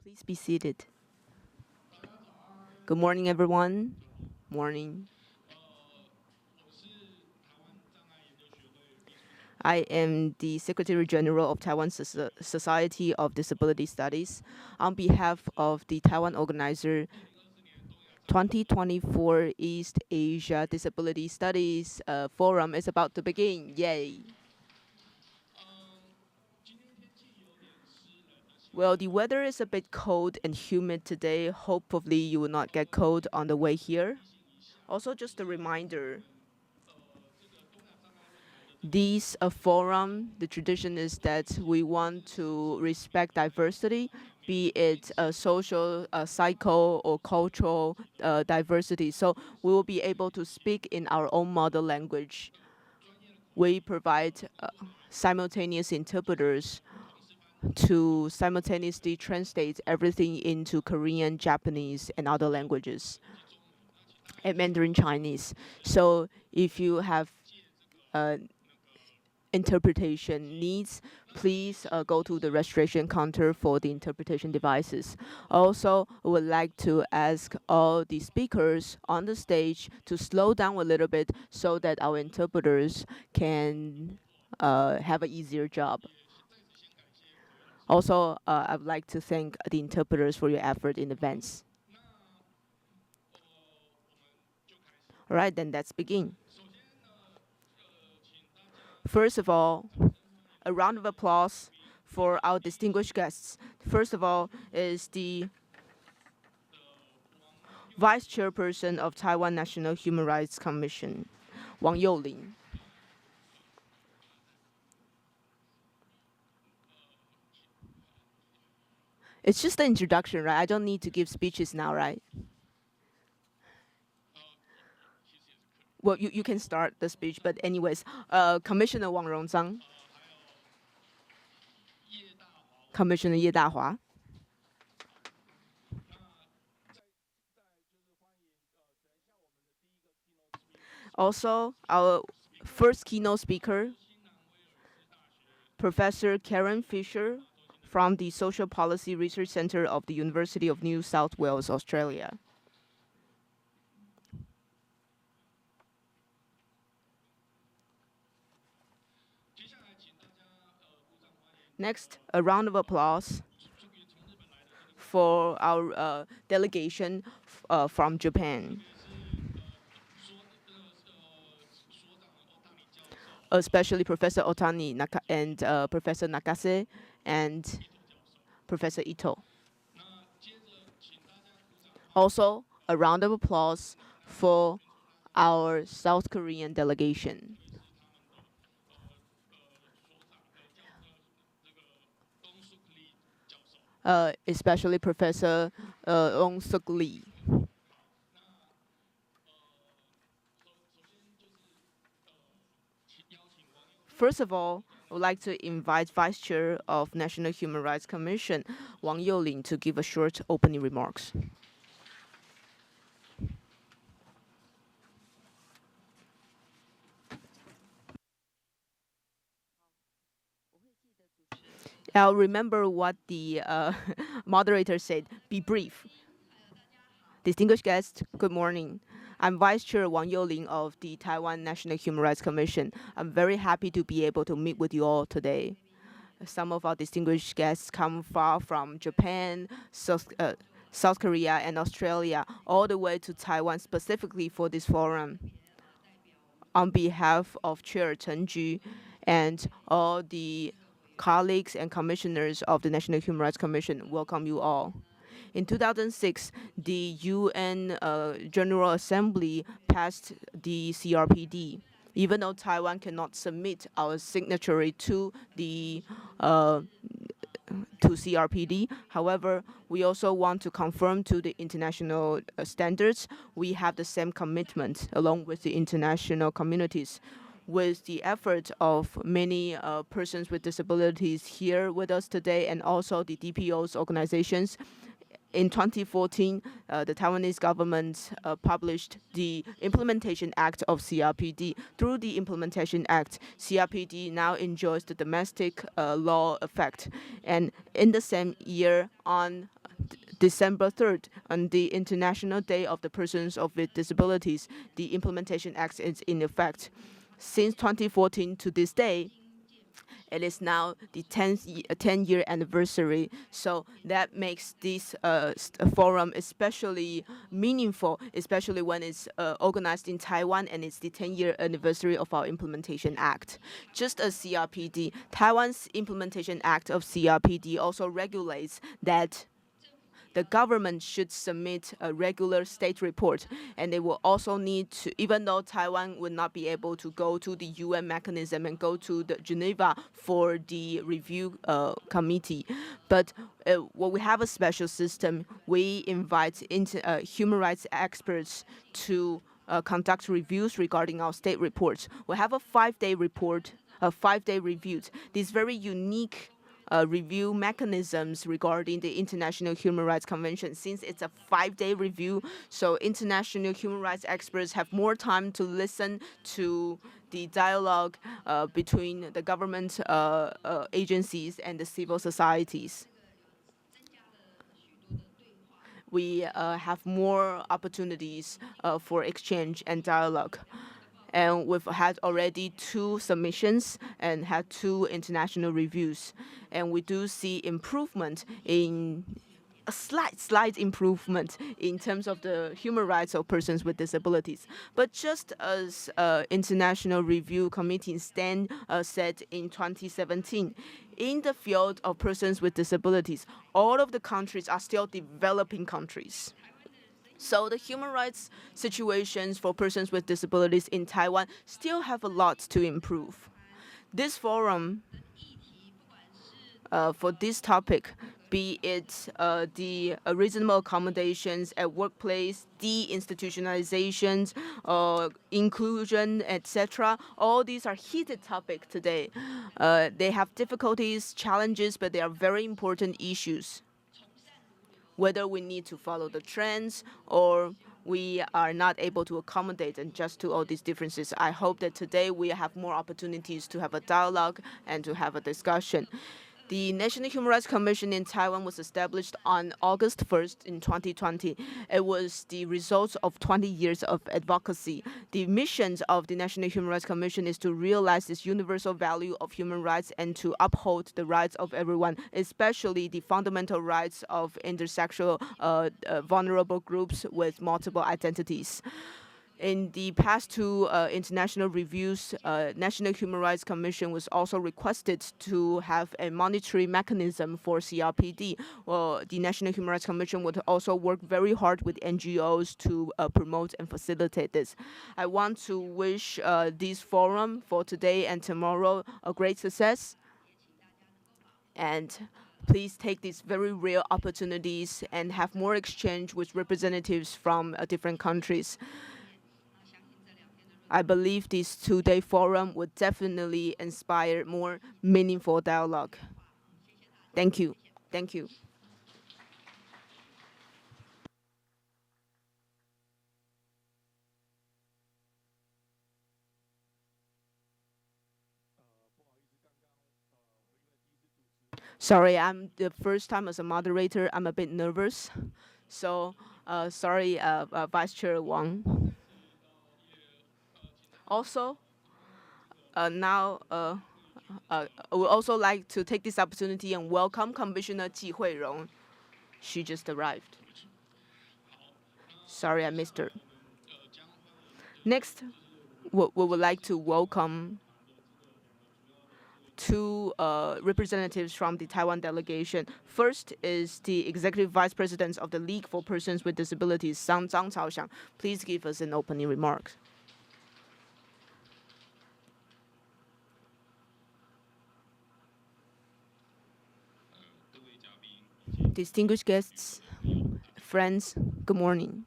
Please be seated. Good morning, everyone. Morning. I am the Secretary General of Taiwan Society of Disability Studies. On behalf of the Taiwan organizer, 2024 East Asia Disability Studies Forum is about to begin. Yay! Well, the weather is a bit cold and humid today. Hopefully, you will not get cold on the way here. Also, just a reminder, these forum, the tradition is that we want to respect diversity, be it social, psycho, or cultural diversity. So we will be able to speak in our own mother language. We provide simultaneous interpreters to simultaneously translate everything into Korean, Japanese, and other languages, and Mandarin Chinese. So if you have interpretation needs, please go to the registration counter for the interpretation devices. Also, I would like to ask all the speakers on the stage to slow down a little bit so that our interpreters can have an easier job. Also, I would like to thank the interpreters for your effort in advance. All right, then let's begin. First of all, a round of applause for our distinguished guests. First of all is the Vice Chairperson of Taiwan National Human Rights Commission, Wang Youlin. It's just the introduction, right? I don't need to give speeches now, right? Well, you can start the speech, but anyways, Commissioner Wang Rongzang, Commissioner Ye Dahua. Also, our first keynote speaker, Professor Karen Fisher from the Social Policy Research Center of the University of New South Wales, Australia. Next, a round of applause for our delegation from Japan. Especially Professor Otani and Professor Nakase and Professor Ito. Also, a round of applause for our South Korean delegation. Especially Professor Ong Suk Lee. First of all, I would like to invite Vice Chair of National Human Rights Commission, Wang Youlin, to give a short opening remarks. I'll remember what the moderator said. Be brief. Distinguished guests, good morning. I'm Vice Chair Wang Youlin of the Taiwan National Human Rights Commission. I'm very happy to be able to meet with you all today. Some of our distinguished guests come far from Japan, South Korea, and Australia, all the way to Taiwan specifically for this forum. On behalf of Chair Chen Ju and all the colleagues and commissioners of the National Human Rights Commission, welcome you all. In 2006, the UN General Assembly passed the CRPD. Even though Taiwan cannot submit our signature to the to CRPD, however, we also want to confirm to the international standards. We have the same commitment along with the international communities. With the effort of many persons with disabilities here with us today and also the DPO's organizations, in 2014, the Taiwanese government published the Implementation Act of CRPD. Through the Implementation Act, CRPD now enjoys the domestic law effect. And in the same year, on December 3rd, on the International Day of the Persons with Disabilities, the Implementation Act is in effect. Since 2014 to this day, it is now the 10-year anniversary, so that makes this forum especially meaningful, especially when it's organized in Taiwan and it's the 10-year anniversary of our Implementation Act. Just as CRPD, Taiwan's Implementation Act of CRPD also regulates that the government should submit a regular state report, and they will also need to, even though Taiwan will not be able to go to the UN mechanism and go to the Geneva for the review committee, but when we have a special system, we invite human rights experts to conduct reviews regarding our state reports. We have a 5-day report, a 5-day review. These very unique review mechanisms regarding the International Human Rights Convention. Since it's a 5-day review, so international human rights experts have more time to listen to the dialogue between the government agencies and the civil societies. We have more opportunities for exchange and dialogue. And we've had already 2 submissions and had 2 international reviews. And we do see improvement in a slight improvement in terms of the human rights of persons with disabilities. But just as International Review Committee said in 2017, in the field of persons with disabilities, all of the countries are still developing countries. So the human rights situations for persons with disabilities in Taiwan still have a lot to improve. This forum for this topic, be it the reasonable accommodations at workplace, deinstitutionalizations, inclusion, etc. All these are heated topics today. They have difficulties, challenges, but they are very important issues. Whether we need to follow the trends or we are not able to accommodate and adjust to all these differences. I hope that today we have more opportunities to have a dialogue and to have a discussion. The National Human Rights Commission in Taiwan was established on August 1st in 2020. It was the result of 20 years of advocacy. The mission of the National Human Rights Commission is to realize this universal value of human rights and to uphold the rights of everyone, especially the fundamental rights of intersexual vulnerable groups with multiple identities. In the past 2 international reviews, National Human Rights Commission was also requested to have a monitoring mechanism for CRPD. Well, the National Human Rights Commission would also work very hard with NGOs to promote and facilitate this. I want to wish this forum for today and tomorrow a great success. And please take these very rare opportunities and have more exchange with representatives from different countries. I believe this 2-day forum would definitely inspire more meaningful dialogue. Thank you. Thank you. Sorry, I'm the first time as a moderator. I'm a bit nervous. So sorry, Vice Chair Wang. Also, now I would also like to take this opportunity and welcome Commissioner Ji Huirong. She just arrived. Sorry, I missed her. Next, we would like to welcome 2 representatives from the Taiwan delegation. First is the Executive Vice President of the League for Persons with Disabilities, Zhang Caoxiang. Please give us an opening remark. Distinguished guests, friends, good morning.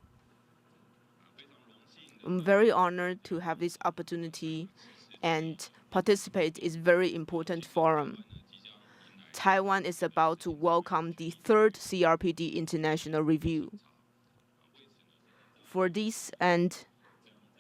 I'm very honored to have this opportunity and participate in this very important forum. Taiwan is about to welcome the 3rd CRPD International Review. For this and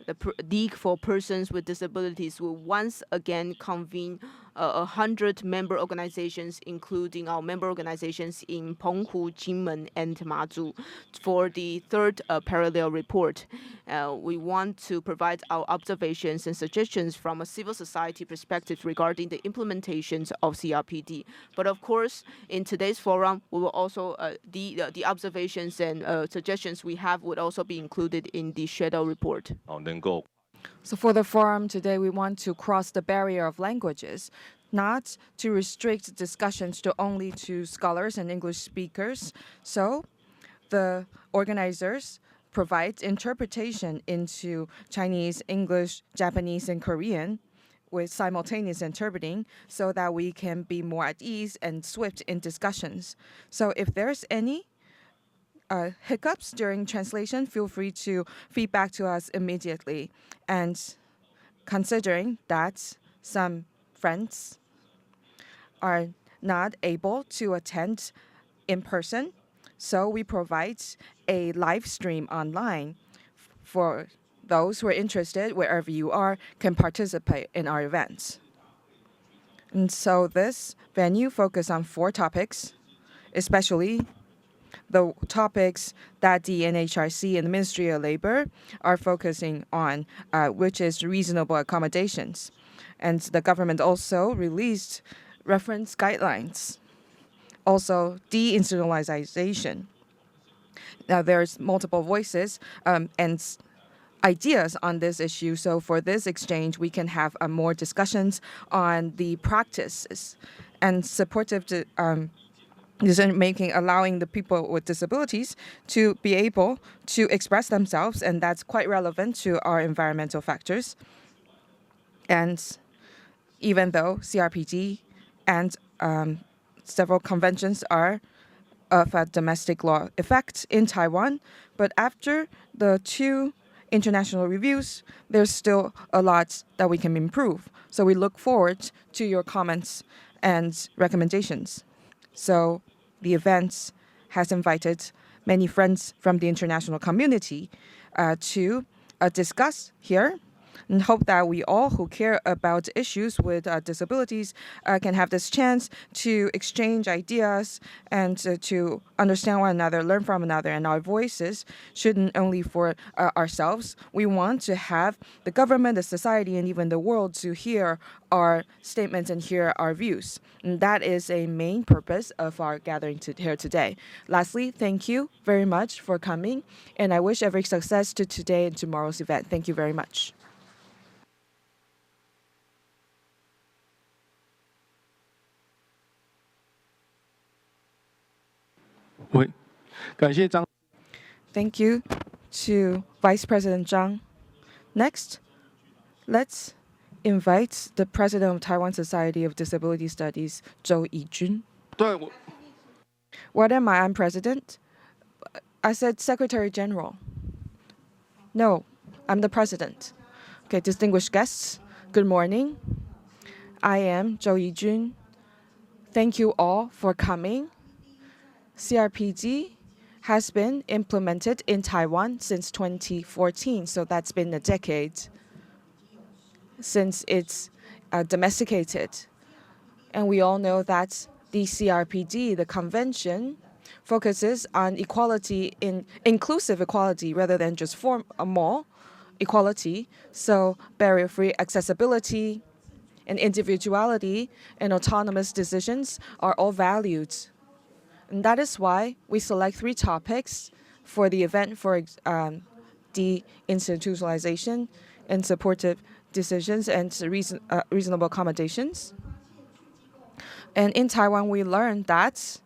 the League for Persons with Disabilities will once again convene 100 member organizations, including our member organizations in Penghu, Jinmen, and Mazu. For the third parallel report, we want to provide our observations and suggestions from a civil society perspective regarding the implementations of CRPD. But of course, in today's forum, we will also, the observations and suggestions we have would also be included in the shadow report. So for the forum today, we want to cross the barrier of languages, not to restrict discussions to only to scholars and English speakers. So the organizers provide interpretation into Chinese, English, Japanese, and Korean with simultaneous interpreting so that we can be more at ease and swift in discussions. So if there's any hiccups during translation, feel free to feedback to us immediately. And considering that some friends are not able to attend in person, so we provide a live stream online for those who are interested, wherever you are, can participate in our events. And so this venue focuses on 4 topics, especially the topics that the NHRC and the Ministry of Labor are focusing on, which is reasonable accommodations. And the government also released reference guidelines. Also, deinstitutionalization. Now, there's multiple voices and ideas on this issue. So for this exchange, we can have more discussions on the practices and supportive decision-making, allowing the people with disabilities to be able to express themselves, and that's quite relevant to our environmental factors. And even though CRPD and several conventions are of a domestic law effect in Taiwan, but after the 2 international reviews, there's still a lot that we can improve. So we look forward to your comments and recommendations. So the event has invited many friends from the international community to discuss here, and hope that we all who care about issues with disabilities can have this chance to exchange ideas and to understand one another, learn from another, and our voices shouldn't only for ourselves. We want to have the government, the society, and even the world to hear our statements and hear our views. And that is a main purpose of our gathering here today. Lastly, thank you very much for coming, and I wish every success to today and tomorrow's event. Thank you very much. Thank you to Vice President Zhang. Next, let's invite the President of Taiwan Society of Disability Studies, Zhou Yijun. What am I? I'm President? I said Secretary General. No, I'm the President. Okay, distinguished guests, good morning. I am Zhou Yijun. Thank you all for coming. CRPD has been implemented in Taiwan since 2014, so that's been a decade since it's domesticated. And we all know that the CRPD, the convention, focuses on equality, inclusive equality rather than just formal equality. So barrier-free accessibility and individuality and autonomous decisions are all valued. And that is why we select 3 topics for the event for deinstitutionalization and supportive decisions and reasonable accommodations. And in Taiwan, we learned that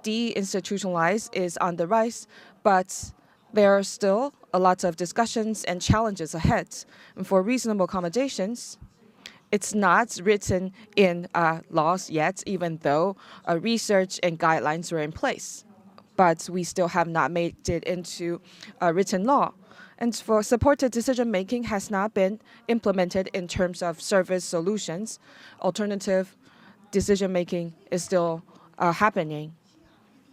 deinstitutionalized is on the rise, but there are still a lot of discussions and challenges ahead. And for reasonable accommodations, it's not written in laws yet, even though research and guidelines are in place. But we still have not made it into a written law. And for supported decision-making has not been implemented in terms of service solutions. Alternative decision-making is still happening.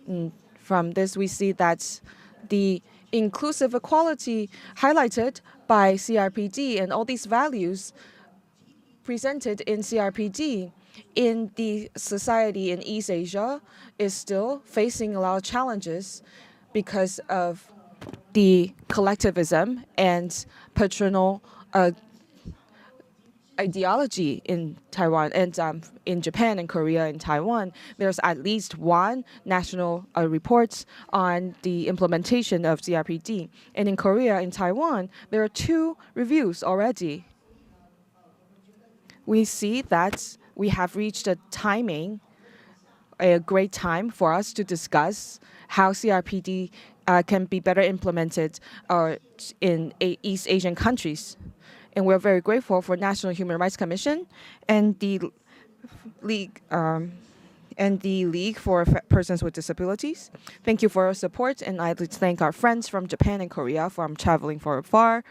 And from this, we see that the inclusive equality highlighted by CRPD and all these values presented in CRPD in the society in East Asia is still facing a lot of challenges because of the collectivism and paternal ideology in Taiwan and in Japan and Korea and Taiwan. There's at least one national report on the implementation of CRPD. And in Korea and Taiwan, there are 2 reviews already. We see that we have reached a great time for us to discuss how CRPD can be better implemented in East Asian countries. And we're very grateful for National Human Rights Commission and the League for Persons with Disabilities. Thank you for your support, and I'd like to thank our friends from Japan and Korea for traveling far.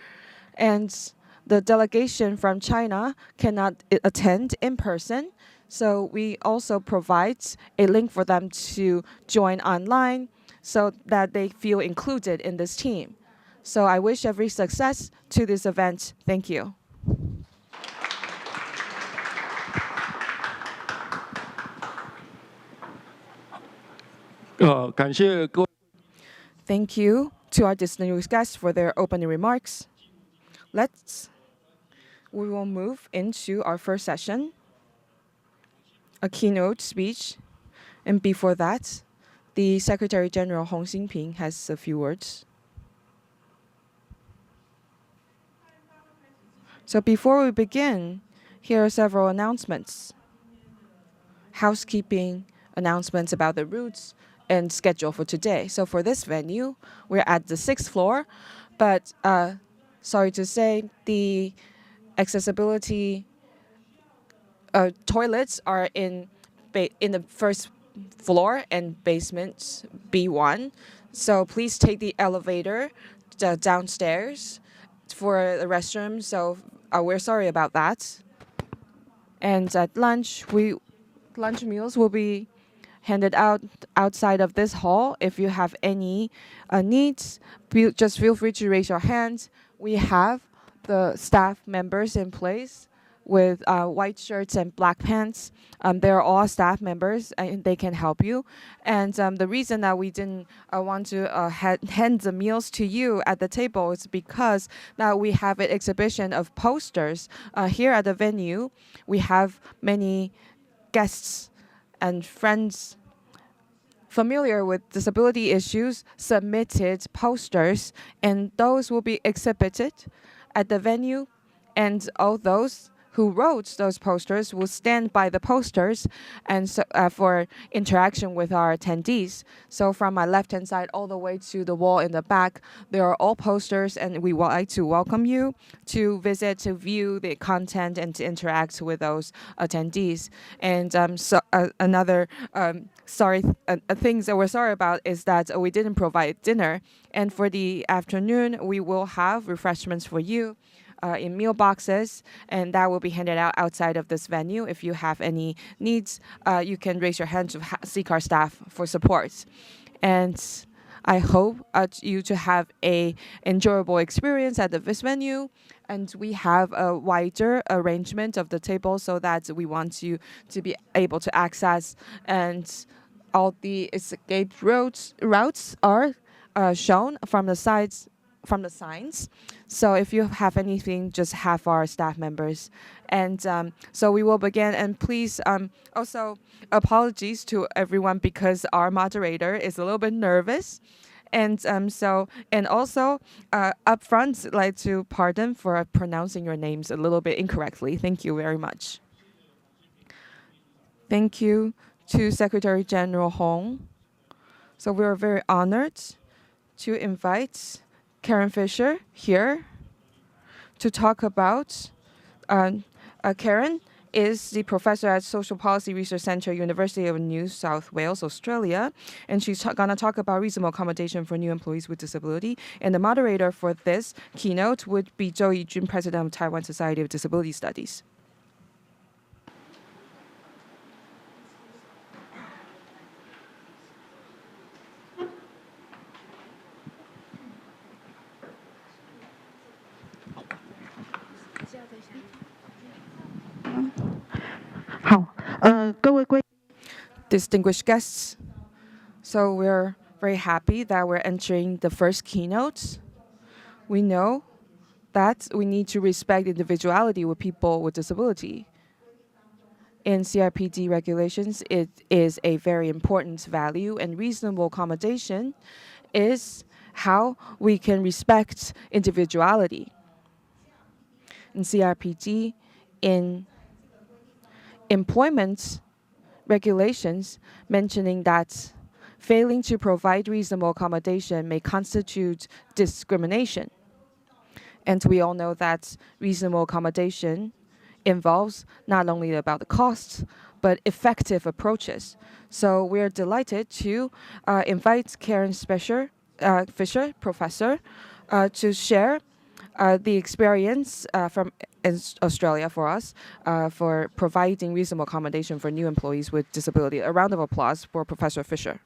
And the delegation from China cannot attend in person, so we also provide a link for them to join online so that they feel included in this team. So I wish every success to this event. Thank you. Thank you to our distinguished guests for their opening remarks. We will move into our first session, a keynote speech. And before that, the Secretary General Hong Xinping has a few words. So before we begin, here are several announcements. Housekeeping announcements about the routes and schedule for today. So for this venue, we're at the 6th floor, but sorry to say, the accessibility toilets are in the first floor and basement B1. So please take the elevator downstairs for the restroom. So we're sorry about that. And at lunch meals will be handed out outside of this hall. If you have any needs, just feel free to raise your hand. We have the staff members in place with white shirts and black pants. They're all staff members, and they can help you. And the reason that we didn't want to hand the meals to you at the table is because now we have an exhibition of posters here at the venue. We have many guests and friends familiar with disability issues submitted posters, and those will be exhibited at the venue. And all those who wrote those posters will stand by the posters and for interaction with our attendees. So from my left-hand side all the way to the wall in the back, there are all posters, and we would like to welcome you to visit, to view the content, and to interact with those attendees. And another things that we're sorry about is that we didn't provide dinner. And for the afternoon, we will have refreshments for you in meal boxes, and that will be handed out outside of this venue. If you have any needs, you can raise your hand to seek our staff for support. And I hope you to have a enjoyable experience at this venue. And we have a wider arrangement of the table so that we want you to be able to access. And all the escape routes are shown from the sides, from the signs. So if you have anything, just have our staff members. And so we will begin. And please also apologies to everyone because our moderator is a little bit nervous. And also up front, I'd like to pardon for pronouncing your names a little bit incorrectly. Thank you very much. Thank you to Secretary General Hong. So we are very honored to invite Karen Fisher here to talk about. Karen is the professor at Social Policy Research Centre, University of New South Wales, Australia, and she's going to talk about reasonable accommodation for new employees with disability. And the moderator for this keynote would be Zhou Yijun, President of Taiwan Society of Disability Studies. Distinguished guests, so we're very happy that we're entering the first keynote. We know that we need to respect individuality with people with disability. In CRPD regulations, it is a very important value, and reasonable accommodation is how we can respect individuality. In CRPD, in employment regulations, mentioning that failing to provide reasonable accommodation may constitute discrimination. And we all know that reasonable accommodation involves not only about the costs, but effective approaches. So we're delighted to invite Karen Fisher, professor, to share the experience from Australia for us for providing reasonable accommodation for new employees with disability. A round of applause for Professor Fisher.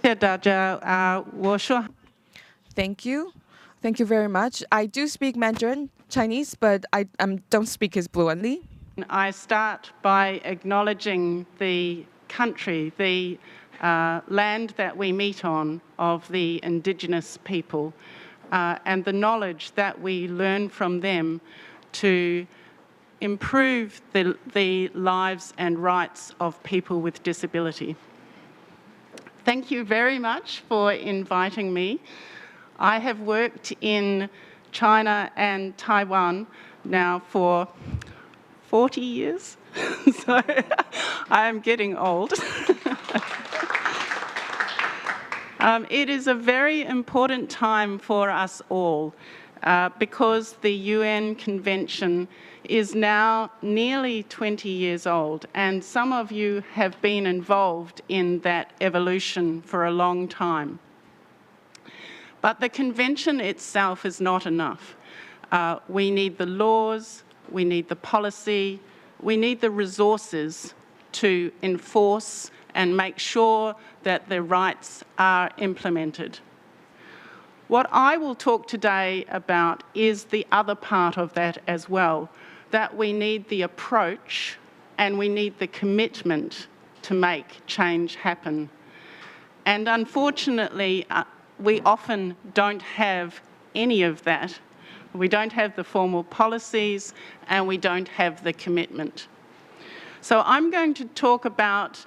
谢谢大家。我说 Thank you. Thank you very much. I do speak Mandarin Chinese, but I don't speak it fluently. I start by acknowledging the country, the land that we meet on of the Indigenous people, and the knowledge that we learn from them to improve the lives and rights of people with disability. Thank you very much for inviting me. I have worked in China and Taiwan now for 40 years, so I am getting old. It is a very important time for us all because the UN Convention is now nearly 20 years old, and some of you have been involved in that evolution for a long time. But the convention itself is not enough. We need the laws, we need the policy, we need the resources to enforce and make sure that the rights are implemented. What I will talk today about is the other part of that as well, that we need the approach and we need the commitment to make change happen. And unfortunately, we often don't have any of that. We don't have the formal policies and we don't have the commitment. So I'm going to talk about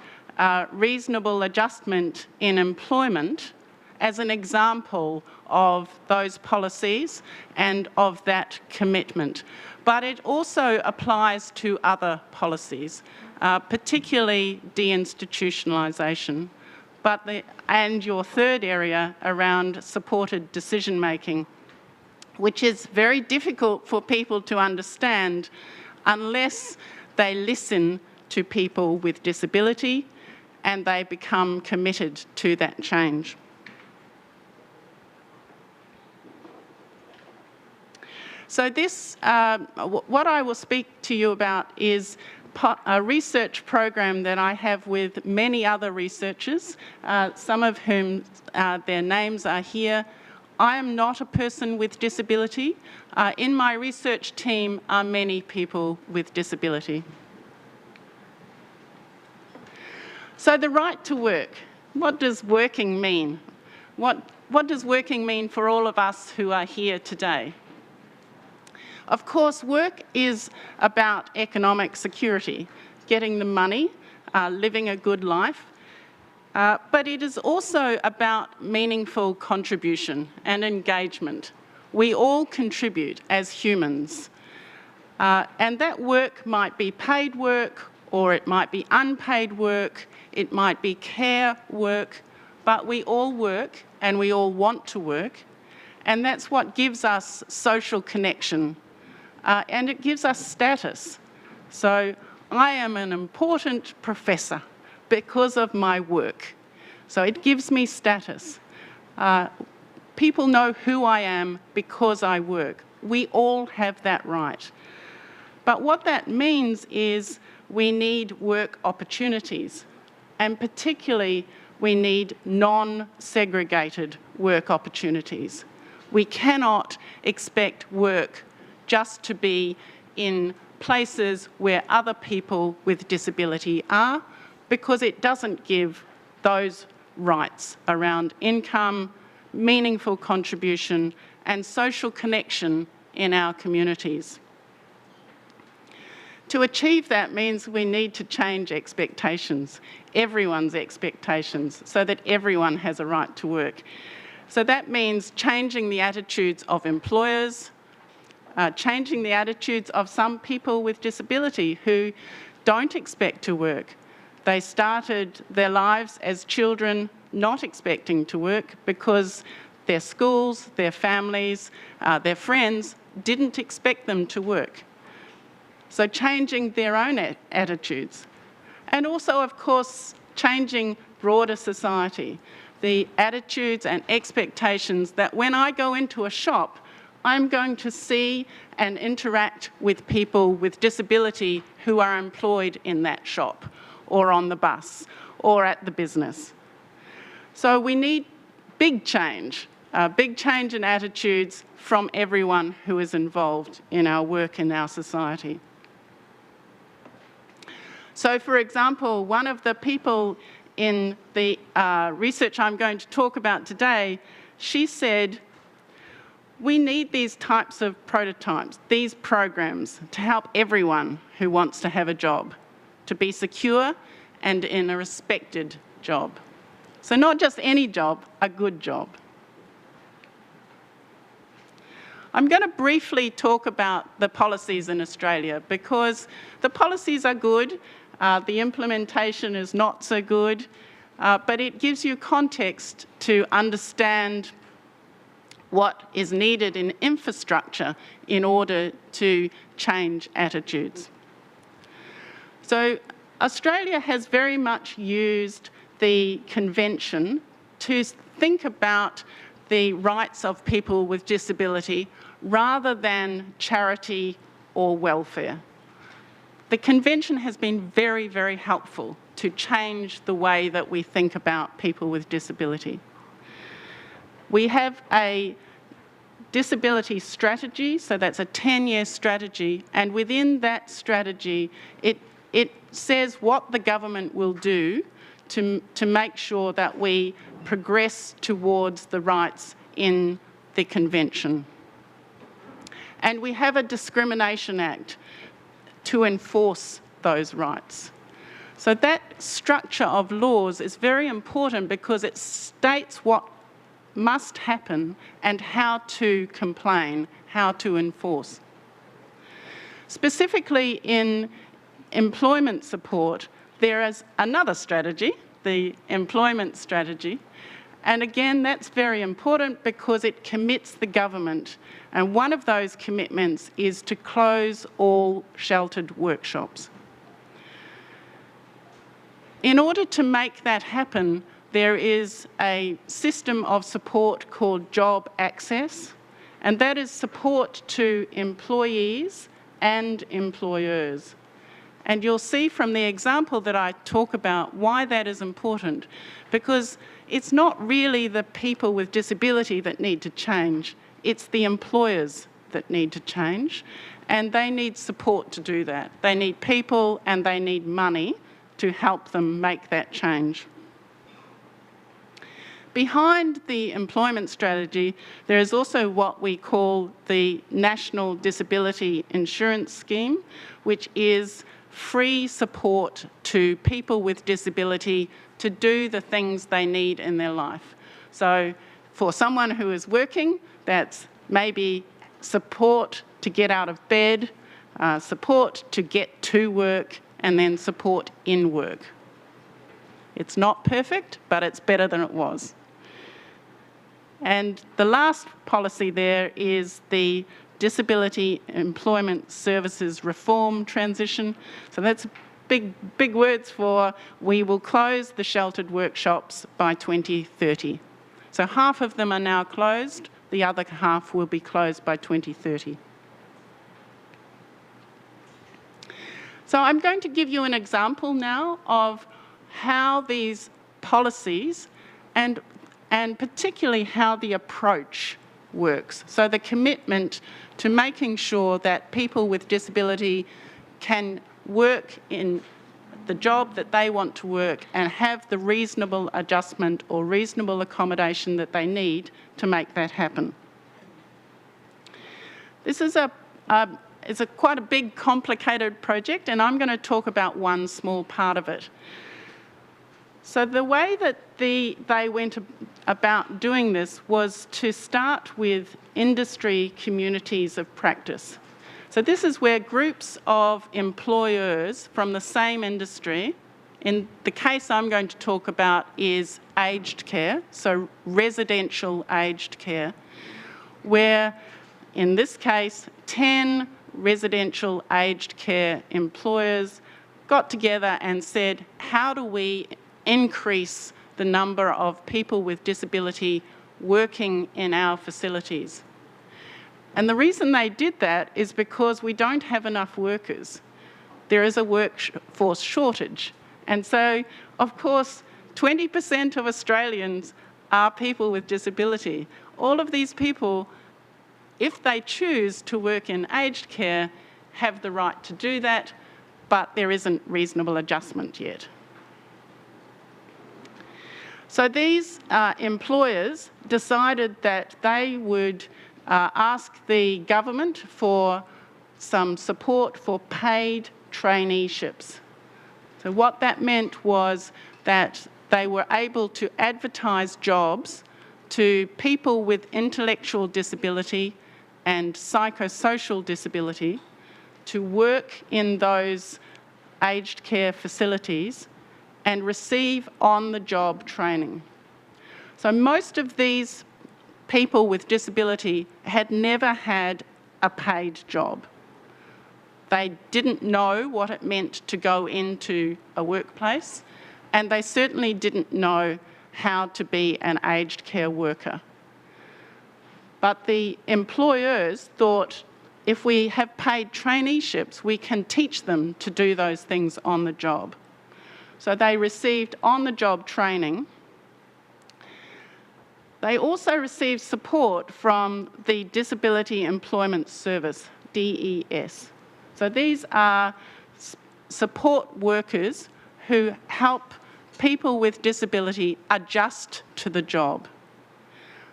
reasonable adjustment in employment as an example of those policies and of that commitment. But it also applies to other policies, particularly deinstitutionalization, and your third area around supported decision-making, which is very difficult for people to understand unless they listen to people with disability and they become committed to that change. So this, what I will speak to you about is a research program that I have with many other researchers, some of whom their names are here. I am not a person with disability. In my research team are many people with disability. So the right to work, what does working mean? What does working mean for all of us who are here today? Of course, work is about economic security, getting the money, living a good life, but it is also about meaningful contribution and engagement. We all contribute as humans, and that work might be paid work, or it might be unpaid work, it might be care work, but we all work and we all want to work, and that's what gives us social connection. And it gives us status. So I am an important professor because of my work. So it gives me status. People know who I am because I work. We all have that right. But what that means is we need work opportunities, and particularly we need non-segregated work opportunities. We cannot expect work just to be in places where other people with disability are, because it doesn't give those rights around income, meaningful contribution, and social connection in our communities. To achieve that means we need to change expectations, everyone's expectations, so that everyone has a right to work. So that means changing the attitudes of employers, changing the attitudes of some people with disability who don't expect to work. They started their lives as children not expecting to work because their schools, their families, their friends didn't expect them to work. So changing their own attitudes. And also, of course, changing broader society. The attitudes and expectations that when I go into a shop, I'm going to see and interact with people with disability who are employed in that shop, or on the bus, or at the business. So we need big change in attitudes from everyone who is involved in our work in our society. So, for example, one of the people in the research I'm going to talk about today, she said, we need these types of prototypes, these programs, to help everyone who wants to have a job, to be secure and in a respected job. So not just any job, a good job. I'm going to briefly talk about the policies in Australia, because the policies are good, the implementation is not so good, but it gives you context to understand what is needed in infrastructure in order to change attitudes. So Australia has very much used the convention to think about the rights of people with disability rather than charity or welfare. The convention has been very, very helpful to change the way that we think about people with disability. We have a disability strategy, so that's a 10-year strategy, and within that strategy, it says what the government will do to make sure that we progress towards the rights in the convention. And we have a Discrimination Act to enforce those rights. So that structure of laws is very important because it states what must happen and how to complain, how to enforce. Specifically in employment support, there is another strategy, the employment strategy, and again that's very important because it commits the government, and one of those commitments is to close all sheltered workshops. In order to make that happen, there is a system of support called Job Access, and that is support to employees and employers. And you'll see from the example that I talk about why that is important, because it's not really the people with disability that need to change, it's the employers that need to change, and they need support to do that. They need people and they need money to help them make that change. Behind the employment strategy, there is also what we call the National Disability Insurance Scheme, which is free support to people with disability to do the things they need in their life. So for someone who is working, that's maybe support to get out of bed, support to get to work, and then support in work. It's not perfect, but it's better than it was. And the last policy there is the Disability Employment Services Reform Transition. So that's big words for we will close the sheltered workshops by 2030. So half of them are now closed, the other half will be closed by 2030. So I'm going to give you an example now of how these policies and particularly how the approach works. So the commitment to making sure that people with disability can work in the job that they want to work and have the reasonable adjustment or reasonable accommodation that they need to make that happen. This is quite a big, complicated project, and I'm going to talk about one small part of it. So the way that they went about doing this was to start with industry communities of practice. So this is where groups of employers from the same industry, in the case I'm going to talk about is aged care, so residential aged care, where in this case 10 residential aged care employers got together and said, how do we increase the number of people with disability working in our facilities? And the reason they did that is because we don't have enough workers. There is a workforce shortage. And so, of course, 20% of Australians are people with disability. All of these people, if they choose to work in aged care, have the right to do that, but there isn't reasonable adjustment yet. So these employers decided that they would ask the government for some support for paid traineeships. So what that meant was that they were able to advertise jobs to people with intellectual disability and psychosocial disability to work in those aged care facilities and receive on-the-job training. So most of these people with disability had never had a paid job. They didn't know what it meant to go into a workplace, and they certainly didn't know how to be an aged care worker. But the employers thought, if we have paid traineeships, we can teach them to do those things on the job. So they received on-the-job training. They also received support from the Disability Employment Service, DES. So these are support workers who help people with disability adjust to the job.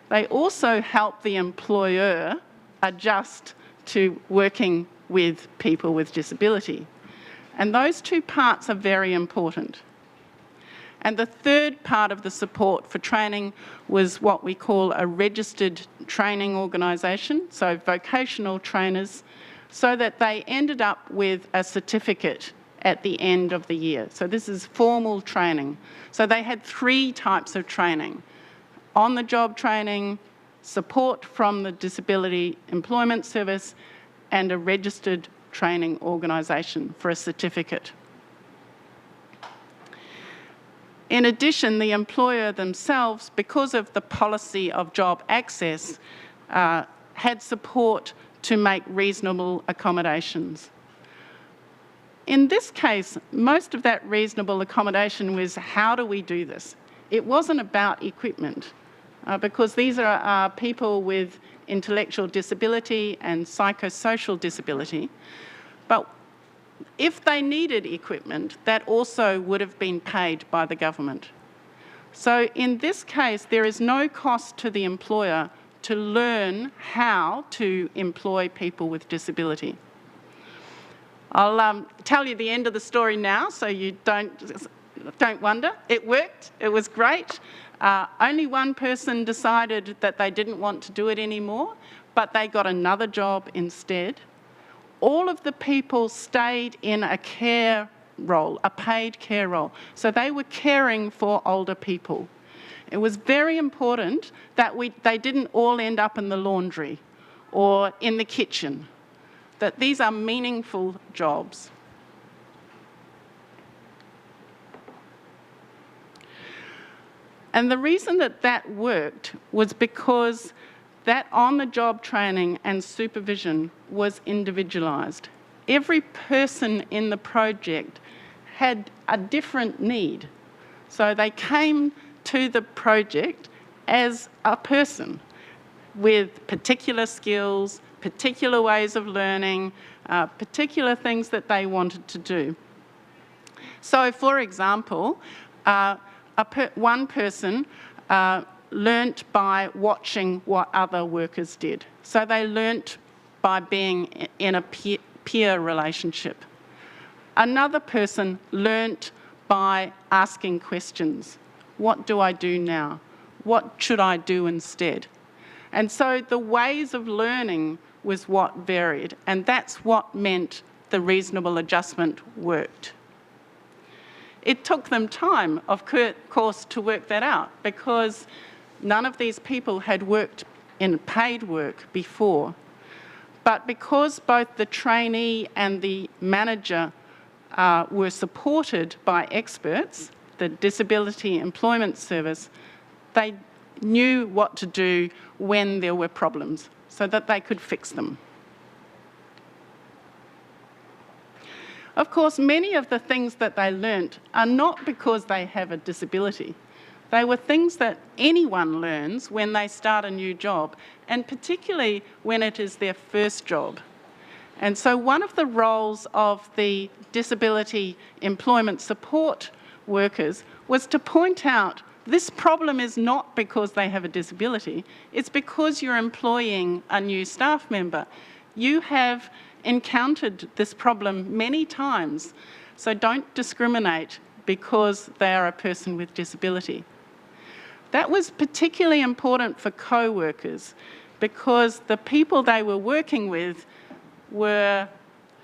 They also help the employer adjust to working with people with disability. And those two parts are very important. And the third part of the support for training was what we call a registered training organisation, so vocational trainers, so that they ended up with a certificate at the end of the year. So this is formal training. So they had 3 types of training: on-the-job training, support from the Disability Employment Service, and a registered training organisation for a certificate. In addition, the employer themselves, because of the policy of job access, had support to make reasonable accommodations. In this case, most of that reasonable accommodation was, how do we do this? It wasn't about equipment, because these are people with intellectual disability and psychosocial disability. But if they needed equipment, that also would have been paid by the government. So in this case, there is no cost to the employer to learn how to employ people with disability. I'll tell you the end of the story now, so you don't wonder. It worked. It was great. Only one person decided that they didn't want to do it anymore, but they got another job instead. All of the people stayed in a care role, a paid care role. So they were caring for older people. It was very important that they didn't all end up in the laundry or in the kitchen, that these are meaningful jobs. And the reason that that worked was because that on-the-job training and supervision was individualised. Every person in the project had a different need. So they came to the project as a person with particular skills, particular ways of learning, particular things that they wanted to do. So, for example, one person learnt by watching what other workers did. So they learnt by being in a peer relationship. Another person learnt by asking questions. What do I do now? What should I do instead? And so the ways of learning was what varied, and that's what meant the reasonable adjustment worked. It took them time, of course, to work that out, because none of these people had worked in paid work before. But because both the trainee and the manager were supported by experts, the Disability Employment Service, they knew what to do when there were problems so that they could fix them. Of course, many of the things that they learnt are not because they have a disability. They were things that anyone learns when they start a new job, and particularly when it is their first job. And so one of the roles of the disability employment support workers was to point out this problem is not because they have a disability, it's because you're employing a new staff member. You have encountered this problem many times, so don't discriminate because they are a person with disability. That was particularly important for co-workers because the people they were working with were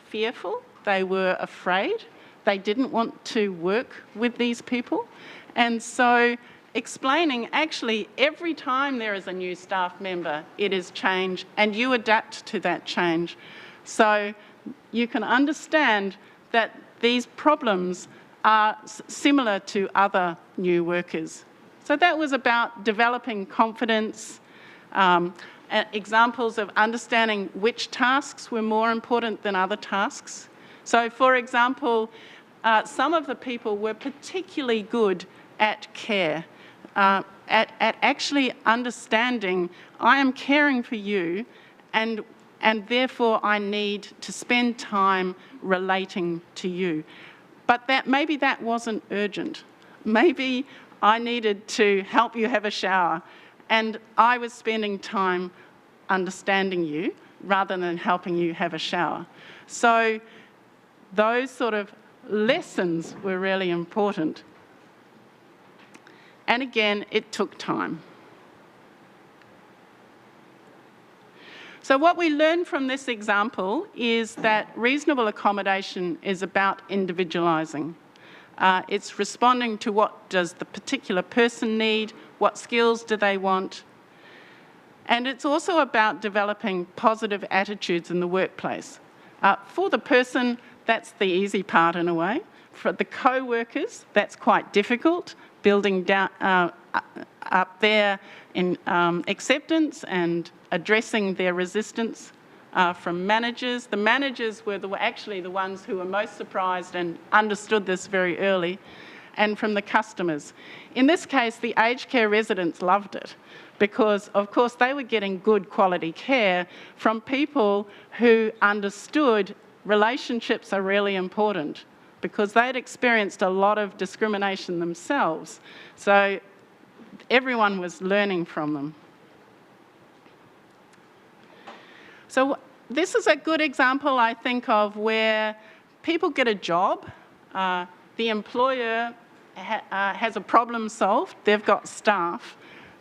fearful, they were afraid, they didn't want to work with these people. And so explaining actually every time there is a new staff member, it is change and you adapt to that change. So you can understand that these problems are similar to other new workers. So that was about developing confidence, examples of understanding which tasks were more important than other tasks. So for example, some of the people were particularly good at care, at actually understanding, I am caring for you and therefore I need to spend time relating to you. But maybe that wasn't urgent. Maybe I needed to help you have a shower and I was spending time understanding you rather than helping you have a shower. So those sort of lessons were really important. And again, it took time. So what we learned from this example is that reasonable accommodation is about individualising. It's responding to what does the particular person need, what skills do they want, and it's also about developing positive attitudes in the workplace. For the person, that's the easy part in a way. For the co-workers, that's quite difficult, building down up there in acceptance and addressing their resistance from managers. The managers were actually the ones who were most surprised and understood this very early, and from the customers. In this case, the aged care residents loved it because, of course, they were getting good quality care from people who understood relationships are really important because they'd experienced a lot of discrimination themselves. So everyone was learning from them. So this is a good example, I think, of where people get a job, the employer has a problem solved, they've got staff.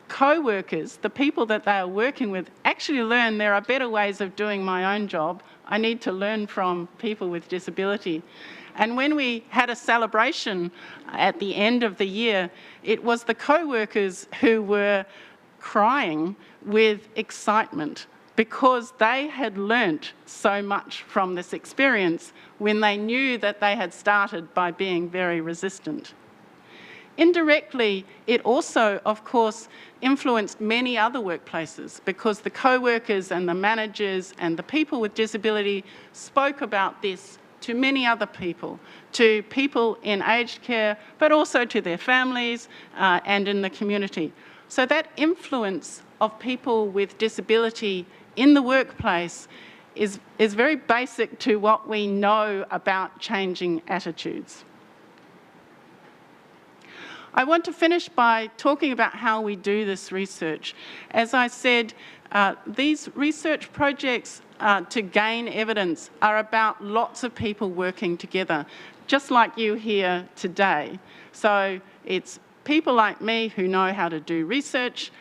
Co-workers, the people that they are working with, actually learn there are better ways of doing my own job. I need to learn from people with disability. And when we had a celebration at the end of the year, it was the co-workers who were crying with excitement because they had learnt so much from this experience when they knew that they had started by being very resistant. Indirectly, it also, of course, influenced many other workplaces because the co-workers and the managers and the people with disability spoke about this to many other people, to people in aged care, but also to their families and in the community. So that influence of people with disability in the workplace is very basic to what we know about changing attitudes. I want to finish by talking about how we do this research. As I said, these research projects to gain evidence are about lots of people working together, just like you here today. So it's people like me who know how to do research,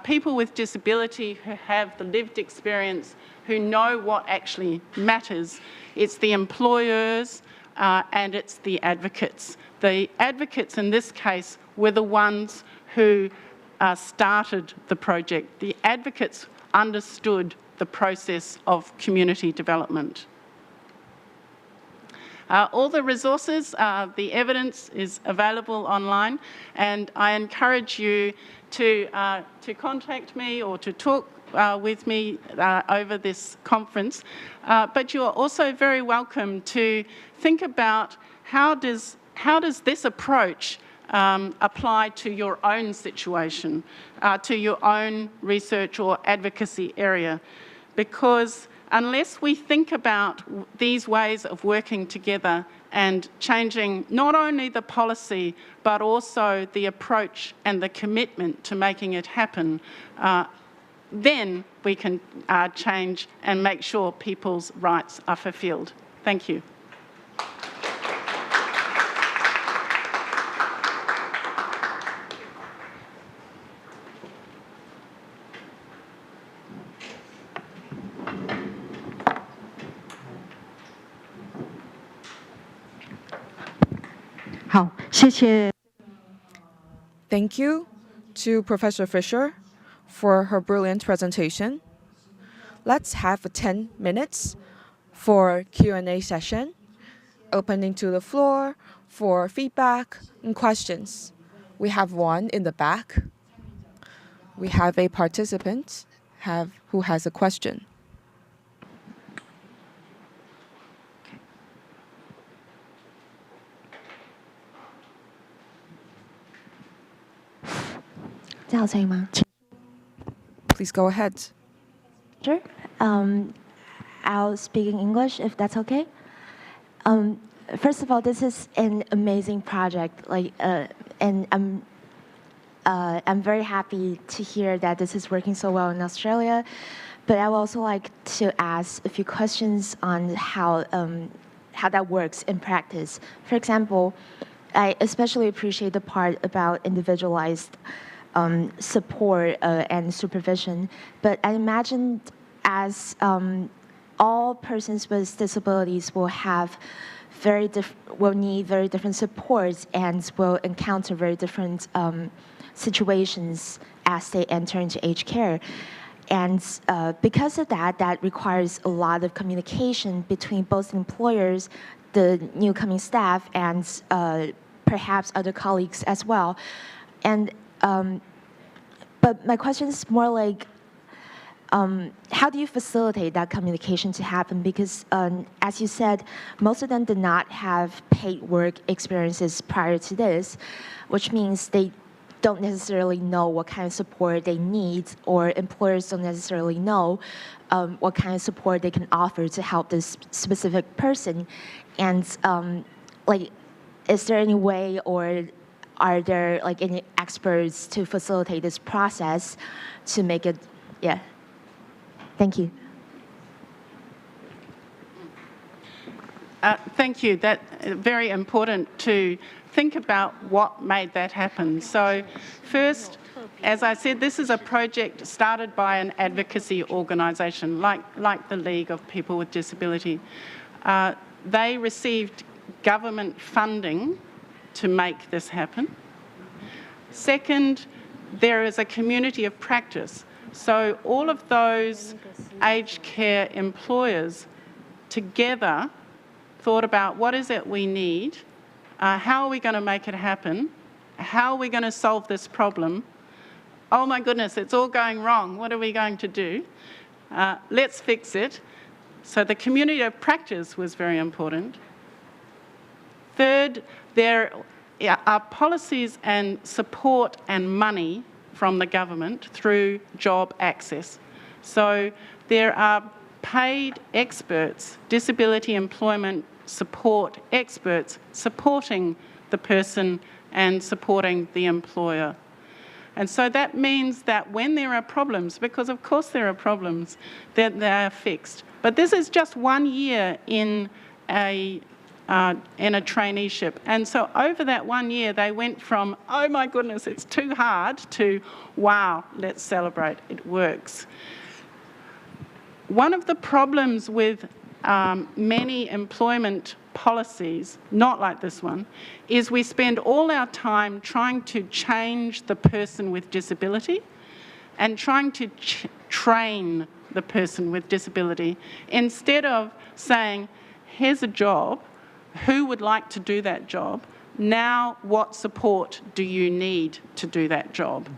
people with disability who have the lived experience, who know what actually matters. It's the employers and it's the advocates. The advocates in this case were the ones who started the project. The advocates understood the process of community development. All the resources, the evidence is available online, and I encourage you to contact me or to talk with me over this conference. But you are also very welcome to think about how does this approach apply to your own situation, to your own research or advocacy area. Because unless we think about these ways of working together and changing not only the policy, but also the approach and the commitment to making it happen, then we can change and make sure people's rights are fulfilled. Thank you. Thank you to Professor Fisher for her brilliant presentation. Let's have 10 minutes for Q&A session, opening to the floor for feedback and questions. We have one in the back. We have a participant who has a question. Please go ahead. Sure. I'll speak in English if that's okay. First of all, this is an amazing project, and I'm very happy to hear that this is working so well in Australia. But I would also like to ask a few questions on how that works in practice. For example, I especially appreciate the part about individualized support and supervision, but I imagine as all persons with disabilities will need very different supports and will encounter very different situations as they enter into aged care. And because of that, that requires a lot of communication between both employers, the new coming staff, and perhaps other colleagues as well. And but my question is more like, how do you facilitate that communication to happen? Because as you said, most of them did not have paid work experiences prior to this, which means they don't necessarily know what kind of support they need, or employers don't necessarily know what kind of support they can offer to help this specific person. And is there any way, or are there any experts to facilitate this process to make it, yeah. Thank you. Thank you. That's very important to think about what made that happen. So first, as I said, this is a project started by an advocacy organisation like the League of People with Disability. They received government funding to make this happen. Second, there is a community of practice. So all of those aged care employers together thought about what is it we need, how are we going to make it happen, how are we going to solve this problem, oh my goodness, it's all going wrong, what are we going to do, let's fix it. So the community of practice was very important. Third, there are policies and support and money from the government through job access. So there are paid experts, disability employment support experts, supporting the person and supporting the employer. And so that means that when there are problems, because of course there are problems, that they are fixed. But this is just 1 year in a traineeship. And so over that 1 year, they went from, oh my goodness, it's too hard, to, wow, let's celebrate, it works. One of the problems with many employment policies, not like this one, is we spend all our time trying to change the person with disability and trying to train the person with disability, instead of saying, here's a job, who would like to do that job? Now, what support do you need to do that job?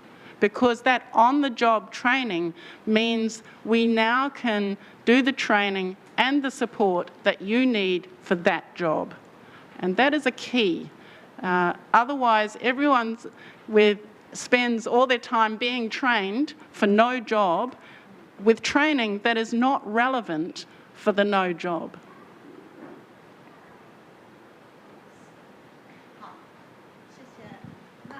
Because that on-the-job training means we now can do the training and the support that you need for that job. And that is a key. Otherwise, everyone spends all their time being trained for no job with training that is not relevant for the no job. 好，谢谢。那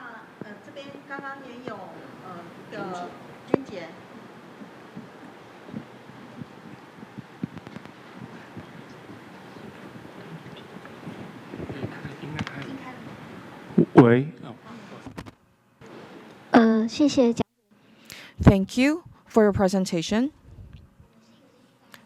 这边刚刚也有一个君姐。喂，谢谢讲。Thank you for your presentation.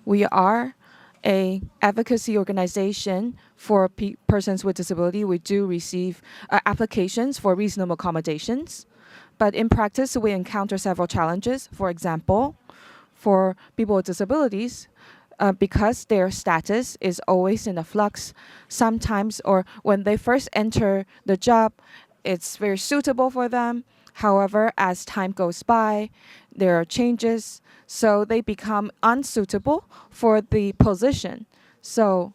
We are an advocacy organization for persons with disability. We do receive applications for reasonable accommodations. But in practice, we encounter several challenges. For example, for people with disabilities, because their status is always in a flux, sometimes, or when they first enter the job, it's very suitable for them. However, as time goes by, there are changes, so they become unsuitable for the position. So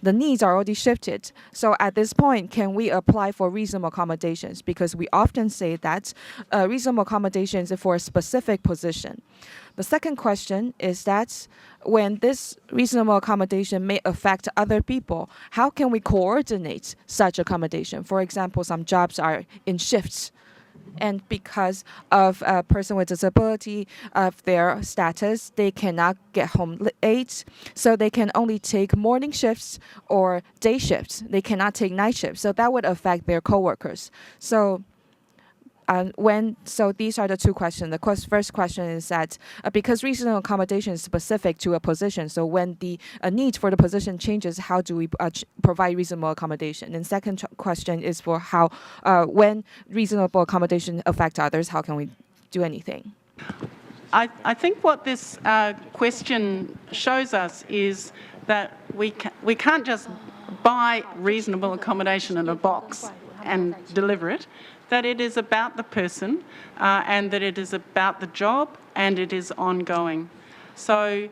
the needs are already shifted. So at this point, can we apply for reasonable accommodations? Because we often say that reasonable accommodations are for a specific position. The second question is that when this reasonable accommodation may affect other people, how can we coordinate such accommodation? For example, some jobs are in shifts. And because of a person with disability, of their status, they cannot get home late, so they can only take morning shifts or day shifts. They cannot take night shifts, so that would affect their coworkers. So these are the two questions. The first question is that because reasonable accommodation is specific to a position, so when the need for the position changes, how do we provide reasonable accommodation? And second question is for how, when reasonable accommodation affects others, how can we do anything? I think what this question shows us is that we can't just buy reasonable accommodation in a box and deliver it, that it is about the person and that it is about the job and it is ongoing. So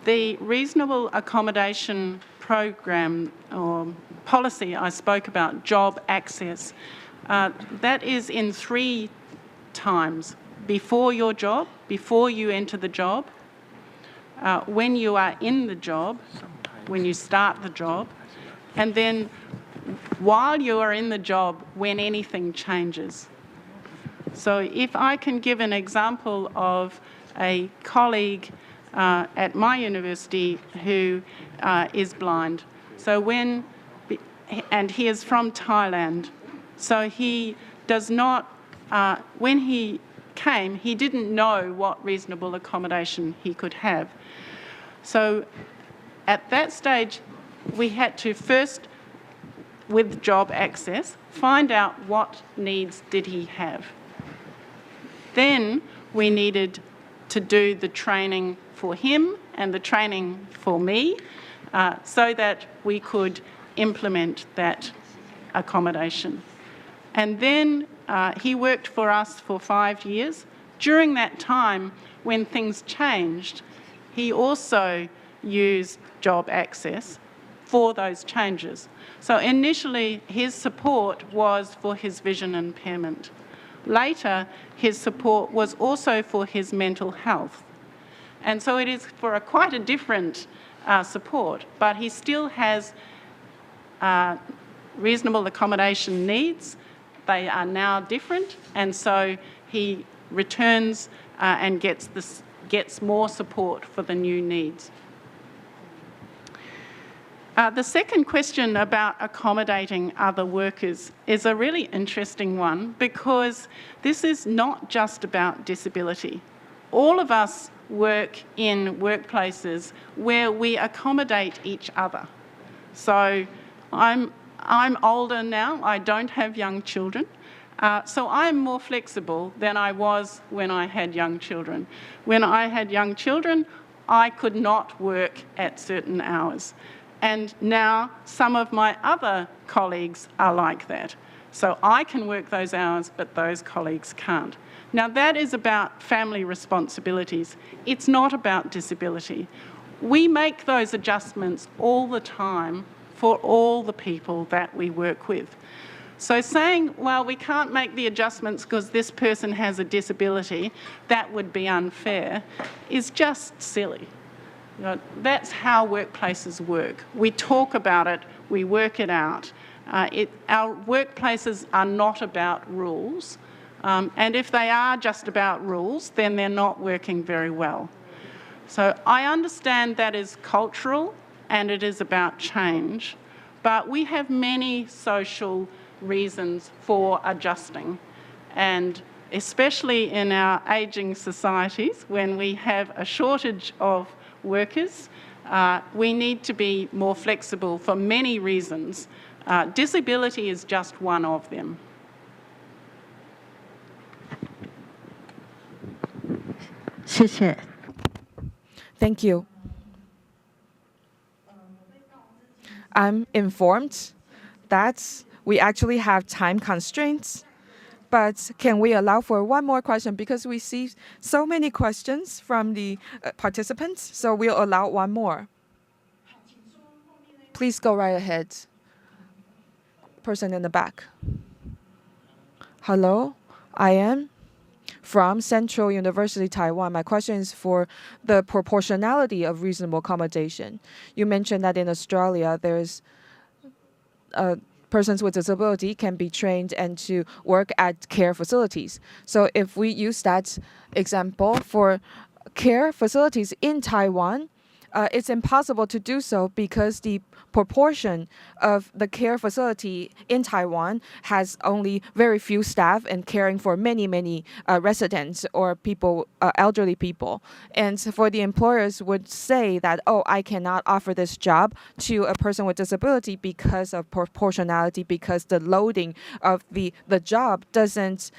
the reasonable accommodation program or policy I spoke about, job access, that is in 3 times: before your job, before you enter the job, when you are in the job, when you start the job, and then while you are in the job, when anything changes. So if I can give an example of a colleague at my university who is blind. So and he is from Thailand. So he does not, when he came, he didn't know what reasonable accommodation he could have. So at that stage, we had to first, with job access, find out what needs did he have. Then we needed to do the training for him and the training for me so that we could implement that accommodation. And then he worked for us for 5 years. During that time, when things changed, he also use job access for those changes. So initially, his support was for his vision impairment. Later, his support was also for his mental health. And so it is for quite a different support, but he still has reasonable accommodation needs. They are now different, and so he returns and gets more support for the new needs. The second question about accommodating other workers is a really interesting one, because this is not just about disability. All of us work in workplaces where we accommodate each other. So I'm older now, I don't have young children, so I'm more flexible than I was when I had young children. When I had young children, I could not work at certain hours. And now some of my other colleagues are like that. So I can work those hours, but those colleagues can't. Now that is about family responsibilities. It's not about disability. We make those adjustments all the time for all the people that we work with. So saying, well, we can't make the adjustments because this person has a disability, that would be unfair, is just silly. You know, that's how workplaces work. We talk about it, we work it out. Our workplaces are not about rules, and if they are just about rules, then they're not working very well. So I understand that is cultural and it is about change, but we have many social reasons for adjusting, and especially in our ageing societies, when we have a shortage of workers, we need to be more flexible for many reasons. Disability is just one of them. Thank you. I'm informed that we actually have time constraints. But can we allow for one more question? Because we see so many questions from the participants, so we'll allow one more. Please go right ahead. Person in the back. Hello, I am from Central University, Taiwan. My question is for the proportionality of reasonable accommodation. You mentioned that in Australia, there's persons with disability can be trained and to work at care facilities. So if we use that example for care facilities in Taiwan, it's impossible to do so because the proportion of the care facility in Taiwan has only very few staff and caring for many residents or people, elderly people. And for the employers would say that, oh, I cannot offer this job to a person with disability because of proportionality, because the loading of the job doesn't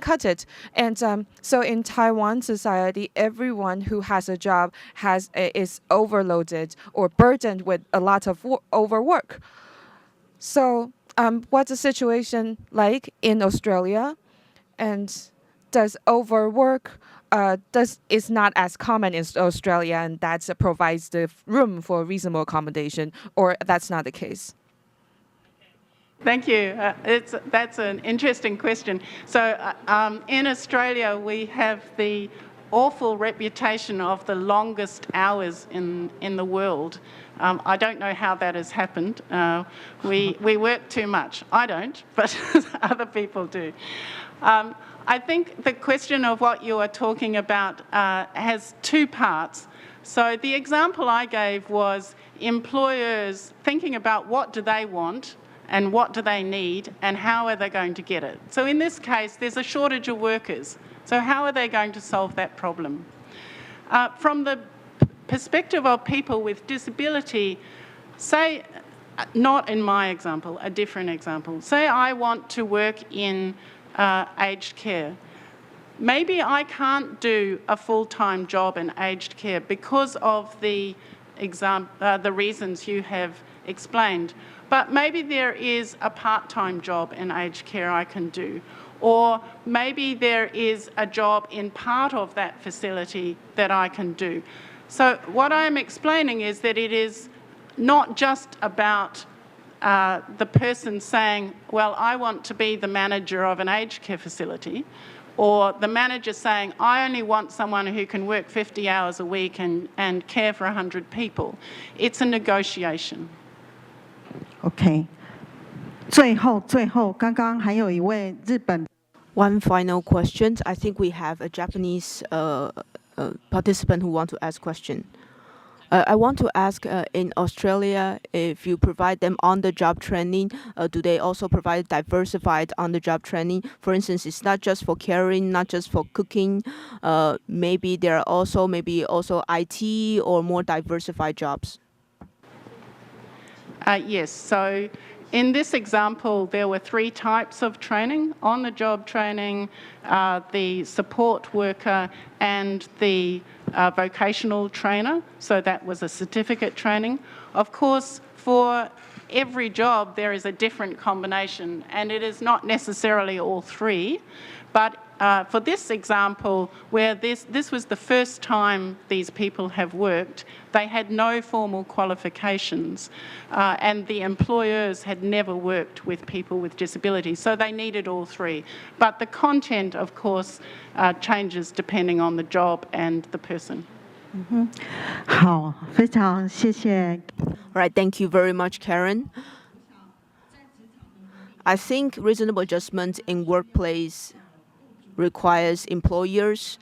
cut it. And so in Taiwan society, everyone who has a job is overloaded or burdened with a lot of overwork. So what's the situation like in Australia? And does overwork is not as common in Australia, and that provides the room for reasonable accommodation, or that's not the case? Thank you. That's an interesting question. So in Australia, we have the awful reputation of the longest hours in the world. I don't know how that has happened. We work too much. I don't, but other people do. I think the question of what you are talking about has two parts. So the example I gave was employers thinking about what do they want and what do they need and how are they going to get it. So in this case, there's a shortage of workers. So how are they going to solve that problem? From the perspective of people with disability, say, not in my example, a different example. Say I want to work in aged care. Maybe I can't do a full-time job in aged care because of the reasons you have explained. But maybe there is a part-time job in aged care I can do. Or maybe there is a job in part of that facility that I can do. So what I'm explaining is that it is not just about the person saying, well, I want to be the manager of an aged care facility, or the manager saying, I only want someone who can work 50 hours a week and care for 100 people. It's a negotiation. OK， 最后，刚刚还有一位日本。One final question. I think we have a Japanese participant who want to ask question. I want to ask, in Australia, if you provide them on-the-job training, do they also provide diversified on-the-job training? For instance, it's not just for caring, not just for cooking. Maybe there are also IT or more diversified jobs. Yes. So in this example, there were 3 types of training: on-the-job training, the support worker, and the vocational trainer. So that was a certificate training. Of course, for every job, there is a different combination, and it is not necessarily all 3. But for this example, where this was the first time these people have worked, they had no formal qualifications, and the employers had never worked with people with disabilities, so they needed all 3. But the content, of course, changes depending on the job and the person. 好，非常谢谢。 All right, thank you very much, Karen. I think reasonable adjustment in workplace requires employers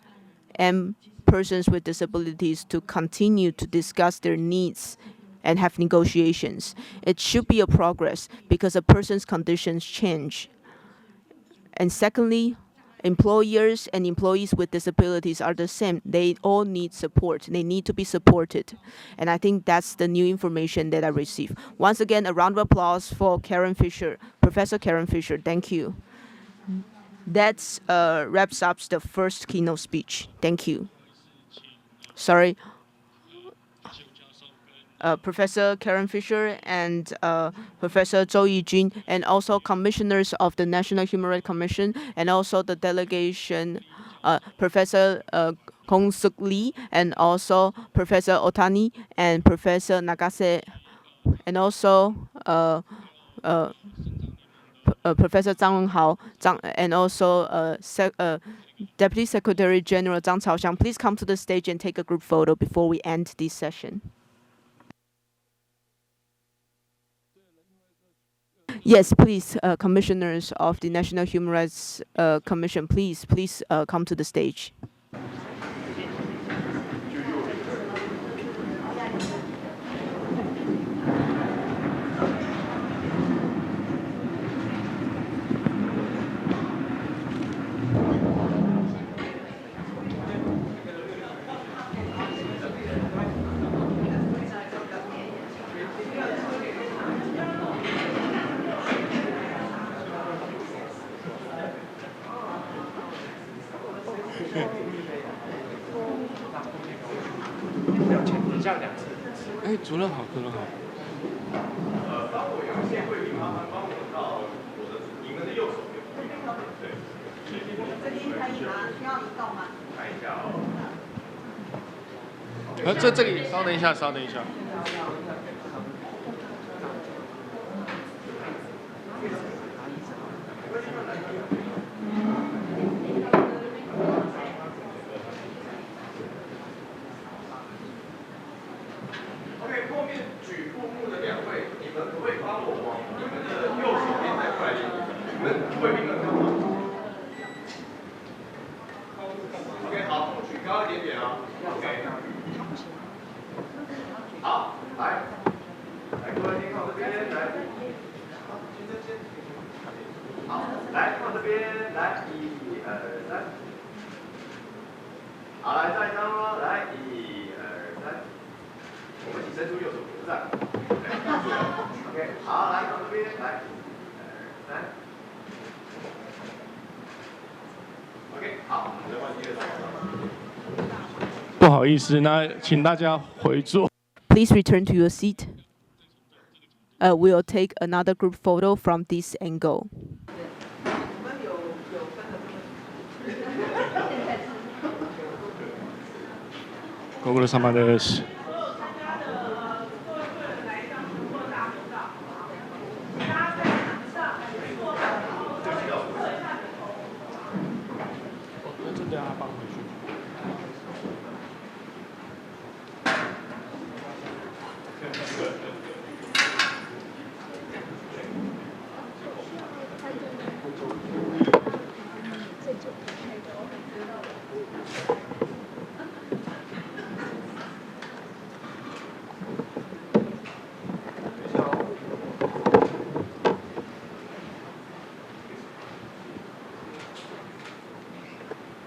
and persons with disabilities to continue to discuss their needs and have negotiations. It should be a progress because a person's conditions change. And secondly, employers and employees with disabilities are the same. They all need support. They need to be supported. And I think that's the new information that I received. Once again, a round of applause for Karen Fisher, Professor Karen Fisher. Thank you. That wraps up the first keynote speech. Thank you. Sorry. Professor Karen Fisher and Professor Zhou Yijun, and also commissioners of the National Human Rights Commission, and also the delegation, Professor Kong Suk Lee, and also Professor Otani, and Professor Nagase, and also Professor Zhang Wenhao, and also Deputy Secretary General Zhang Caoxiang. Please come to the stage and take a group photo before we end this session. Yes, please, commissioners of the National Human Rights Commission, please come to the stage.主任好，主任好。帮我有些贵宾麻烦帮我到你们的右手边。对。这边可以吗？需要移动吗？看一下哦。这里，稍等一下，稍等一下。不好意思，那请大家回座。Please return to your seat. We'll take another group photo from this angle. ご苦労様です。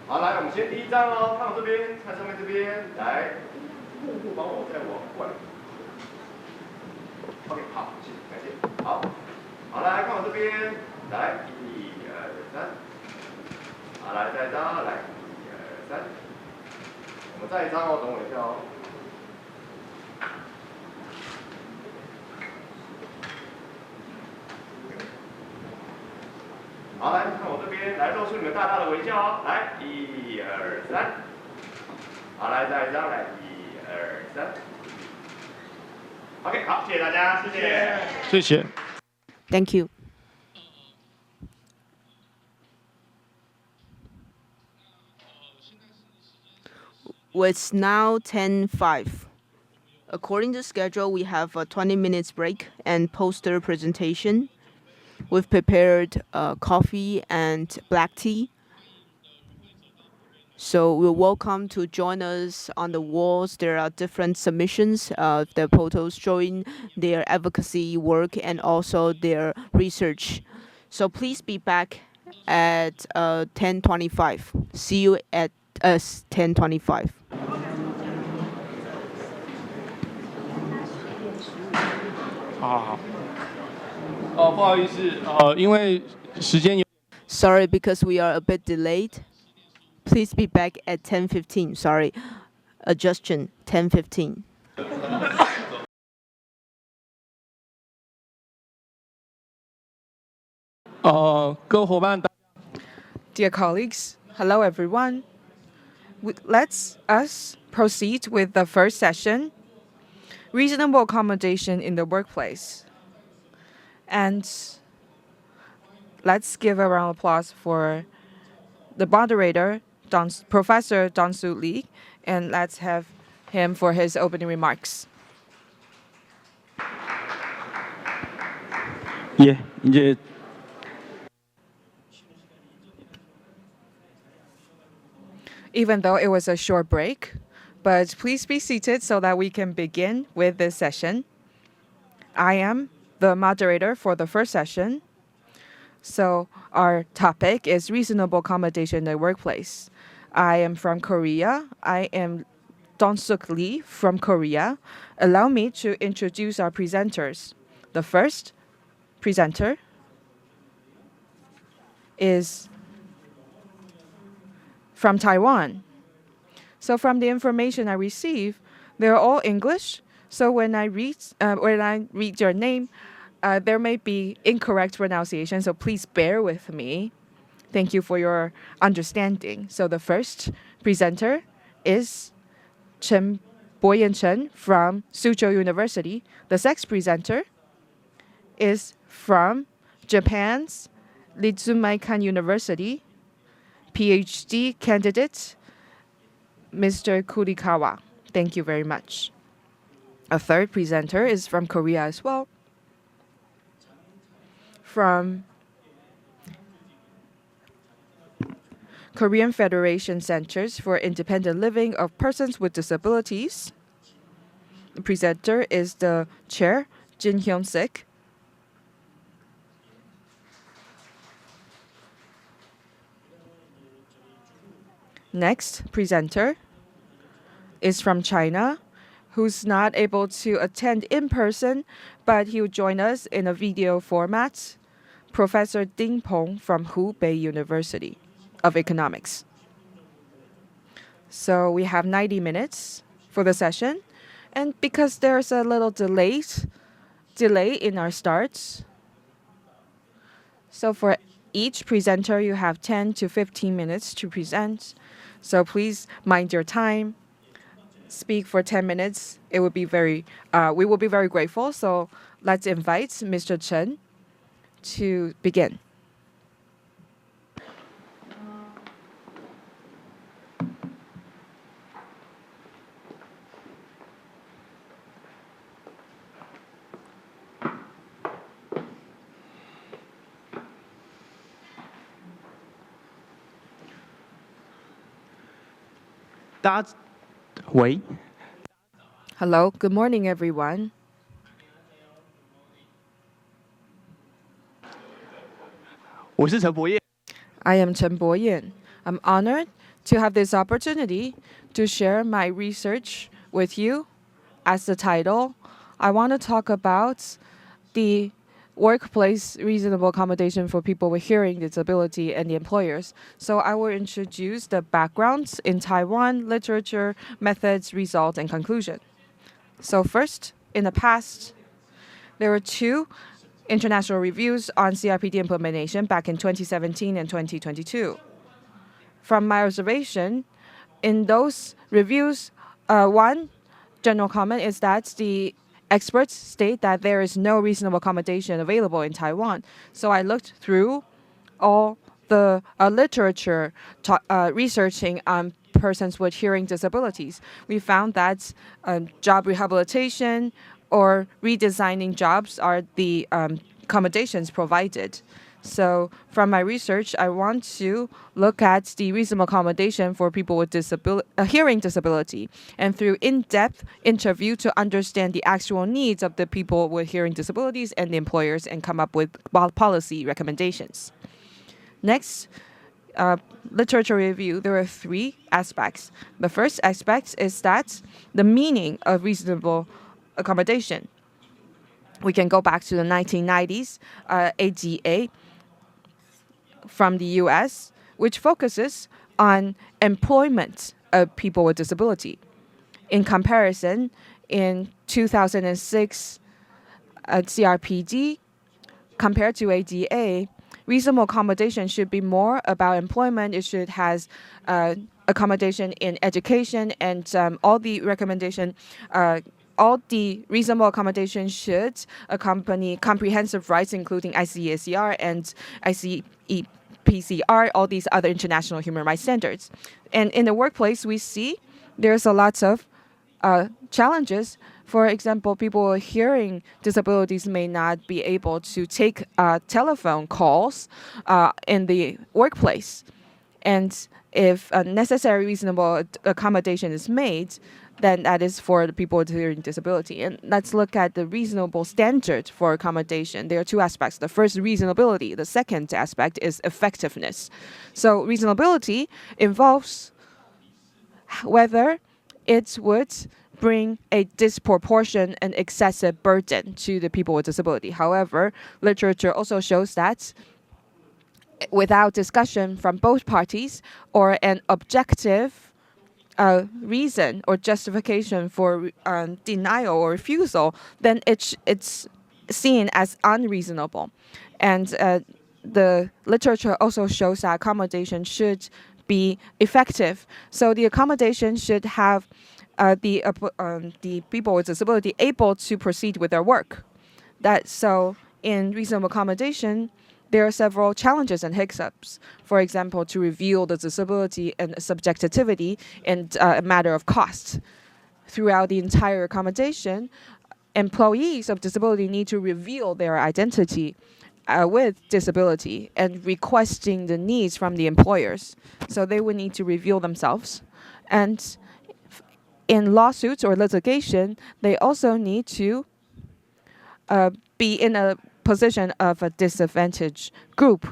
好，来，我们先第一张哦，看我这边，看上面这边，来，帮我再往过来。OK， 好，谢谢，感谢。好，好，来看我这边，来，1、2、3。好，来再一张，来，1、2、3。我们再一张哦，等我一下哦。好，来看我这边，来露出你们大大的微笑哦，来，1、2、3。好，来再一张，来，1、2、3。OK， 好，谢谢大家，谢谢。谢谢。Thank you. It's now 10:05. According to schedule, we have a 20 minutes break and poster presentation. We've prepared coffee and black tea. So we're welcome to join us on the walls. There are different submissions, the photos showing their advocacy work and also their research. So please be back at 10:25. See you at 10:25. 好。不好意思，因为时间有。Sorry, because we are a bit delayed. Please be back at 10:15. Sorry, adjustion 10:15. Dear colleagues, hello everyone. Let's proceed with the first session, Reasonable Accommodation in the Workplace. And let's give a round of applause for the moderator, Professor Dong-Soo Lee, and let's have him for his opening remarks. Even though it was a short break, but please be seated so that we can begin with this session. I am the moderator for the first session. So our topic is reasonable accommodation in the workplace. I am from Korea. I am Dong-Suk Lee from Korea. Allow me to introduce our presenters. The first presenter is from Taiwan. So from the information I receive, they're all English. So when I read your name, there may be incorrect pronunciation, so please bear with me. Thank you for your understanding. So the first presenter is Chen Boyan Chen from Suzhou University. The next presenter is from Japan's Ritsumeikan University, PhD candidate, Mr. Kurikawa. Thank you very much. A third presenter is from Korea as well, from Korean Federation Centers for Independent Living of Persons with Disabilities. The presenter is the chair, Jin Hyun-sik. Next presenter is from China, who's not able to attend in person, but he will join us in a video format, Professor Ding Peng from Hubei University of Economics. So we have 90 minutes for the session, and because there's a little delay in our starts, so for each presenter you have 10 to 15 minutes to present. So please mind your time. speak for 10 minutes, it would be we will be very grateful. So let's invite Mr. Chen to begin. Hello, good morning, everyone. I am Chen Boyan. I'm honored to have this opportunity to share my research with you. As the title, I want to talk about the workplace reasonable accommodation for people with hearing disability and the employers. So I will introduce the backgrounds in Taiwan, literature, methods, results, and conclusion. So first, in the past, there were 2 international reviews on CRPD implementation back in 2017 and 2022. From my observation, in those reviews, one general comment is that the experts state that there is no reasonable accommodation available in Taiwan. So I looked through all the literature researching on persons with hearing disabilities. We found that job rehabilitation or redesigning jobs are the accommodations provided. So from my research, I want to look at the reasonable accommodation for people with hearing disability, and through in-depth interview to understand the actual needs of the people with hearing disabilities and the employers and come up with policy recommendations. Next, literature review, there are 3 aspects. The first aspect is that the meaning of reasonable accommodation. We can go back to the 1990s, ADA from the US, which focuses on employment of people with disability. In comparison, in 2006 CRPD, compared to ADA, reasonable accommodation should be more about employment. It should have accommodation in education, and all the reasonable accommodation should accompany comprehensive rights, including ICSCR and ICEPCR, all these other international human rights standards. And in the workplace, we see there's a lot of challenges. For example, people with hearing disabilities may not be able to take telephone calls in the workplace. And if a necessary reasonable accommodation is made, then that is for the people with hearing disability. And let's look at the reasonable standard for accommodation. There are 2 aspects. The first, reasonability. The second aspect is effectiveness. So reasonability involves whether it would bring a disproportionate and excessive burden to the people with disability. However, literature also shows that without discussion from both parties or an objective reason or justification for denial or refusal, then it's seen as unreasonable. And the literature also shows that accommodation should be effective. So the accommodation should have the people with disability able to proceed with their work. So in reasonable accommodation, there are several challenges and hiccups. For example, to reveal the disability and subjectivity and a matter of cost. Throughout the entire accommodation, employees of disability need to reveal their identity with disability and requesting the needs from the employers. So they would need to reveal themselves. And in lawsuits or litigation, they also need to be in a position of a disadvantaged group.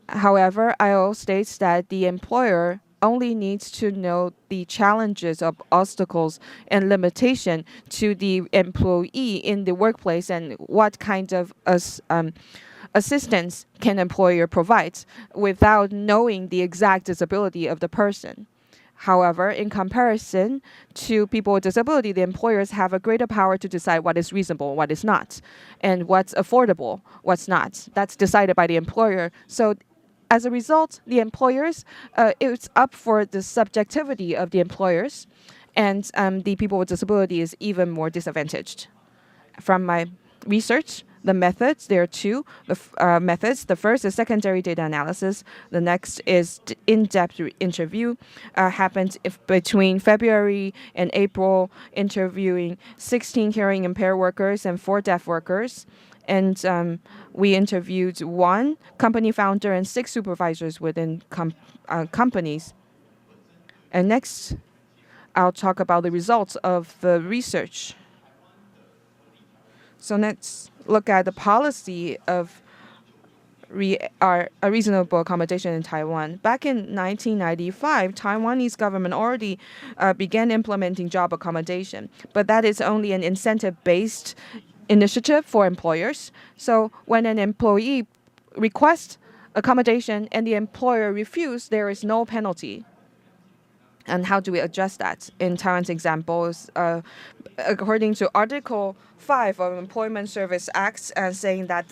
However, IO states that the employer only needs to know the challenges of obstacles and limitation to the employee in the workplace and what kind of assistance can employer provide without knowing the exact disability of the person. However, in comparison to people with disability, the employers have a greater power to decide what is reasonable, what is not, and what's affordable, what's not. That's decided by the employer. So as a result, the employers, it's up for the subjectivity of the employers, and the people with disability is even more disadvantaged. From my research, the methods, there are two methods. The first is secondary data analysis. The next is in-depth interview. Happened between February and April, interviewing 16 hearing impaired workers and 4 deaf workers. And we interviewed 1 company founder and 6 supervisors within companies. And next, I'll talk about the results of the research. So let's look at the policy of a reasonable accommodation in Taiwan. Back in 1995, Taiwanese government already began implementing job accommodation, but that is only an incentive-based initiative for employers. So when an employee requests accommodation and the employer refuses, there is no penalty. And how do we address that? In Taiwan's examples, according to Article 5 of Employment Service Act, saying that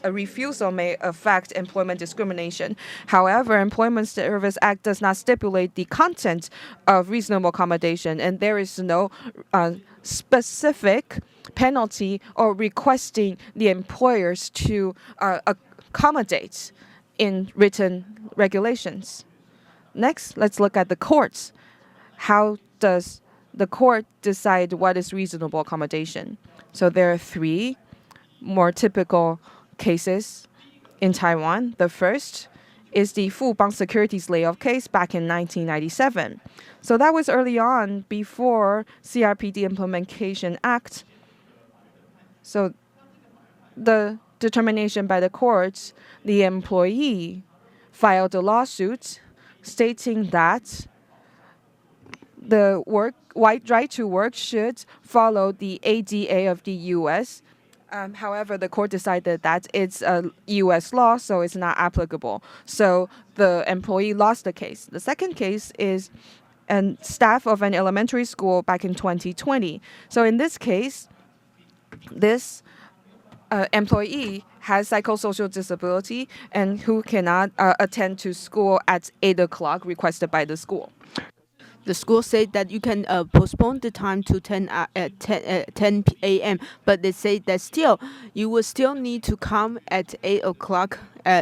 a refusal may affect employment discrimination. However, Employment Service Act does not stipulate the content of reasonable accommodation, and there is no specific penalty or requesting the employers to accommodate in written regulations. Next, let's look at the courts. How does the court decide what is reasonable accommodation? So there are 3 more typical cases in Taiwan. The first is the Fubon Securities layoff case back in 1997. So that was early on before CRPD Implementation Act. So the determination by the courts, the employee filed a lawsuit stating that the right to work should follow the ADA of the U.S. However, the court decided that it's a U.S. law, so it's not applicable. So the employee lost the case. The second case is a staff of an elementary school back in 2020. So in this case, this employee has psychosocial disability and who cannot attend to school at 8 o'clock requested by the school. The school said that you can postpone the time to 10 a.m., but they say that still, you will still need to come at 8 o'clock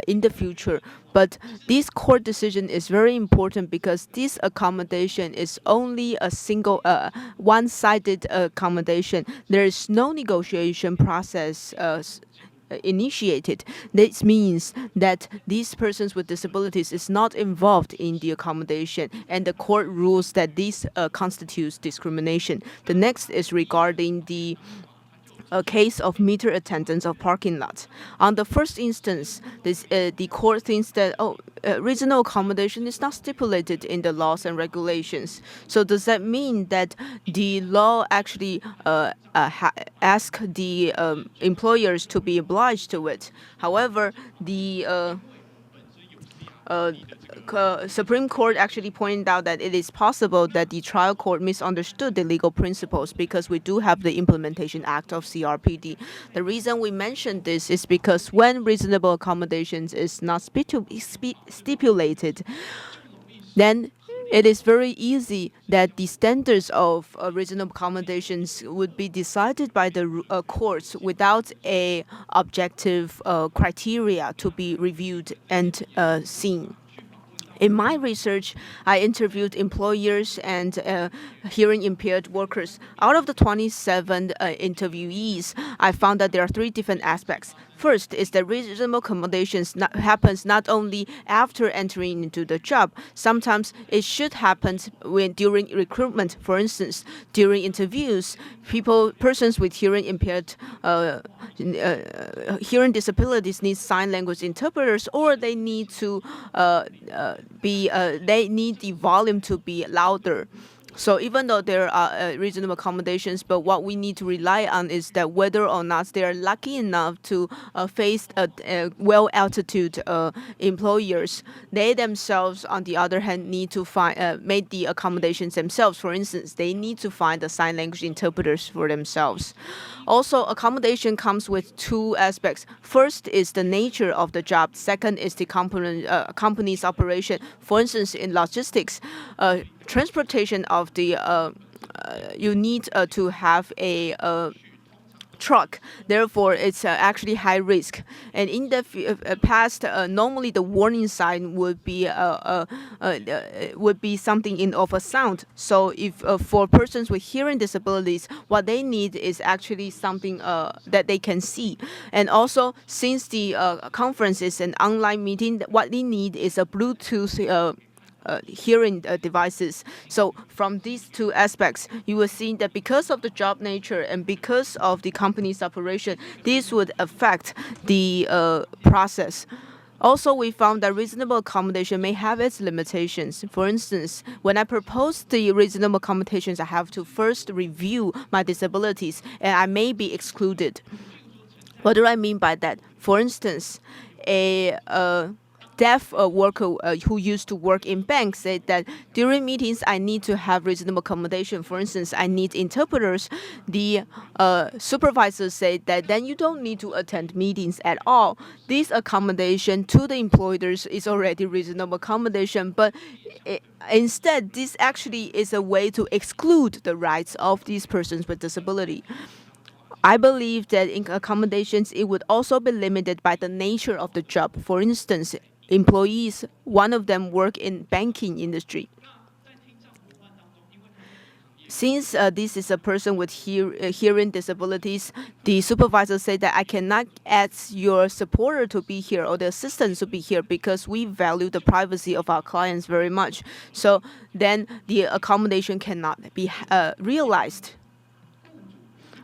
in the future. But this court decision is very important because this accommodation is only a single, one-sided accommodation. There is no negotiation process initiated. This means that these persons with disabilities is not involved in the accommodation, and the court rules that this constitutes discrimination. The next is regarding the case of meter attendance of parking lots. On the first instance, the court thinks that reasonable accommodation is not stipulated in the laws and regulations. So does that mean that the law actually ask the employers to be obliged to it? However, the Supreme Court actually pointed out that it is possible that the trial court misunderstood the legal principles because we do have the Implementation Act of CRPD. The reason we mentioned this is because when reasonable accommodations is not stipulated, then it is very easy that the standards of reasonable accommodations would be decided by the courts without a objective criteria to be reviewed and seen. In my research, I interviewed employers and hearing impaired workers. Out of the 27 interviewees, I found that there are 3 different aspects. First is that reasonable accommodations happens not only after entering into the job. Sometimes it should happen during recruitment. For instance, during interviews, persons with hearing impaired, hearing disabilities need sign language interpreters, or they need to they need the volume to be louder. So even though there are reasonable accommodations, but what we need to rely on is that whether or not they are lucky enough to face well-altitude employers, they themselves, on the other hand, need to make the accommodations themselves. For instance, they need to find the sign language interpreters for themselves. Also, accommodation comes with two aspects. First is the nature of the job. Second is the company's operation. For instance, in logistics, transportation of the you need to have a truck. Therefore, it's actually high risk. And in the past, normally the warning sign would be something of a sound. So if for persons with hearing disabilities, what they need is actually something that they can see. And also, since the conference is an online meeting, what they need is a Bluetooth hearing devices. So from these two aspects, you will see that because of the job nature and because of the company's operation, this would affect the process. Also, we found that reasonable accommodation may have its limitations. For instance, when I propose the reasonable accommodations, I have to first review my disabilities, and I may be excluded. What do I mean by that? For instance, a deaf worker who used to work in banks said that during meetings I need to have reasonable accommodation. For instance, I need interpreters. The supervisors said that then you don't need to attend meetings at all. This accommodation to the employers is already reasonable accommodation, but instead this actually is a way to exclude the rights of these persons with disability. I believe that in accommodations, it would also be limited by the nature of the job. For instance, employees, one of them work in banking industry. Since this is a person with hearing disabilities, the supervisor said that I cannot ask your supporter to be here or the assistant to be here because we value the privacy of our clients very much. So then the accommodation cannot be realized.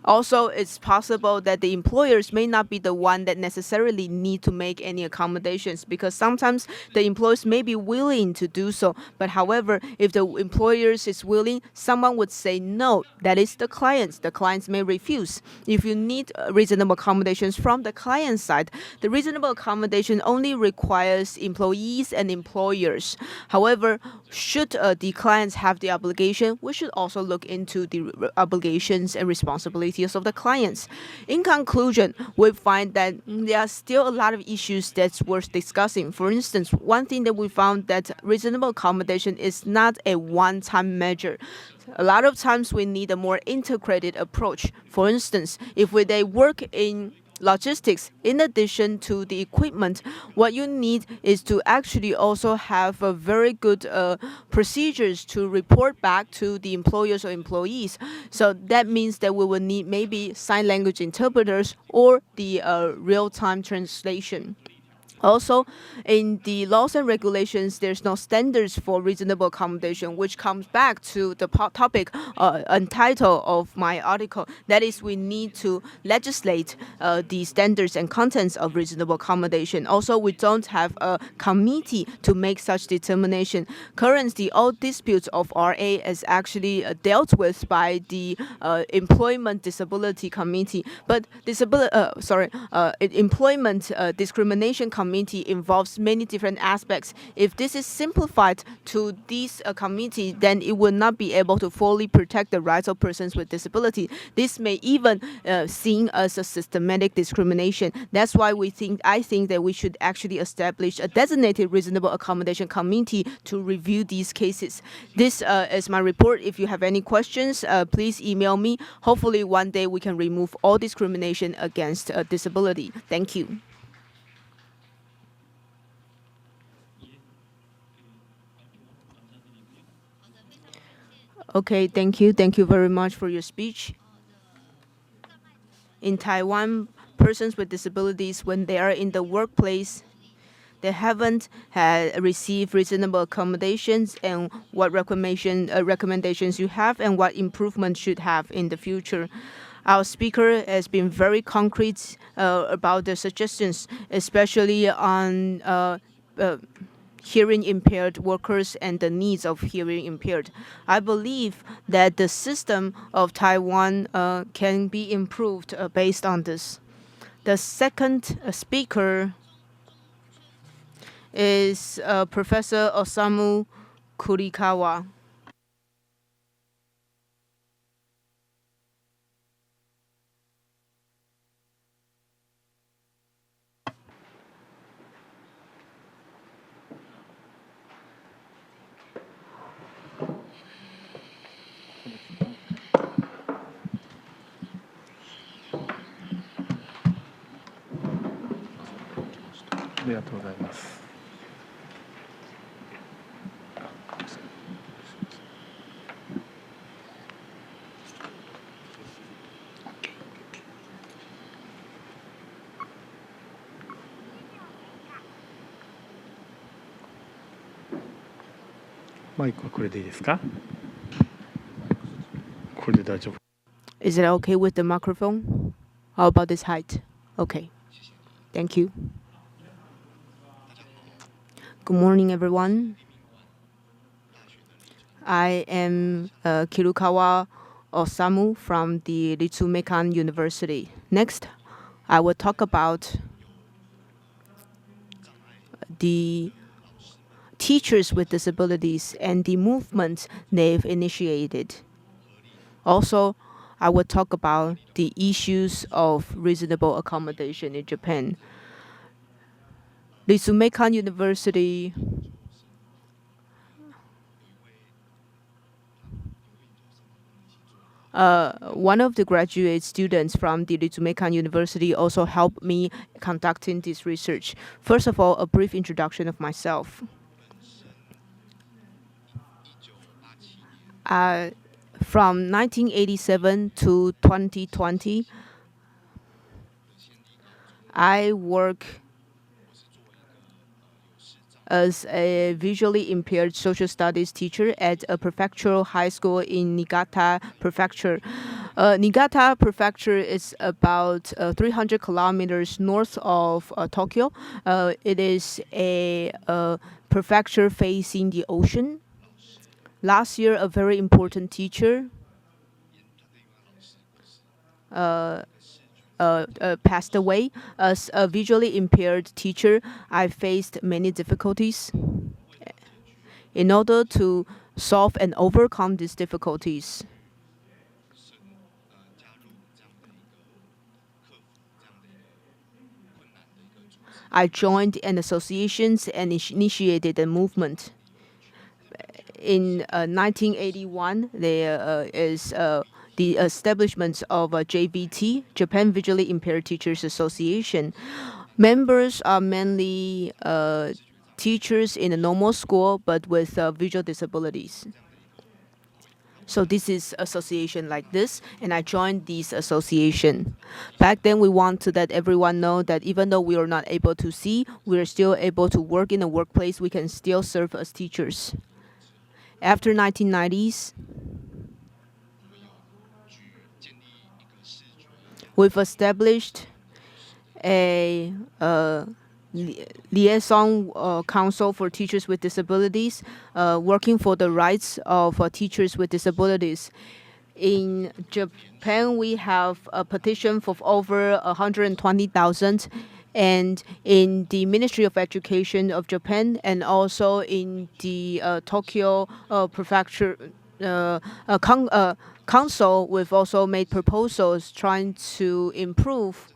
Also, it's possible that the employers may not be the one that necessarily need to make any accommodations because sometimes the employers may be willing to do so. But however, if the employers is willing, someone would say no. That is the clients. The clients may refuse. If you need reasonable accommodations from the client side, the reasonable accommodation only requires employees and employers. However, should the clients have the obligation, we should also look into the obligations and responsibilities of the clients. In conclusion, we find that there are still a lot of issues that's worth discussing. For instance, one thing that we found that reasonable accommodation is not a one-time measure. A lot of times we need a more integrated approach. For instance, if they work in logistics, in addition to the equipment, what you need is to actually also have a very good procedures to report back to the employers or employees. So that means that we will need maybe sign language interpreters or the real-time translation. Also, in the laws and regulations, there's no standards for reasonable accommodation, which comes back to the topic and title of my article. That is, we need to legislate the standards and contents of reasonable accommodation. Also, we don't have a committee to make such determination. Currently, all disputes of RA is actually dealt with by the Employment Disability Committee. But Employment Discrimination Committee involves many different aspects. If this is simplified to this committee, then it will not be able to fully protect the rights of persons with disability. This may even seen as a systematic discrimination. That's why I think that we should actually establish a designated reasonable accommodation committee to review these cases. This is my report. If you have any questions, please email me. Hopefully one day we can remove all discrimination against disability. Thank you. Okay, thank you. Thank you very much for your speech. In Taiwan, persons with disabilities, when they are in the workplace, they haven't received reasonable accommodations, and what recommendations you have and what improvement should have in the future. Our speaker has been very concrete about the suggestions, especially on hearing impaired workers and the needs of hearing impaired. I believe that the system of Taiwan can be improved based on this. The second speaker is Professor Osamu Kurikawa. Is it okay with the microphone? How about this height? Okay. Thank you. Good morning, everyone. I am Kirukawa Osamu from the Ritsumeikan University. Next, I will talk about the teachers with disabilities and the movement they've initiated. Also, I will talk about the issues of reasonable accommodation in Japan. Ritsumeikan University one of the graduate students from the Ritsumeikan University also helped me conducting this research. First of all, a brief introduction of myself. From 1987 to 2020, I work as a visually impaired social studies teacher at a prefectural high school in Niigata Prefecture. Niigata Prefecture is about 300 kilometers north of Tokyo. It is a prefecture facing the ocean. Last year, a very important teacher passed away. As a visually impaired teacher, I faced many difficulties. In order to solve and overcome these difficulties, I joined an association and initiated a movement. In 1981, there is the establishment of JVT, Japan Visually Impaired Teachers Association. Members are mainly teachers in a normal school, but with visual disabilities. So this is association like this, and I joined this association. Back then, we want to let everyone know that even though we are not able to see, we are still able to work in a workplace. We can still serve as teachers. After 1990s, we've established a liaison council for teachers with disabilities, working for the rights of teachers with disabilities. In Japan, we have a petition for over 120,000. And in the Ministry of Education of Japan, and also in the Tokyo Prefecture Council, we've also made proposals trying to improve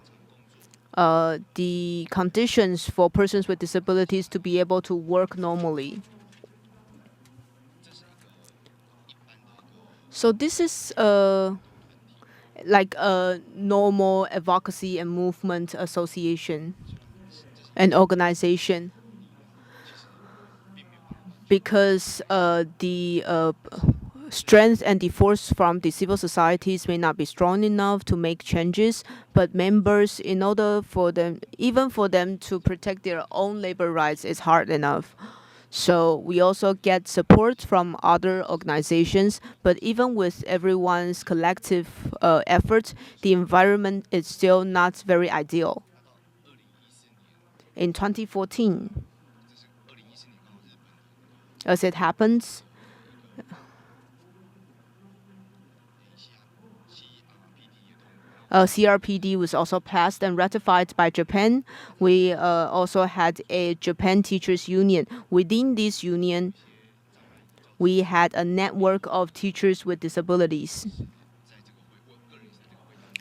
the conditions for persons with disabilities to be able to work normally. So this is like a normal advocacy and movement association and organization, because the strength and the force from the civil societies may not be strong enough to make changes, but members, in order for them, even for them to protect their own labor rights, is hard enough. So we also get support from other organizations, but even with everyone's collective efforts, the environment is still not very ideal. In 2014, As it happens, CRPD was also passed and ratified by Japan. We also had a Japan Teachers Union. Within this union, we had a network of teachers with disabilities.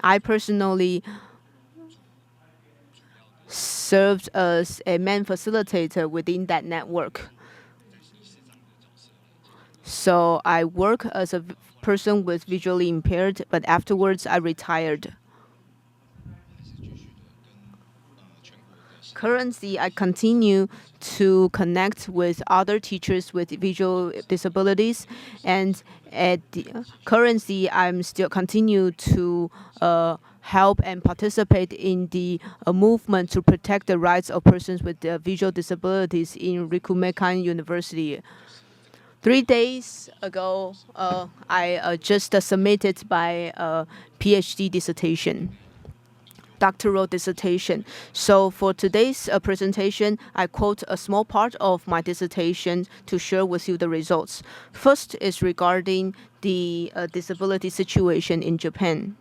I personally served as a main facilitator within that network. So I work as a person with visually impaired, but afterwards I retired. Currently, I continue to connect with other teachers with visual disabilities, and currently, I'm still continue to help and participate in the movement to protect the rights of persons with visual disabilities in Rikumekan University. 3 days ago, I just submitted my PhD dissertation. Doctoral dissertation. So for today's presentation, I quote a small part of my dissertation to share with you the results. First is regarding the disability situation in Japan.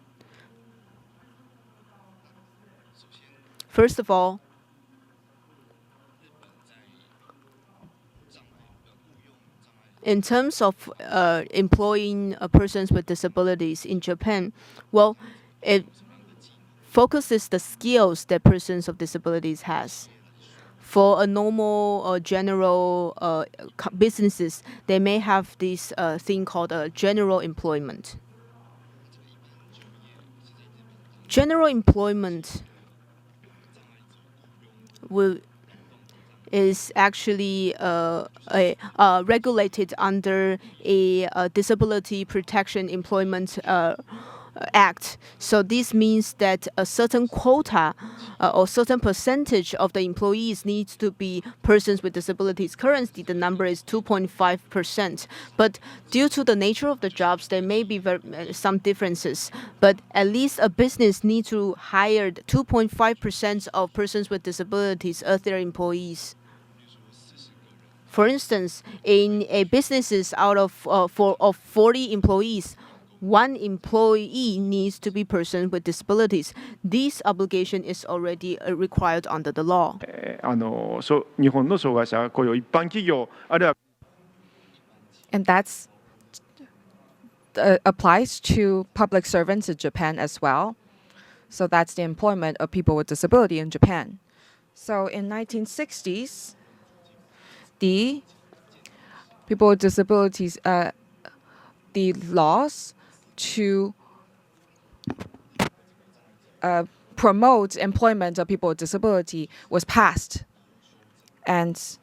First of all, in terms of employing persons with disabilities in Japan, well, it focuses the skills that persons of disabilities has. For a normal or general businesses, they may have this thing called general employment. General employment is actually regulated under a Disability Protection Employment Act. So this means that a certain quota or certain percentage of the employees needs to be persons with disabilities. Currently, the number is 2.5%. But due to the nature of the jobs, there may be some differences. But at least a business needs to hire 2.5% of persons with disabilities as their employees. For instance, in a businesses out of 40 employees, 1 employee needs to be person with disabilities. This obligation is already required under the law. 日本の障害者雇用一般企業あるいは And that's applies to public servants in Japan as well. So that's the employment of people with disability in Japan. So in 1960s, the people with disabilities, the laws to promote employment of people with disability was passed, and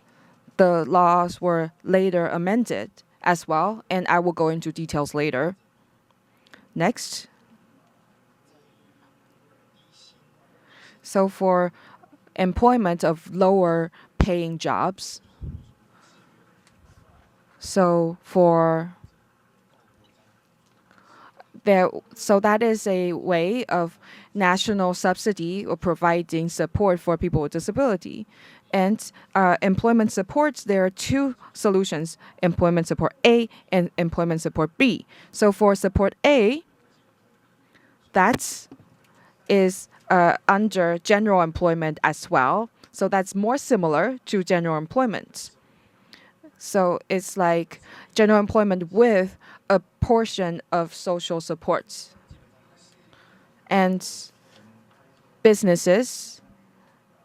the laws were later amended as well, and I will go into details later. Next. So for employment of lower paying jobs, so that is a way of national subsidy or providing support for people with disability. And employment supports, there are 2 solutions, employment support A and employment support B. So for support A, that is under general employment as well. So that's more similar to general employment. So it's like general employment with a portion of social supports. And businesses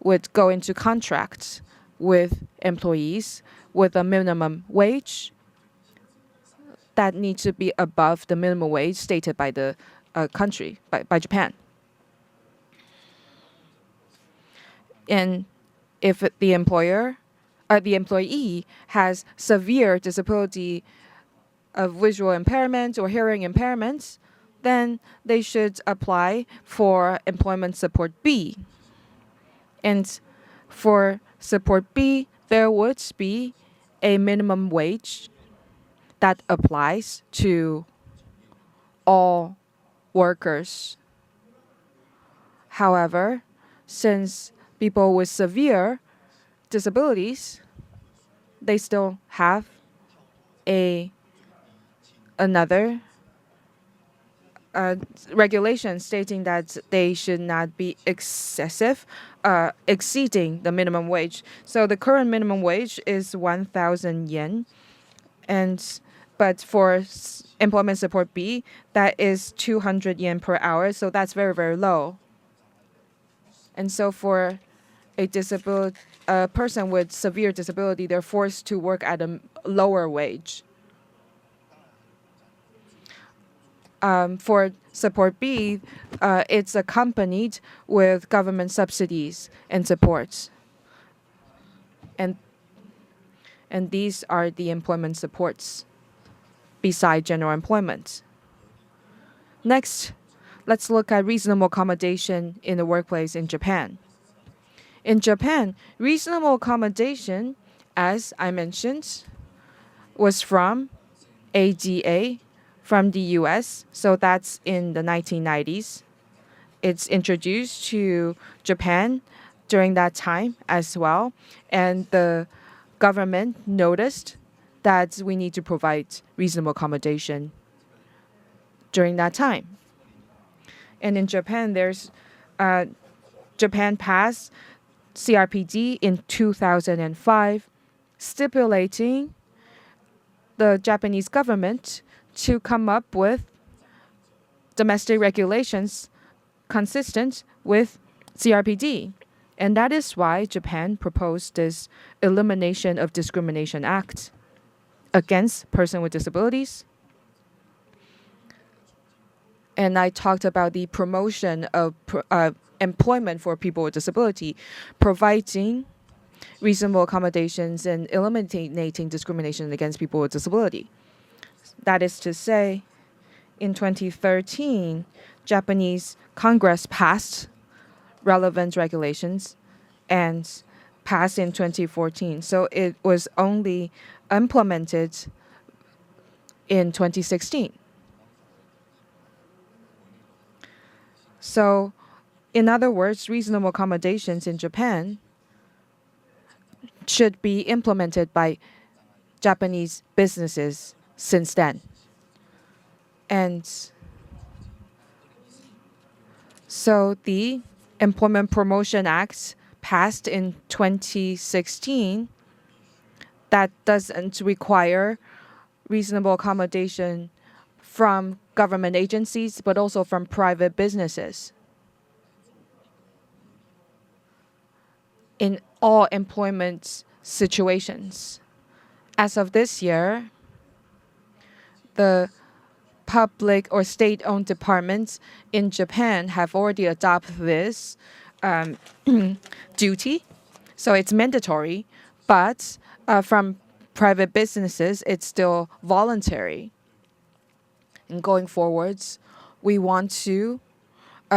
would go into contracts with employees with a minimum wage that needs to be above the minimum wage stated by the country, by Japan. And if the employee has severe disability of visual impairment or hearing impairments, then they should apply for employment support B. And for support B, there would be a minimum wage that applies to all workers. However, since people with severe disabilities, they still have another regulation stating that they should not be exceeding the minimum wage. So the current minimum wage is 1,000 yen, but for employment support B, that is 200 yen per hour. So that's very, very low. And so for a person with severe disability, they're forced to work at a lower wage. For support B, it's accompanied with government subsidies and supports. And these are the employment supports beside general employment. Next, let's look at reasonable accommodation in the workplace in Japan. In Japan, reasonable accommodation, as I mentioned, was from ADA, from the US, so that's in the 1990s. It's introduced to Japan during that time as well, and the government noticed that we need to provide reasonable accommodation during that time. And in Japan, Japan passed CRPD in 2005, stipulating the Japanese government to come up with domestic regulations consistent with CRPD. And that is why Japan proposed this Elimination of Discrimination Act against persons with disabilities. And I talked about the promotion of employment for people with disability, providing reasonable accommodations and eliminating discrimination against people with disability. That is to say, in 2013, Japanese Congress passed relevant regulations and passed in 2014. So it was only implemented in 2016. So, in other words, reasonable accommodations in Japan should be implemented by Japanese businesses since then. And so the Employment Promotion Act passed in 2016 that doesn't require reasonable accommodation from government agencies, but also from private businesses. In all employment situations. As of this year, the public or state-owned departments in Japan have already adopted this duty. So it's mandatory, but from private businesses, it's still voluntary. And going forwards, we want to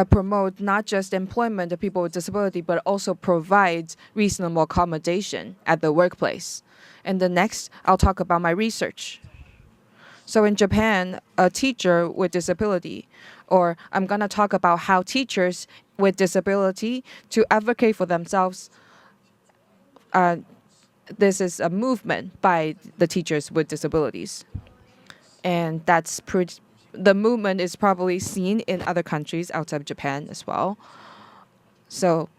promote not just employment of people with disability, but also provide reasonable accommodation at the workplace. And the next, I'll talk about my research. So in Japan, a teacher with disability, or I'm going to talk about how teachers with disability to advocate for themselves. This is a movement by the teachers with disabilities. And that's the movement is probably seen in other countries outside of Japan as well. So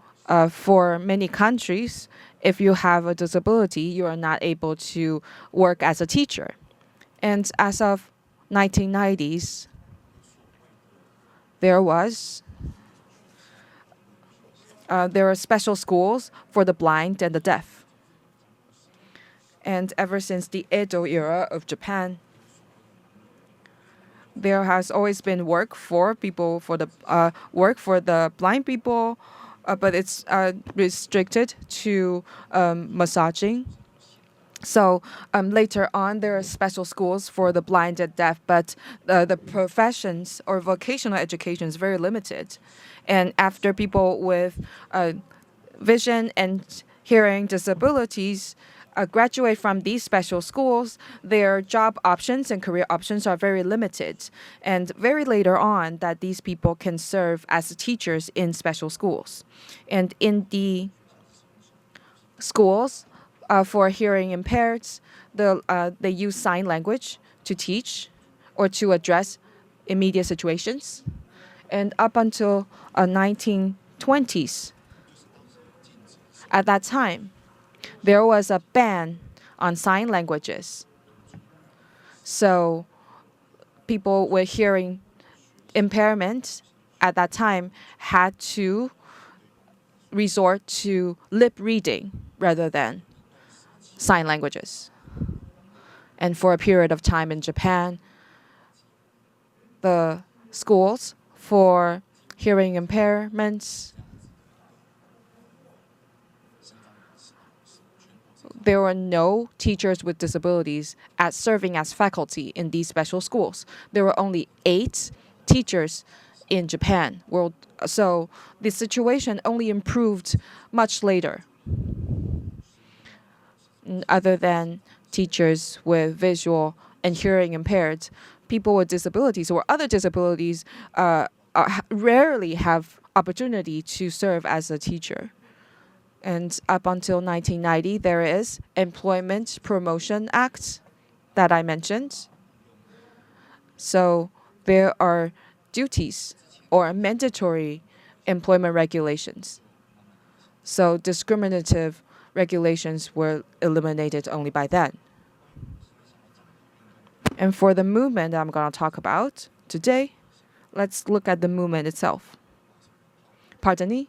for many countries, if you have a disability, you are not able to work as a teacher. And as of 1990s, there were special schools for the blind and the deaf. And ever since the Edo era of Japan, there has always been work for the blind people, but it's restricted to massaging. So later on, there are special schools for the blind and deaf, but the professions or vocational education is very limited. And after people with vision and hearing disabilities graduate from these special schools, their job options and career options are very limited. And very later on, that these people can serve as teachers in special schools. And in the schools for hearing impaired, they use sign language to teach or to address immediate situations. And up until 1920s, at that time, there was a ban on sign languages. So people with hearing impairment at that time had to resort to lip reading rather than sign languages. And for a period of time in Japan, the schools for hearing impairments, there were no teachers with disabilities serving as faculty in these special schools. There were only 8 teachers in Japan. So the situation only improved much later. Other than teachers with visual and hearing impaired, people with disabilities or other disabilities rarely have opportunity to serve as a teacher. And up until 1990, there is Employment Promotion Act that I mentioned. So there are duties or mandatory employment regulations. So discriminative regulations were eliminated only by then. And for the movement I'm going to talk about today, let's look at the movement itself. Pardon me,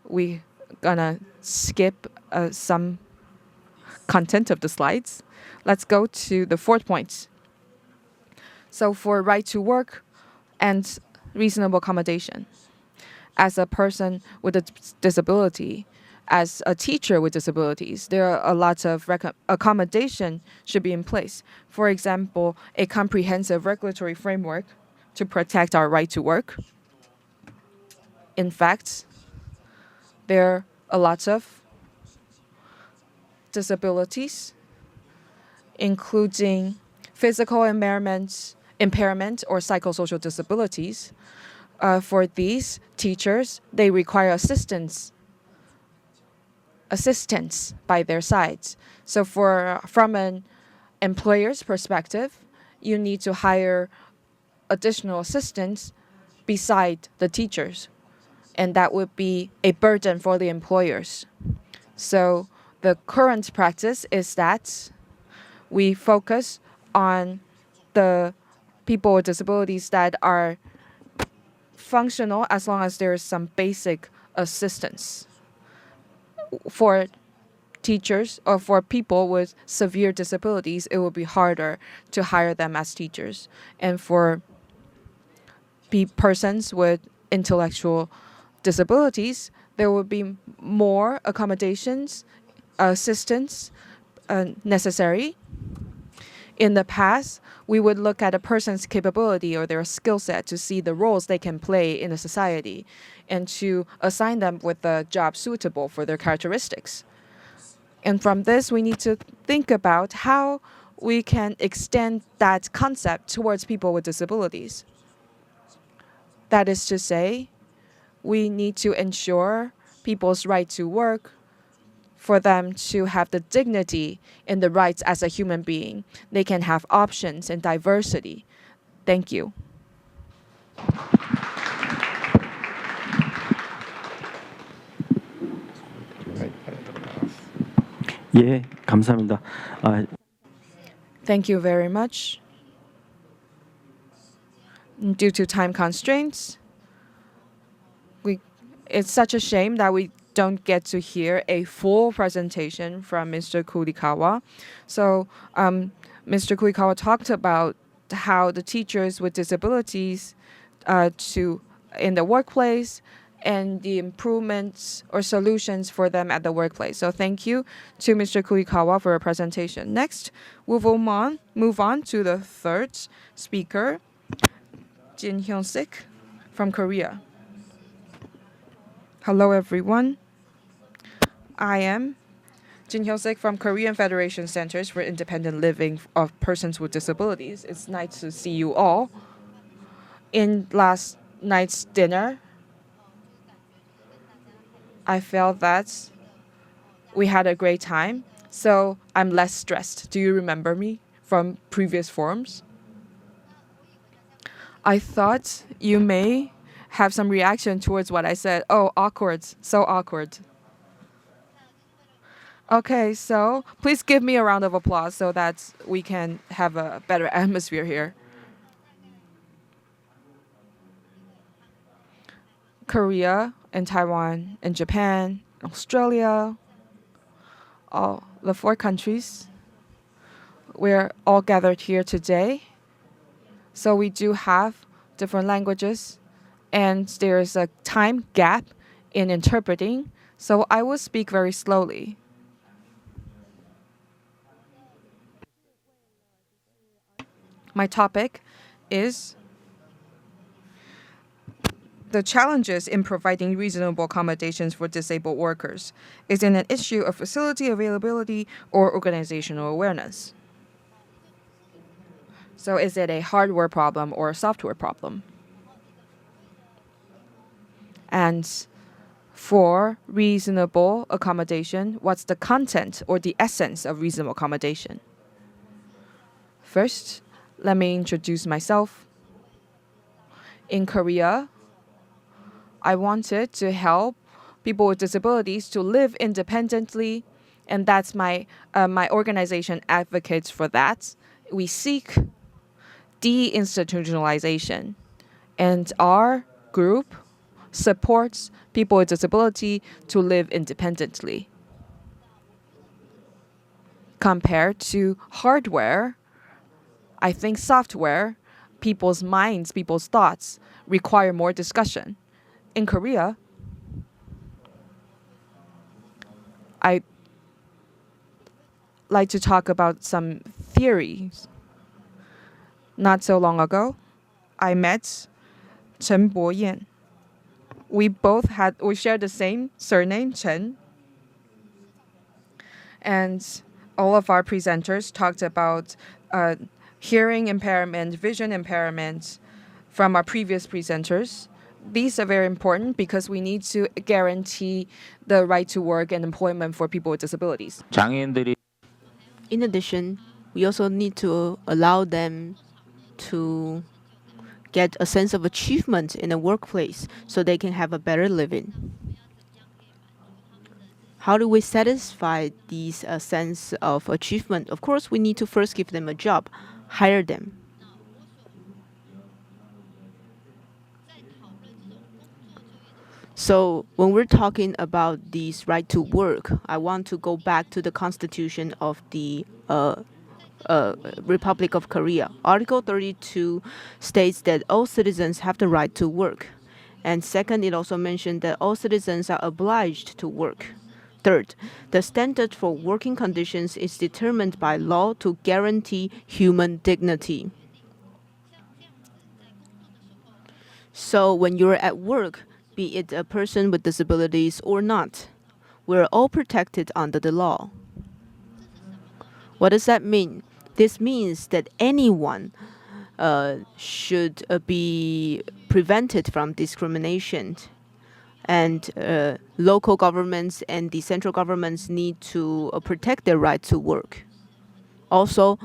we're going to skip some content of the slides. Let's go to the 4th point. So for right to work and reasonable accommodation. As a person with a disability, as a teacher with disabilities, there are a lot of accommodation should be in place. For example, a comprehensive regulatory framework to protect our right to work. In fact, there are a lot of disabilities, including physical impairment or psychosocial disabilities. For these teachers, they require assistance by their sides. So from an employer's perspective, you need to hire additional assistants beside the teachers. And that would be a burden for the employers. So the current practice is that we focus on the people with disabilities that are functional as long as there is some basic assistance. For teachers or for people with severe disabilities, it will be harder to hire them as teachers. And for persons with intellectual disabilities, there will be more accommodations, assistance necessary. In the past, we would look at a person's capability or their skill set to see the roles they can play in a society and to assign them with a job suitable for their characteristics. And from this, we need to think about how we can extend that concept towards people with disabilities. That is to say, we need to ensure people's right to work, for them to have the dignity and the rights as a human being. They can have options and diversity. Thank you. 예, 감사합니다. Thank you very much. Due to time constraints, it's such a shame that we don't get to hear a full presentation from Mr. Kurikawa. So Mr. Kurikawa talked about how the teachers with disabilities in the workplace and the improvements or solutions for them at the workplace. So thank you to Mr. Kurikawa for a presentation. Next, we'll move on to the 3rd speaker, Jin Hyun-sik from Korea. Hello, everyone. I am Jin Hyosik from Korean Federation Centers for Independent Living of Persons with Disabilities. It's nice to see you all. In last night's dinner, I felt that we had a great time, so I'm less stressed. Do you remember me from previous forums? I thought you may have some reaction towards what I said. Oh, awkward, so awkward. Okay, so please give me a round of applause so that we can have a better atmosphere here. Korea and Taiwan and Japan, Australia, all the 4 countries, we're all gathered here today. So we do have different languages, and there is a time gap in interpreting, so I will speak very slowly. My topic is the challenges in providing reasonable accommodations for disabled workers. Is it an issue of facility availability or organizational awareness? So is it a hardware problem or a software problem? And for reasonable accommodation, what's the content or the essence of reasonable accommodation? First, let me introduce myself. In Korea, I wanted to help people with disabilities to live independently, and that's my organization advocates for that. We seek deinstitutionalization, and our group supports people with disability to live independently. Compared to hardware, I think software, people's minds, people's thoughts require more discussion. In Korea, I like to talk about some theories. Not so long ago, I met Chen Bo-yan. We shared the same surname, Chen. And all of our presenters talked about hearing impairment, vision impairment from our previous presenters. These are very important because we need to guarantee the right to work and employment for people with disabilities. In addition, we also need to allow them to get a sense of achievement in the workplace so they can have a better living. How do we satisfy these sense of achievement? Of course, we need to first give them a job, hire them. So when we're talking about this right to work, I want to go back to the Constitution of the Republic of Korea. Article 32 states that all citizens have the right to work. And second, it also mentioned that all citizens are obliged to work. Third, the standard for working conditions is determined by law to guarantee human dignity. So when you're at work, be it a person with disabilities or not, we're all protected under the law. What does that mean? This means that anyone should be prevented from discrimination, and local governments and the central governments need to protect their right to work. Also,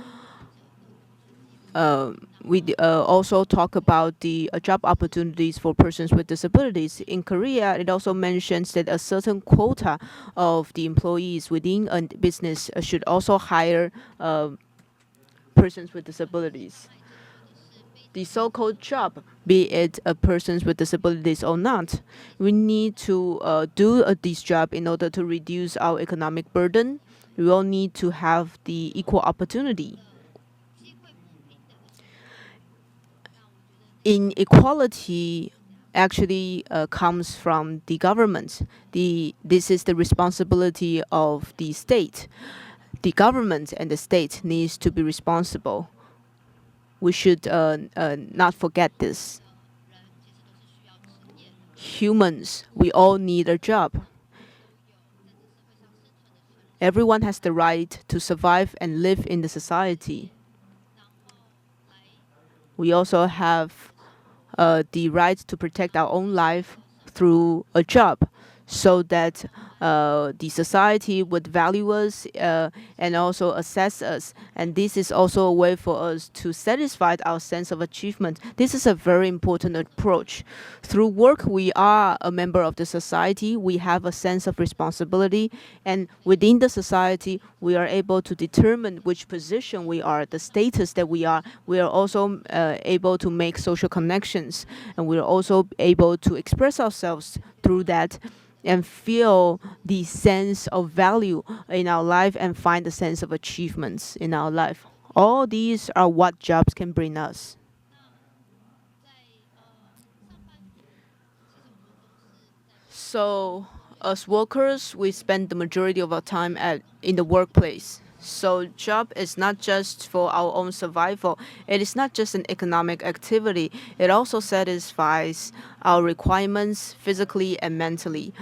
we also talk about the job opportunities for persons with disabilities. In Korea, it also mentions that a certain quota of the employees within a business should also hire persons with disabilities. The so-called job, be it persons with disabilities or not, we need to do this job in order to reduce our economic burden. We all need to have the equal opportunity. Inequality actually comes from the government. This is the responsibility of the state. The government and the state needs to be responsible. We should not forget this. Humans, we all need a job. Everyone has the right to survive and live in the society. We also have the right to protect our own life through a job. so that the society would value us and also assess us. And this is also a way for us to satisfy our sense of achievement. This is a very important approach. Through work, we are a member of the society. We have a sense of responsibility. And within the society, we are able to determine which position we are, the status that we are. We are also able to make social connections. And we are also able to express ourselves through that and feel the sense of value in our life and find the sense of achievements in our life. All these are what jobs can bring us. So, as workers, we spend the majority of our time in the workplace. So job is not just for our own survival. It is not just an economic activity. It also satisfies our requirements physically and mentally.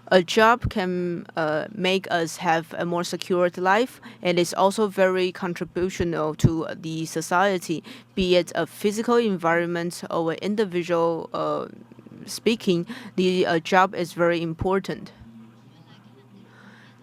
A job can make us have a more secured life, and it's also very contributional to the society, be it a physical environment or an individual speaking. The job is very important.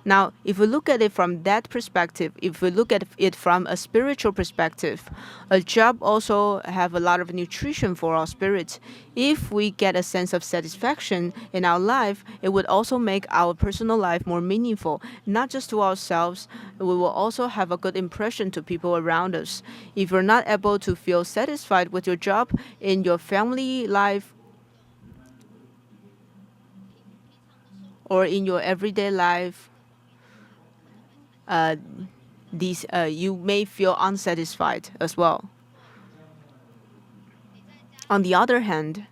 Now, if we look at it from that perspective, if we look at it from a spiritual perspective, a job also have a lot of nutrition for our spirit. If we get a sense of satisfaction in our life, it would also make our personal life more meaningful, not just to ourselves. We will also have a good impression to people around us. If you're not able to feel satisfied with your job in your family life or in your everyday life, you may feel unsatisfied as well. On the other hand,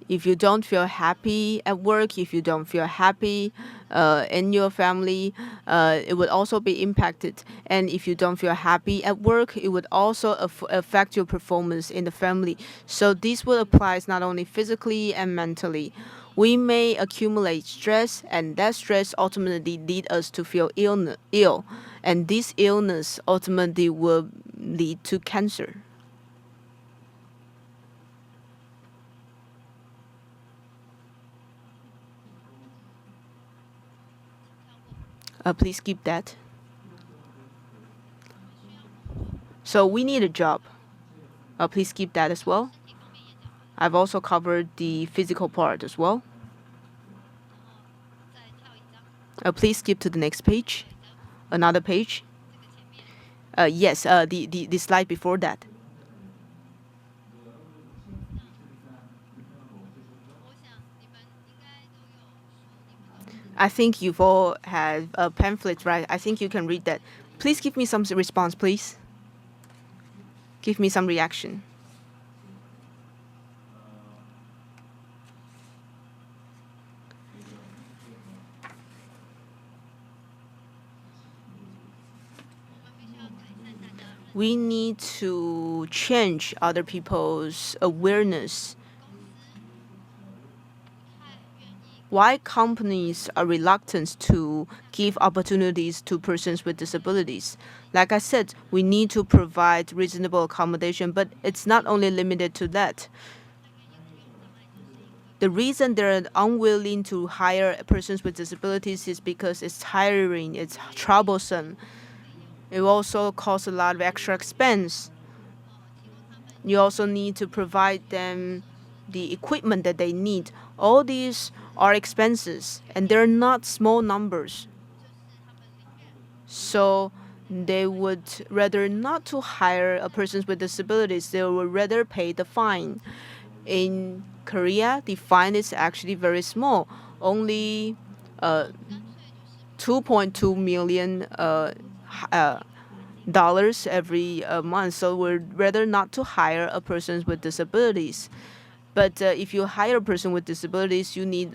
if you don't feel happy at work, if you don't feel happy in your family, it would also be impacted. And if you don't feel happy at work, it would also affect your performance in the family. So this will apply not only physically and mentally. We may accumulate stress, and that stress ultimately lead us to feel ill. And this illness ultimately will lead to cancer. Please keep that. So we need a job. Please keep that as well. I've also covered the physical part as well. Please skip to the next page. Another page. Yes, the slide before that. I think you've all had a pamphlet, right? I think you can read that. Please give me some response, please. Give me some reaction. We need to change other people's awareness. Why companies are reluctant to give opportunities to persons with disabilities? Like I said, we need to provide reasonable accommodation, but it's not only limited to that. The reason they're unwilling to hire persons with disabilities is because it's tiring, it's troublesome. It also costs a lot of extra expense. You also need to provide them the equipment that they need. All these are expenses, and they're not small numbers. So they would rather not to hire a person with disabilities. They would rather pay the fine. In Korea, the fine is actually very small, only 2.2 million dollars every month. So we'd rather not to hire a person with disabilities. But if you hire a person with disabilities, you need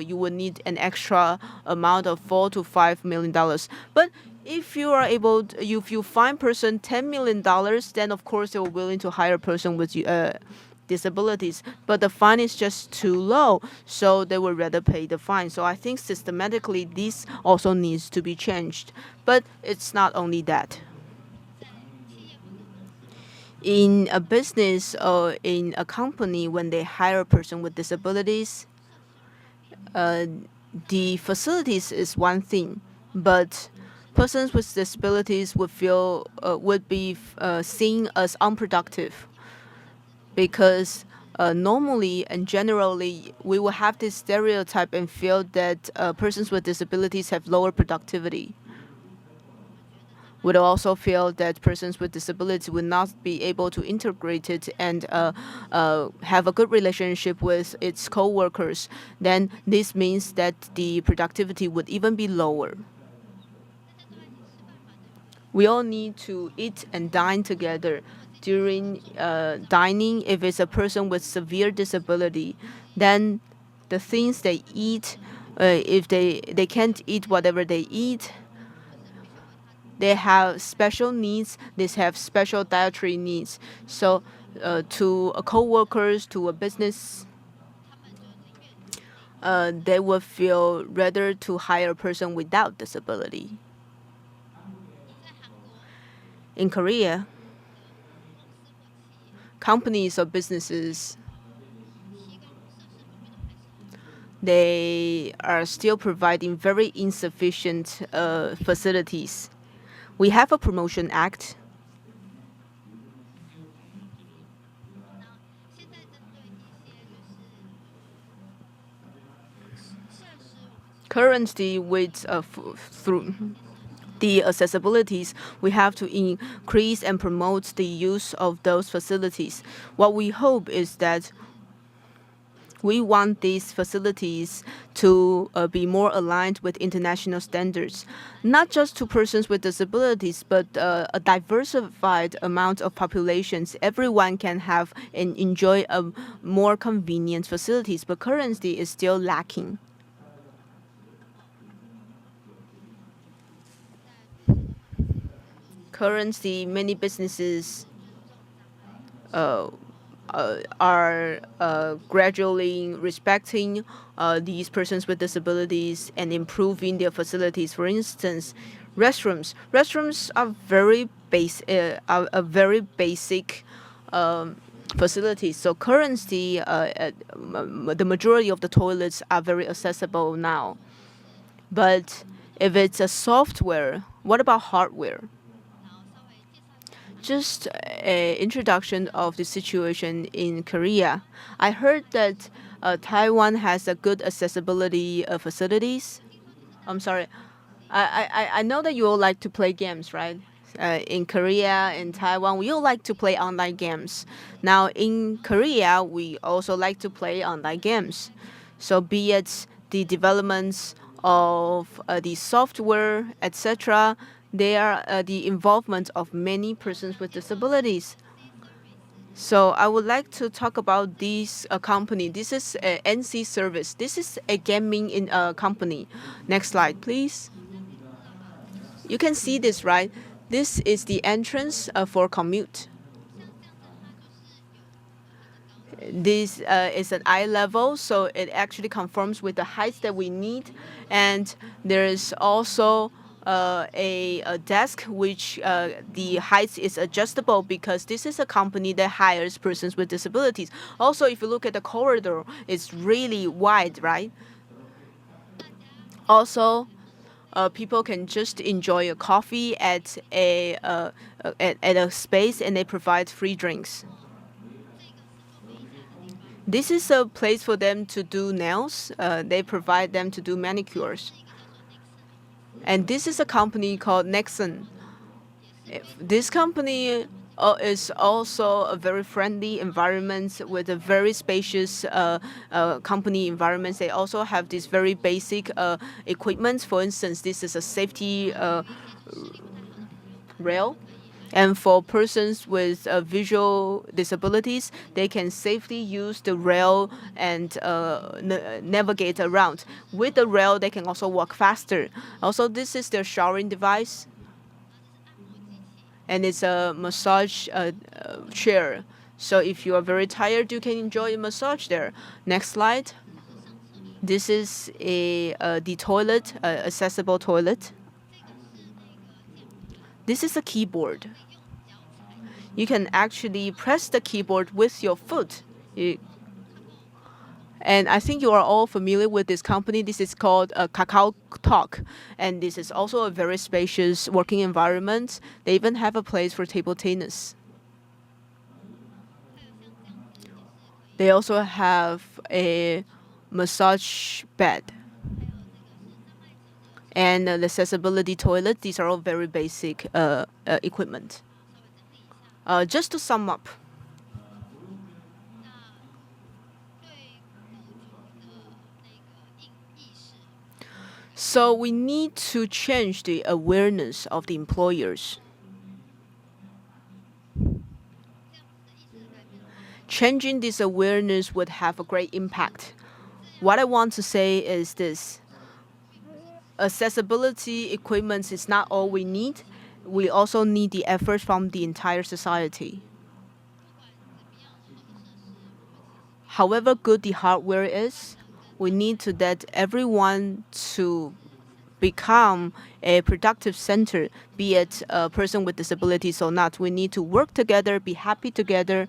you would need an extra amount of $4 to $5 million. But if you are able, if you find person $10 million, then of course they were willing to hire a person with disabilities. But the fine is just too low, so they would rather pay the fine. So I think systematically this also needs to be changed. But it's not only that. In a business or in a company, when they hire a person with disabilities, the facilities is one thing, but persons with disabilities would be seen as unproductive, because normally and generally we will have this stereotype and feel that persons with disabilities have lower productivity. Would also feel that persons with disabilities would not be able to integrate it and have a good relationship with its co-workers. Then this means that the productivity would even be lower. We all need to eat and dine together. During dining, if it's a person with severe disability, then the things they eat, if they can't eat whatever they eat, they have special needs, they have special dietary needs. So to co-workers, to a business, they would feel rather to hire a person without disability. In Korea, companies or businesses, they are still providing very insufficient facilities. We have a promotion act. Currently, with through the accessibilities, we have to increase and promote the use of those facilities. What we hope is that we want these facilities to be more aligned with international standards, not just to persons with disabilities, but a diversified amount of populations. Everyone can have and enjoy a more convenient facilities, but currently is still lacking. Currently, many businesses are gradually respecting these persons with disabilities and improving their facilities. For instance, restrooms. Restrooms are very basic facilities. So currently, the majority of the toilets are very accessible now. But if it's a software, what about hardware? Just an introduction of the situation in Korea. I heard that Taiwan has a good accessibility facilities. I'm sorry. I know that you all like to play games, right? In Korea, in Taiwan, we all like to play online games. Now, in Korea, we also like to play online games. So be it the developments of the software, etc., they are the involvement of many persons with disabilities. So I would like to talk about this company. This is a NC Service. This is a gaming company. Next slide, please. You can see this, right? This is the entrance for commute. This is an eye level, so it actually conforms with the height that we need. And there is also a desk which the height is adjustable, because this is a company that hires persons with disabilities. Also, if you look at the corridor, it's really wide, right? Also, people can just enjoy a coffee at a space, and they provide free drinks. This is a place for them to do nails. They provide them to do manicures. And this is a company called Nexon. This company is also a very friendly environment with a very spacious company environment. They also have this very basic equipment. For instance, this is a safety rail. And for persons with visual disabilities, they can safely use the rail and navigate around. With the rail, they can also walk faster. Also, this is their showering device. And it's a massage chair. So if you are very tired, you can enjoy a massage there. Next slide. This is the toilet, accessible toilet. This is a keyboard. You can actually press the keyboard with your foot. And I think you are all familiar with this company. This is called Kakao Talk. And this is also a very spacious working environment. They even have a place for table tennis. They also have a massage bed and the accessibility toilet. These are all very basic equipment. Just to sum up, so we need to change the awareness of the employers. Changing this awareness would have a great impact. What I want to say is this. Accessibility equipment is not all we need. We also need the effort from the entire society. However good the hardware is, we need to let everyone to become a productive center, be it a person with disabilities or not. We need to work together, be happy together,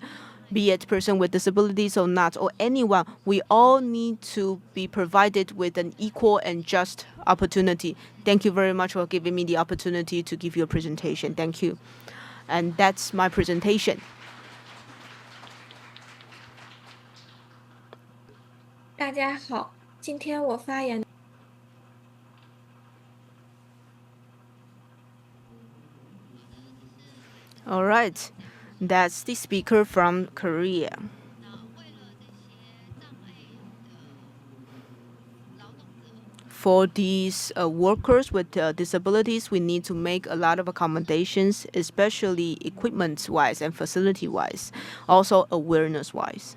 be it person with disabilities or not, or anyone. We all need to be provided with an equal and just opportunity. Thank you very much for giving me the opportunity to give you a presentation. Thank you. And that's my presentation. 大家好，今天我发言。All right, that's the speaker from Korea. For these workers with disabilities, we need to make a lot of accommodations, especially equipment-wise and facility-wise, also awareness-wise.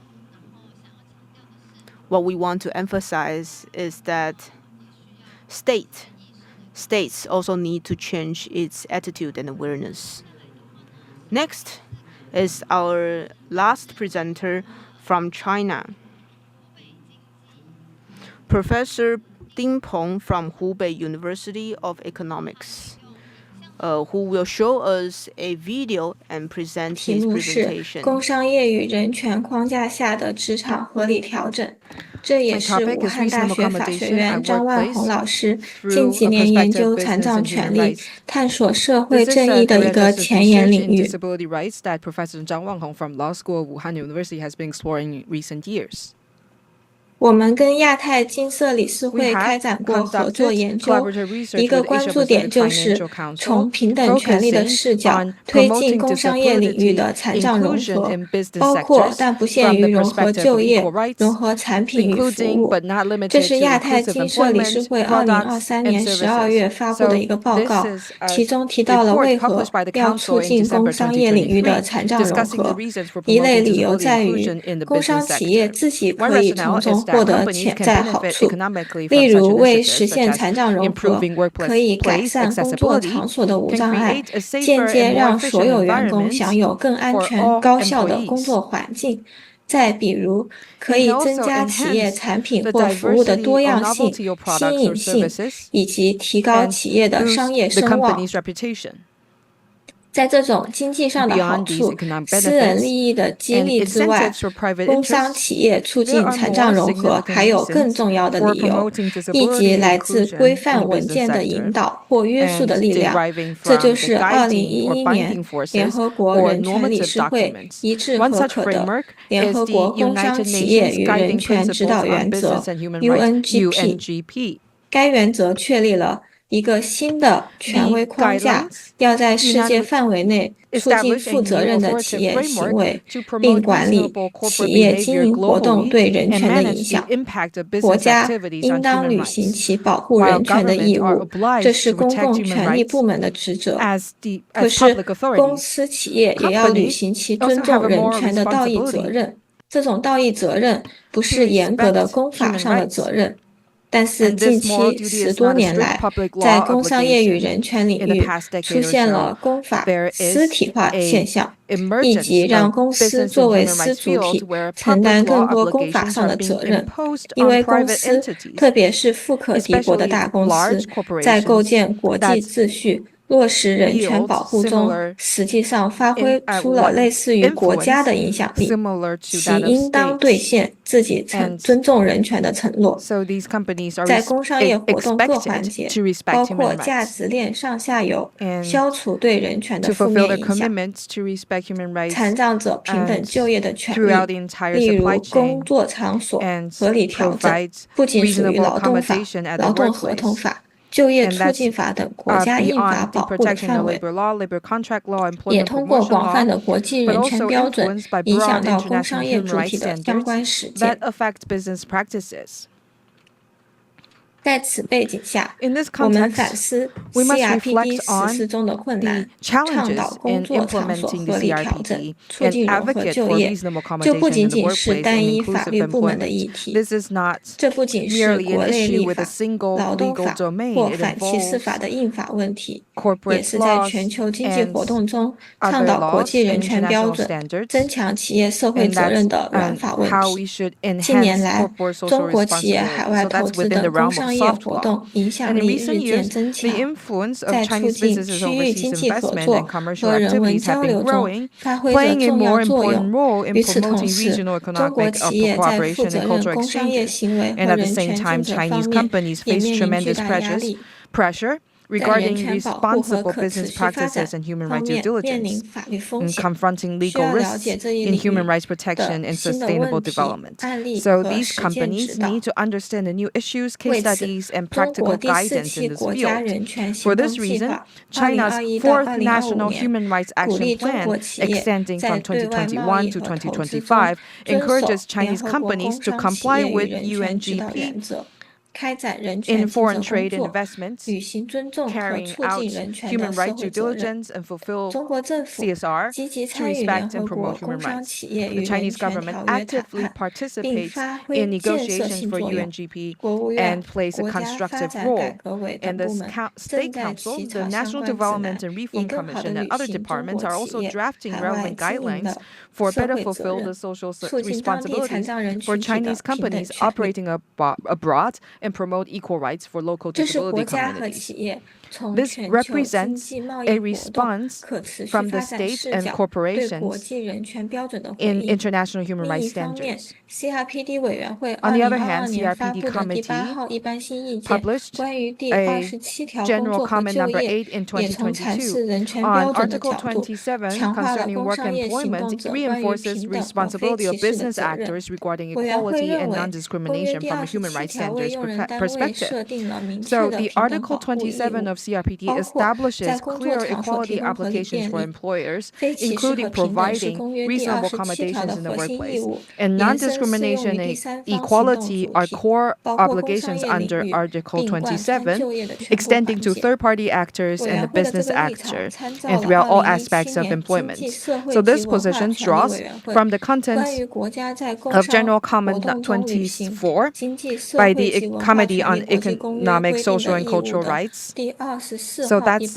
What we want to emphasize is that states also need to change its attitude and awareness. Next is our last presenter from China, Professor Ding Peng from Hubei University of Economics, who will show us a video and present 题 his 目是 presentation. 工商业与人权框架下的职场合理调整。这也是武汉大学法学院张万红老师近几年研究残障权利、探索社会正义的一个前沿领域。 Disability rights that Professor Zhang Wanghong from Law School of Wuhan University has been exploring in recent years. 我们跟亚太金色理事会开展过合作研究，一个关注点就是从平等权利的视角推进工商业领域的残障融合，包括但不限于融合就业、融合产品与服务。这是亚太金色理事会2023年12月发布的一个报告，其中提到了为何要促进工商业领域的残障融合。一类理由在于，工商企业自己可以从中获得潜在好处，例如为实现残障融合，可以改善工作场所的无障碍，间接让所有员工享有更安全、高效的工作环境。再比如，可以增加企业产品或服务的多样性、新颖性，以及提高企业的商业声望。在这种经济上的好处、私人利益的激励之外，工商企业促进残障融合还有更重要的理由，以及来自规范文件的引导或约束的力量。这就是2011年联合国人权理事会一致合可的联合国工商企业与人权指导原则 UNGP。该原则确立了一个新的权威框架，要在世界范围内促进负责任的企业行为，并管理企业经营活动对人权的影响。国家应当履行其保护人权的义务，这是公共权力部门的职责。可是，公司企业也要履行其尊重人权的道义责任。这种道义责任不是严格的公法上的责任。但是近期10多年来，在工商业与人权领域出现了公法私体化现象，以及让公司作为私主体承担更多公法上的责任。因为公司，特别是富可敌国的大公司，在构建国际秩序、落实人权保护中，实际上发挥出了类似于国家的影响力，其应当兑现自己尊重人权的承诺。在工商业活动各环节，包括价值链上下游，消除对人权的负面影响，残障者平等就业的权利，例如工作场所合理调整，不仅属于劳动法、劳动合同法、就业促进法等国家印法保护的范围，也通过广泛的国际人权标准，影响到工商业主体的相关实践。在此背景下，我们反思 CRPD 实施中的困难，倡导工作场所合理调整，促进融合就业，就不仅仅是单一法律部门的议题。这不仅是国内立法、劳动法或反歧视法的印法问题，也是在全球经济活动中倡导国际人权标准、增强企业社会责任的软法问题。近年来，中国企业海外投资等工商业活动影响力日渐增强，在促进区域经济合作和人文交流中发挥着重要作用。与此同时，中国企业在负责任工商业行为和人权竞争方面也面临巨大压力。regarding responsible business practices and human rights due diligence, and confronting legal risks in human rights protection and sustainable development. So these companies need to understand the new issues, case studies, and practical guidance in this field. For this reason, China's fourth National Human Rights Action Plan, extending from 2021 to 2025, encourages Chinese companies to comply with UNGP in foreign trade and investments, carrying out human rights due diligence and fulfill CSR to respect and promote human rights. The Chinese government actively participates in negotiations for UNGP and plays a constructive role. And the State Council, the National Development and Reform Commission, and other departments are also drafting relevant guidelines for better fulfill the social responsibilities for Chinese companies operating abroad and promote equal rights for local disability communities. This represents a response from the states and corporations in international human rights standards. On the other hand, CRPD Committee published a General Comment Number 8 in 2022 on Article 27 concerning work employment reinforces responsibility of business actors regarding equality and non-discrimination from a human rights standards perspective. So the Article 27 of CRPD establishes clear equality applications for employers, including providing reasonable accommodations in the workplace. And non-discrimination and equality are core obligations under Article 27, extending to third-party actors and the business actor, and throughout all aspects of employment. So this position draws from the content of General Comment 24 by the Committee on Economic, Social, and Cultural Rights. So that's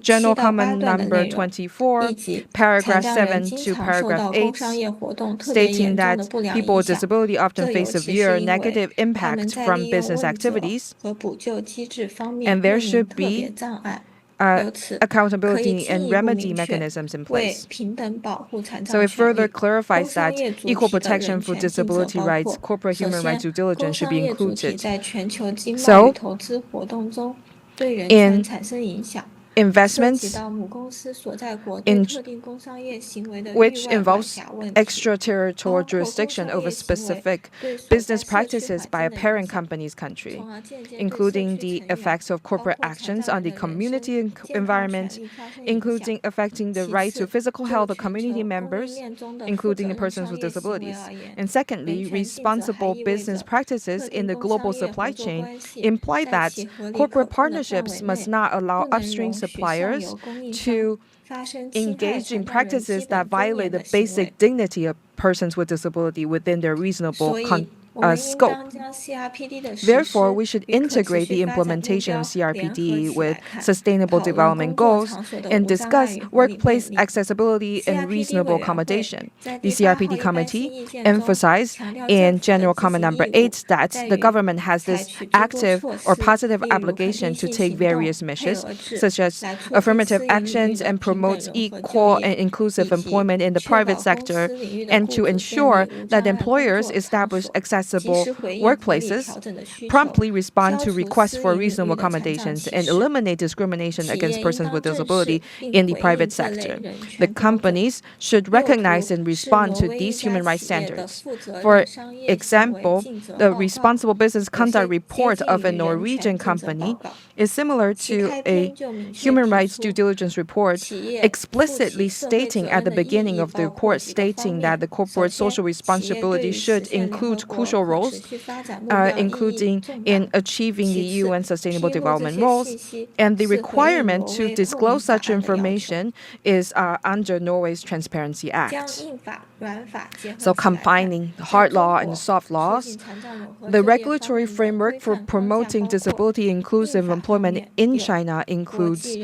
General Comment Number 24, Paragraph 7 to Paragraph 8, stating that people with disability often face severe negative impact from business activities, and there should be accountability and remedy mechanisms in place. So it further clarifies that equal protection for disability rights, corporate human rights due diligence should be included. So, in investments which involves extraterritorial jurisdiction over specific business practices by a parent company's country, including the effects of corporate actions on the community environment, including affecting the right to physical health of community members, including persons with disabilities. And secondly, responsible business practices in the global supply chain imply that corporate partnerships must not allow upstream suppliers to engage in practices that violate the basic dignity of persons with disability within their reasonable scope. Therefore, we should integrate the implementation of CRPD with sustainable development goals and discuss workplace accessibility and reasonable accommodation. The CRPD committee emphasized in General Comment Number 8 that the government has this active or positive obligation to take various measures, such as affirmative actions, and promote equal and inclusive employment in the private sector, and to ensure that employers establish accessible workplaces, promptly respond to requests for reasonable accommodations, and eliminate discrimination against persons with disability in the private sector. The companies should recognize and respond to these human rights standards. For example, the Responsible Business Conduct Report of a Norwegian company is similar to a human rights due diligence report, explicitly stating at the beginning of the report stating that the corporate social responsibility should include crucial roles, including in achieving the UN Sustainable Development Goals, and the requirement to disclose such information is under Norway's Transparency Act. So combining hard law and soft laws, the regulatory framework for promoting disability inclusive employment in China includes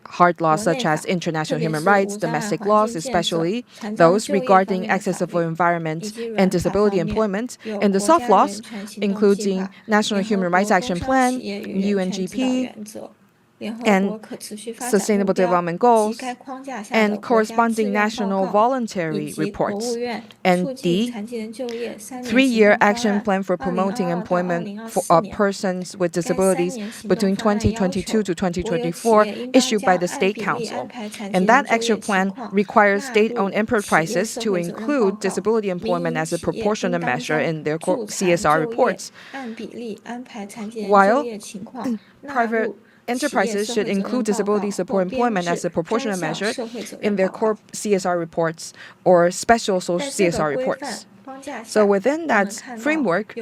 hard laws such as international human rights, domestic laws, especially those regarding accessible environment and disability employment, and the soft laws, including National Human Rights Action Plan, UNGP, and Sustainable Development Goals, and corresponding national voluntary reports, and the 3-year action plan for promoting employment for persons with disabilities between 2022 to 2024 issued by the State Council. And that action plan requires state-owned enterprises to include disability employment as a proportionate measure in their CSR reports, while private enterprises should include disability support employment as a proportionate measure in their core CSR reports or special CSR reports. So within that framework,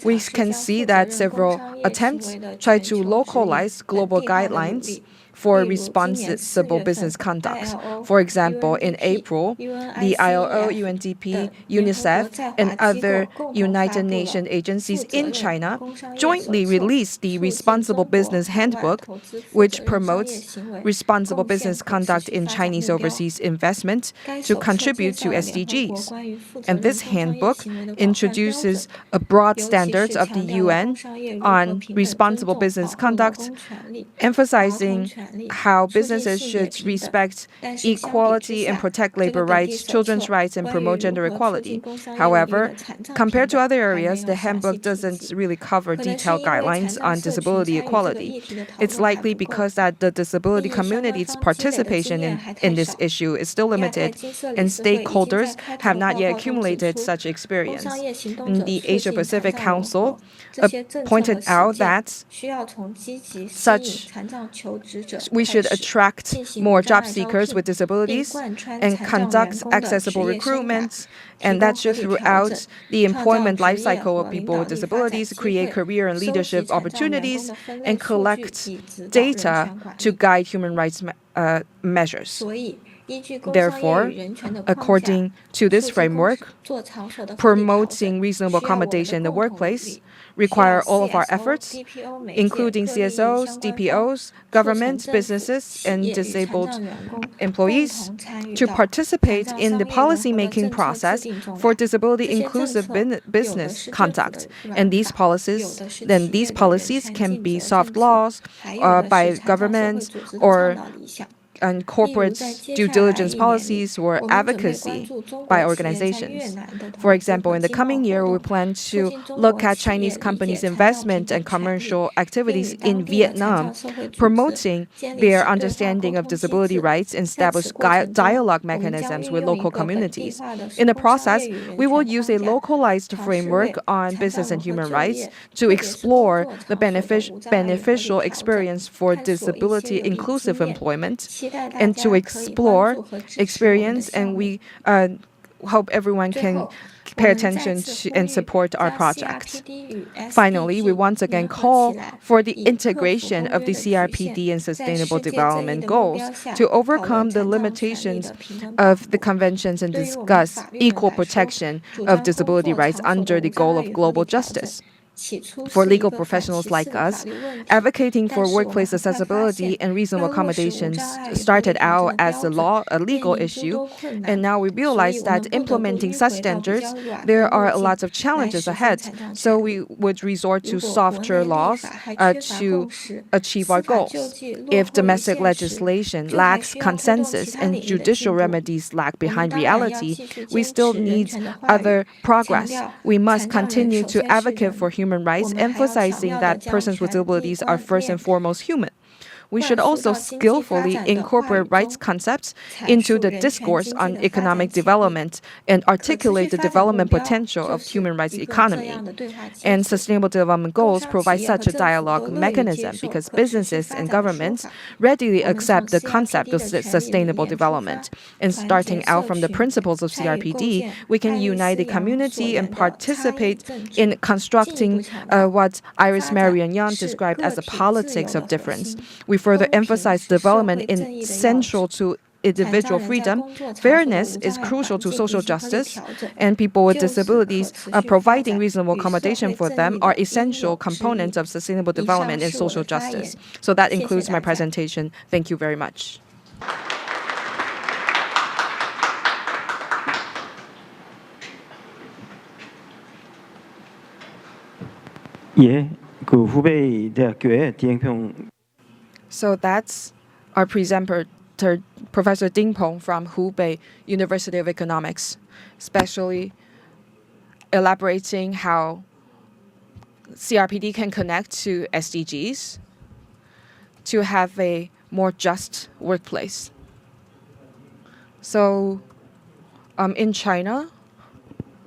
we can see that several attempts try to localize global guidelines for responsible business conduct. For example, in April, the ILO, UNDP, UNICEF, and other United Nations agencies in China jointly released the Responsible Business Handbook, which promotes responsible business conduct in Chinese overseas investment to contribute to SDGs. And this handbook introduces a broad standards of the UN on responsible business conduct, emphasizing how businesses should respect equality and protect labor rights, children's rights, and promote gender equality. However, compared to other areas, the handbook doesn't really cover detailed guidelines on disability equality. It's likely because that the disability community's participation in this issue is still limited, and stakeholders have not yet accumulated such experience. The Asia Pacific Council pointed out that we should attract more job seekers with disabilities and conduct accessible recruitment, and that should throughout the employment life cycle of people with disabilities, create career and leadership opportunities, and collect data to guide human rights measures. Therefore, according to this framework, promoting reasonable accommodation in the workplace require all of our efforts, including CSOs, DPOs, governments, businesses, and disabled employees, to participate in the policy-making process for disability-inclusive business conduct. And these policies can be soft laws by governments or and corporate due diligence policies or advocacy by organizations. For example, in the coming year, we plan to look at Chinese companies' investment and commercial activities in Vietnam, promoting their understanding of disability rights and establish dialogue mechanisms with local communities. In the process, we will use a localized framework on business and human rights to explore the beneficial experience for disability-inclusive employment, and to explore experience, and we hope everyone can pay attention to and support our project. Finally, we once again call for the integration of the CRPD and Sustainable Development Goals to overcome the limitations of the conventions and discuss equal protection of disability rights under the goal of global justice. For legal professionals like us, advocating for workplace accessibility and reasonable accommodations started out as a legal issue, and now we realize that implementing such standards, there are lots of challenges ahead. So we would resort to softer laws to achieve our goals. If domestic legislation lacks consensus and judicial remedies lag behind reality, we still need other progress. We must continue to advocate for human rights, emphasizing that persons with disabilities are first and foremost human. We should also skillfully incorporate rights concepts into the discourse on economic development and articulate the development potential of human rights economy. And Sustainable Development Goals provide such a dialogue mechanism because businesses and governments readily accept the concept of sustainable development. And starting out from the principles of CRPD, we can unite the community and participate in constructing what Iris Marion Young described as the politics of difference. We further emphasize development is central to individual freedom. Fairness is crucial to social justice, and people with disabilities providing reasonable accommodation for them are essential components of sustainable development and social justice. So that includes my presentation. Thank you very much. So that's our presenter, Professor Ding Peng from Hubei University of Economics, especially elaborating how CRPD can connect to SDGs to have a more just workplace. So in China,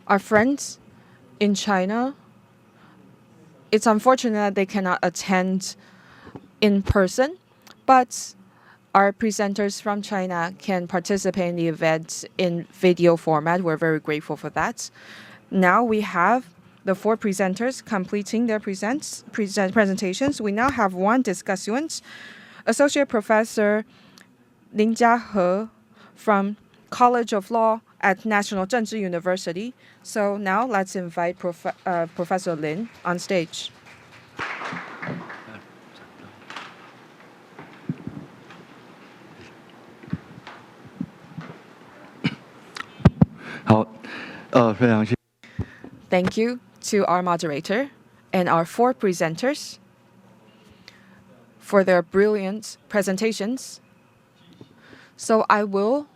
our friends in China, it's unfortunate that they cannot attend in person, but our presenters from China can participate in the event in video format. We're very grateful for that. Now we have the 4 presenters completing their presentations. We now have one discussant, Associate Professor Lin Jiahe from College of Law at National Zhengzhi University. So now let's invite Professor Lin on stage. Thank you to our moderator and our 4 presenters for their brilliant presentations. So I will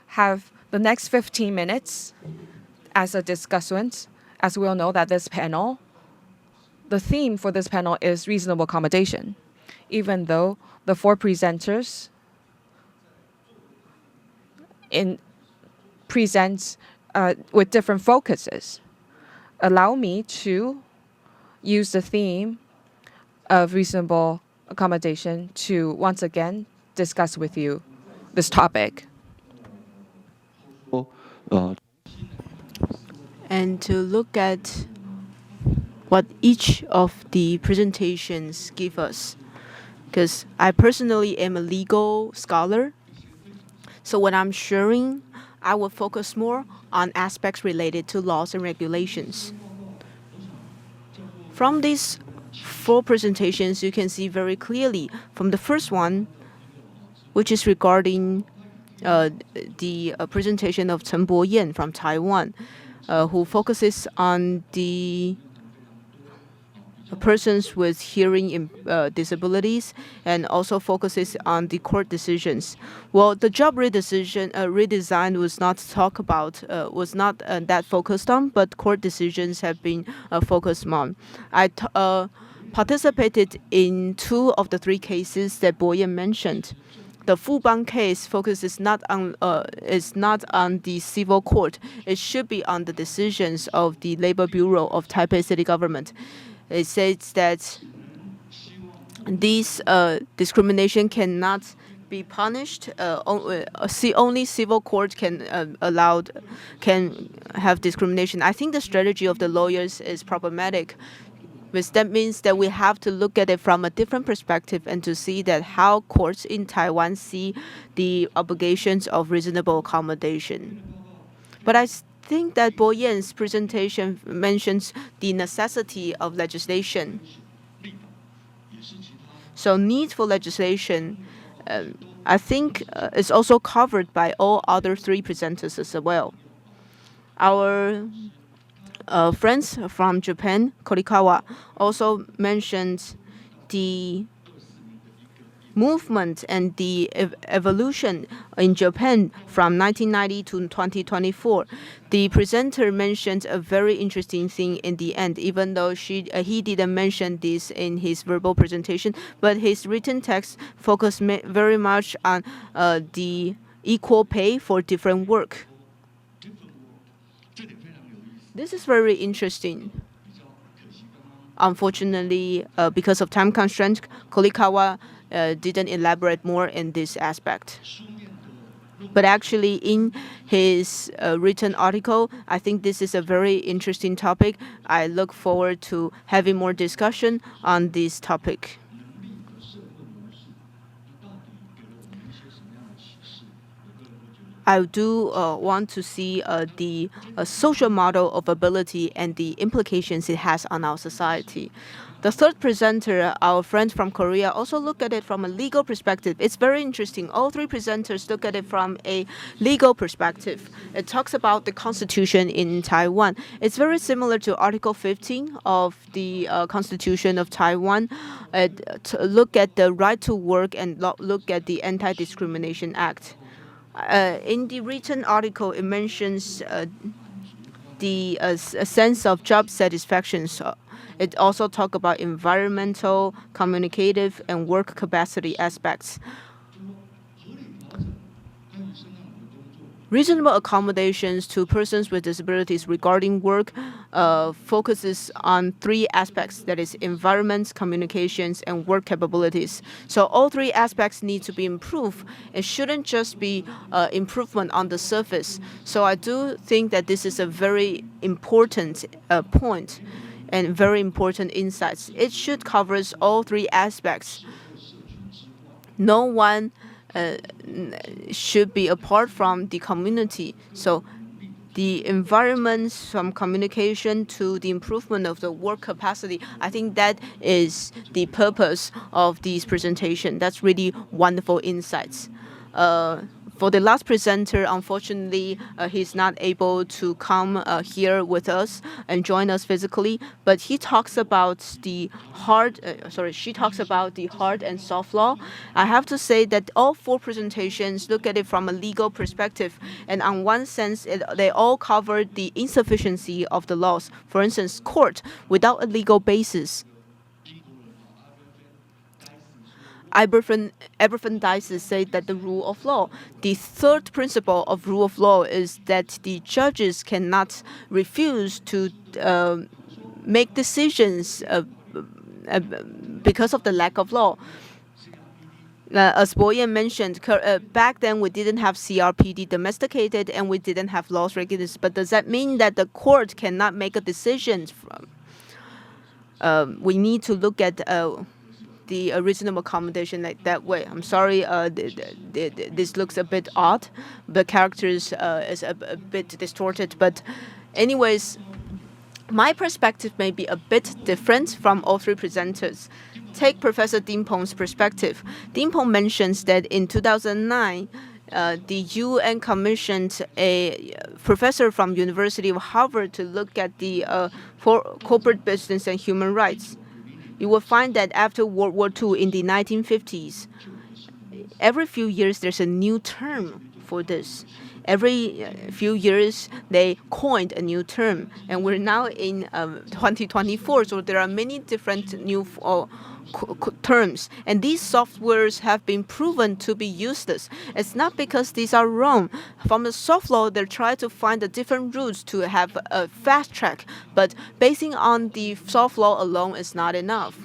have the next 15 minutes as a discussant. As we all know that this panel, the theme for this panel is reasonable accommodation, even though the 4 presenters present with different focuses. Allow me to use the theme of reasonable accommodation to once again discuss with you this topic. And to look at what each of the presentations give us. Because I personally am a legal scholar, so when I'm sharing, I will focus more on aspects related to laws and regulations. From these 4 presentations, you can see very clearly from the first one, which is regarding the presentation of Chen Boyan from Taiwan, who focuses on the persons with hearing disabilities and also focuses on the court decisions. Well, the job redesign was not that focused on, but court decisions have been focused on. I participated in 2 of the 3 cases that Boyan mentioned. The Fubang case focuses not on the civil court. It should be on the decisions of the Labor Bureau of Taipei City Government. It says that these discrimination cannot be punished. Only civil court can have discrimination. I think the strategy of the lawyers is problematic. Which that means that we have to look at it from a different perspective and to see that how courts in Taiwan see the obligations of reasonable accommodation. But I think that Bo Yan's presentation mentions the necessity of legislation. So need for legislation, I think, is also covered by all other three presenters as well. Our friends from Japan, Korikawa, also mentioned the movement and the evolution in Japan from 1990 to 2024. The presenter mentioned a very interesting thing in the end, even though he didn't mention this in his verbal presentation, but his written text focused very much on the equal pay for different work. This is very interesting. Unfortunately, because of time constraint, Korikawa didn't elaborate more in this aspect. But actually, in his written article, I think this is a very interesting topic. I look forward to having more discussion on this topic. I do want to see the social model of ability and the implications it has on our society. The third presenter, our friend from Korea, also look at it from a legal perspective. It's very interesting. All three presenters look at it from a legal perspective. It talks about the constitution in Taiwan. It's very similar to Article 15 of the Constitution of Taiwan. Look at the right to work and look at the Anti-Discrimination Act. In the written article, it mentions the sense of job satisfaction. So it also talks about environmental, communicative, and work capacity aspects. Reasonable accommodations to persons with disabilities regarding work focuses on three aspects, that is environment, communications, and work capabilities. So all three aspects need to be improved. It shouldn't just be improvement on the surface. So I do think that this is a very important point and very important insights. It should cover all three aspects. No one should be apart from the community. So the environment, from communication to the improvement of the work capacity, I think that is the purpose of this presentation. That's really wonderful insights. For the last presenter, unfortunately, he's not able to come here with us and join us physically. But he talks about the she talks about the hard and soft law. I have to say that all four presentations look at it from a legal perspective, and on one sense, they all cover the insufficiency of the laws. For instance, court without a legal basis. Aberfan Dices said that the rule of law. The third principle of rule of law is that the judges cannot refuse to make decisions because of the lack of law. As Boyan mentioned, back then we didn't have CRPD domesticated and we didn't have laws regulations. But does that mean that the court cannot make a decision? We need to look at the reasonable accommodation like that way. I'm sorry, this looks a bit odd. The characters is a bit distorted, but anyways, my perspective may be a bit different from all three presenters. Take Professor Ding Peng's perspective. Ding Peng mentions that in 2009, the UN commissioned a professor from University of Harvard to look at the corporate business and human rights. You will find that after World War II in the 1950s, every few years there's a new term for this. Every few years they coined a new term, and we're now in 2024, so there are many different new terms, and these softwares have been proven to be useless. It's not because these are wrong. From the soft law, they try to find the different routes to have a fast track, but basing on the soft law alone is not enough.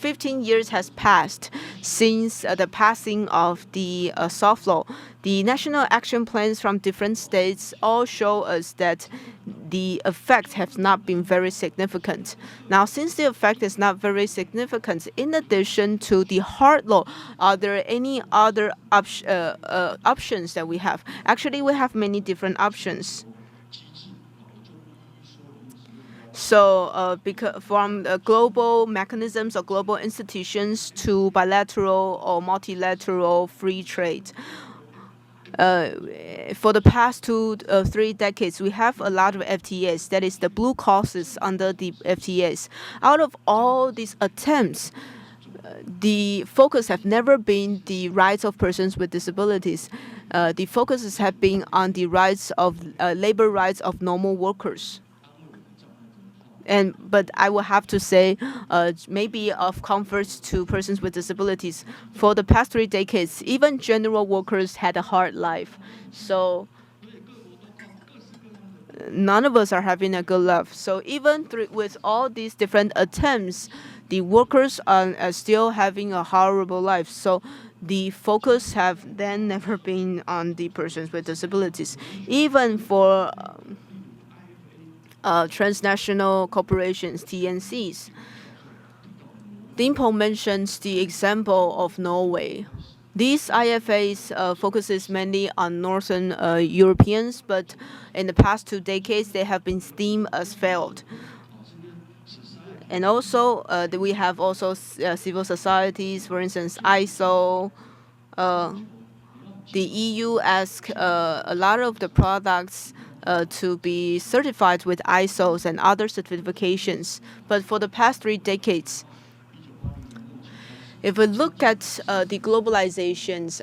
15 years has passed since the passing of the soft law. The national action plans from different states all show us that the effect has not been very significant. Now, since the effect is not very significant, in addition to the hard law, are there any other options that we have? Actually, we have many different options. So, because from global mechanisms or global institutions to bilateral or multilateral free trade. For the past 2-3 decades, we have a lot of FTAs, that is the blue clauses under the FTAs. Out of all these attempts, the focus have never been the rights of persons with disabilities. The focuses have been on the rights of labor rights of normal workers. But I will have to say, maybe of comfort to persons with disabilities. For the past 3 decades, even general workers had a hard life. So none of us are having a good life. So even with all these different attempts, the workers are still having a horrible life. So the focus have then never been on the persons with disabilities. Even for transnational corporations, TNCs. Dimple mentions the example of Norway. These IFAs focuses mainly on Northern Europeans, but in the past 2 decades, they have been deemed as failed. And also, we have also civil societies, for instance, ISO. The EU asks a lot of the products to be certified with ISOs and other certifications. But for the past 3 decades, if we look at the globalizations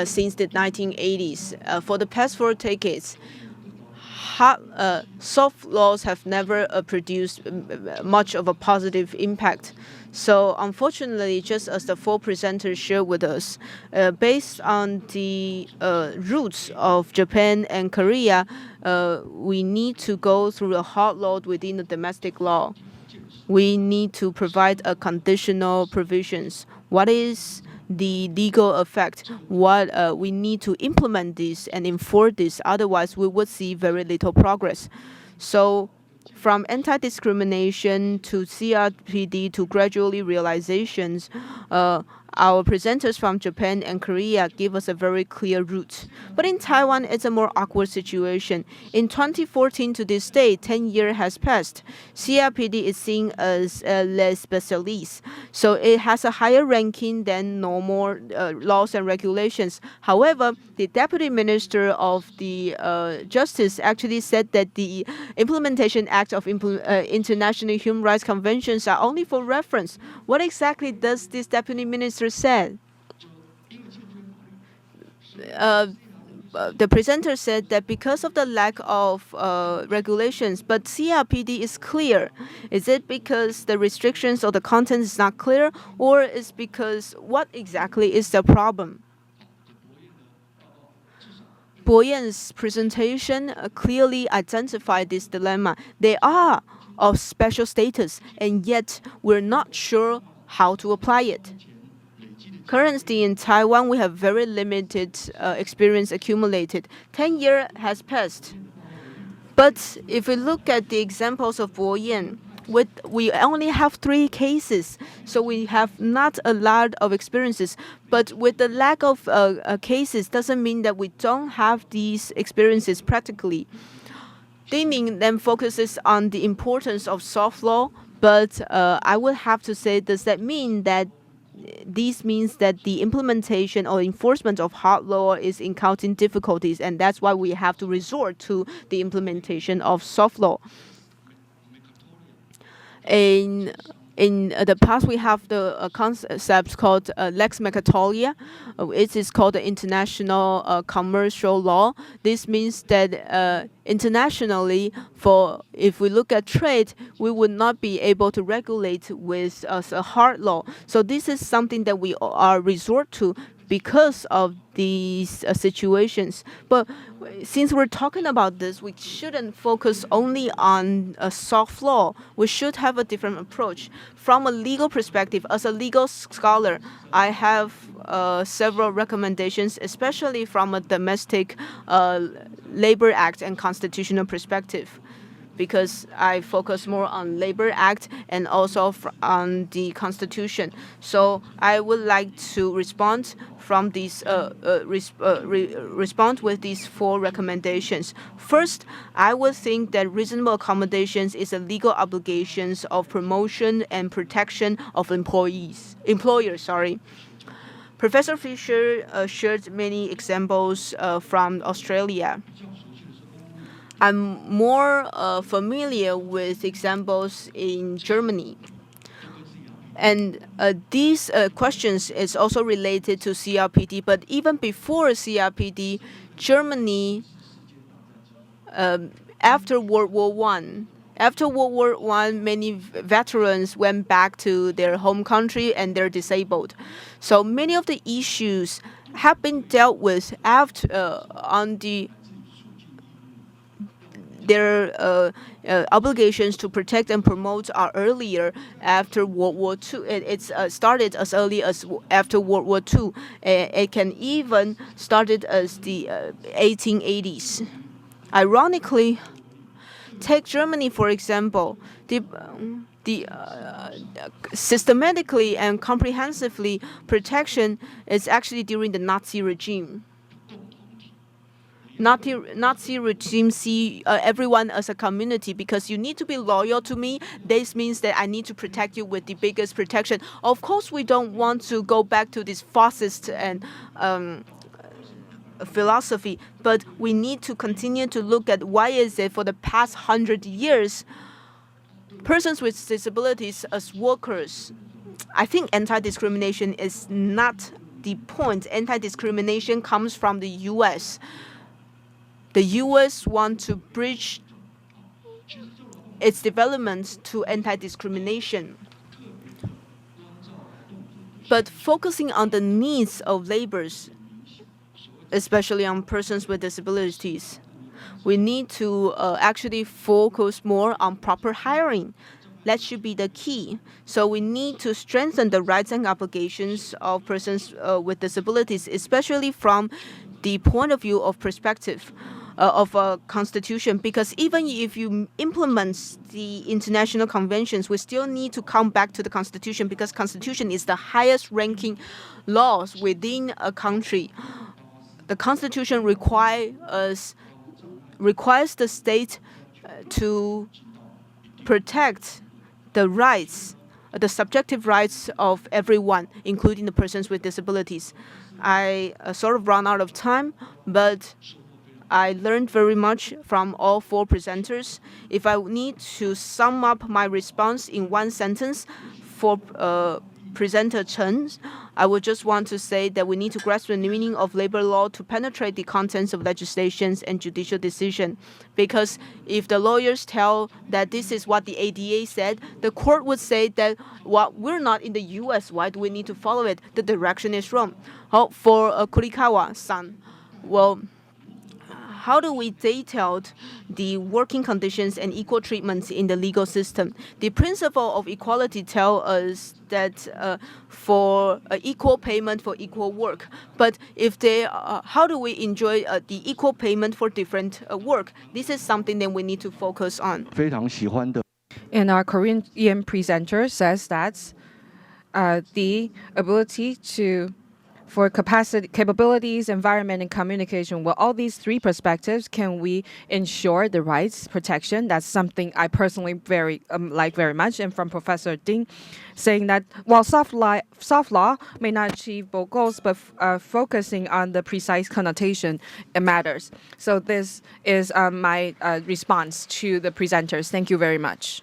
since the 1980s, for the past 4 decades, soft laws have never produced much of a positive impact. So unfortunately, just as the 4 presenters shared with us, based on the roots of Japan and Korea, we need to go through a hard law within the domestic law. We need to provide a conditional provisions. What is the legal effect? What we need to implement this and enforce this. Otherwise, we would see very little progress. So, from anti-discrimination to CRPD to gradually realizations, our presenters from Japan and Korea give us a very clear route. But in Taiwan, it's a more awkward situation. In 2014 to this day, 10 years has passed. CRPD is seen as les spécialistes, so it has a higher ranking than normal laws and regulations. However, the Deputy Minister of the Justice actually said that the Implementation Act of International Human Rights Conventions are only for reference. What exactly does this Deputy Minister said? The presenter said that because of the lack of regulations, but CRPD is clear. Is it because the restrictions or the content is not clear, or is because what exactly is the problem? Boyen's presentation clearly identified this dilemma. They are of special status, and yet we're not sure how to apply it. Currently in Taiwan, we have very limited experience accumulated. 10 years has passed. But if we look at the examples of Boyen, we only have 3 cases, so we have not a lot of experiences. But with the lack of cases doesn't mean that we don't have these experiences practically. Deming then focuses on the importance of soft law, but I would have to say, does that mean that this means that the implementation or enforcement of hard law is encountering difficulties, and that's why we have to resort to the implementation of soft law? In the past, we have the concept called Lex Mercatoria. It is called the international commercial law. This means that internationally, if we look at trade, we would not be able to regulate with a hard law. So this is something that we are resort to because of these situations. But since we're talking about this, we shouldn't focus only on a soft law. We should have a different approach. From a legal perspective, as a legal scholar, I have several recommendations, especially from a domestic labor act and constitutional perspective, because I focus more on Labor Act and also on the Constitution. So I would like to respond from these respond with these 4 recommendations. First, I would think that reasonable accommodations is a legal obligations of promotion and protection of employers. Professor Fisher shared many examples from Australia. I'm more familiar with examples in Germany. And these questions is also related to CRPD, but even before CRPD, Germany, after World War I, many veterans went back to their home country and they're disabled. So many of the issues have been dealt with after on their obligations to protect and promote are earlier after World War II. It's started as early as after World War II. It can even started as the 1880s. Ironically, take Germany for example. The systematically and comprehensively protection is actually during the Nazi regime. Nazi regime see everyone as a community because you need to be loyal to me. This means that I need to protect you with the biggest protection. Of course, we don't want to go back to this fascist and philosophy, but we need to continue to look at why is it for the past 100 years, persons with disabilities as workers. I think anti-discrimination is not the point. Anti-discrimination comes from the U.S. The U.S. want to bridge its development to anti-discrimination. But focusing on the needs of laborers, especially on persons with disabilities, we need to actually focus more on proper hiring. That should be the key. So we need to strengthen the rights and obligations of persons with disabilities, especially from the point of view of perspective of a constitution, because even if you implement the international conventions, we still need to come back to the constitution, because constitution is the highest ranking laws within a country. The constitution requires the state to protect the rights, the subjective rights of everyone, including the persons with disabilities. I sort of run out of time, but I learned very much from all 4 presenters. If I need to sum up my response in one sentence for Presenter Chen, I would just want to say that we need to grasp the meaning of labor law to penetrate the contents of legislations and judicial decision. Because if the lawyers tell that this is what the ADA said, the court would say that, well, we're not in the U.S., why do we need to follow it? The direction is wrong. For Kurikawa-san, well, how do we detail the working conditions and equal treatments in the legal system? The principle of equality tells us that for equal payment for equal work. But if how do we enjoy the equal payment for different work? This is something that we need to focus on. And our Korean presenter says that the ability for capabilities, environment, and communication. Well, all these 3 perspectives, can we ensure the rights protection? That's something I personally like very much. And from Professor Ding, saying that while soft law may not achieve both goals, but focusing on the precise connotation, it matters. So this is my response to the presenters. Thank you very much.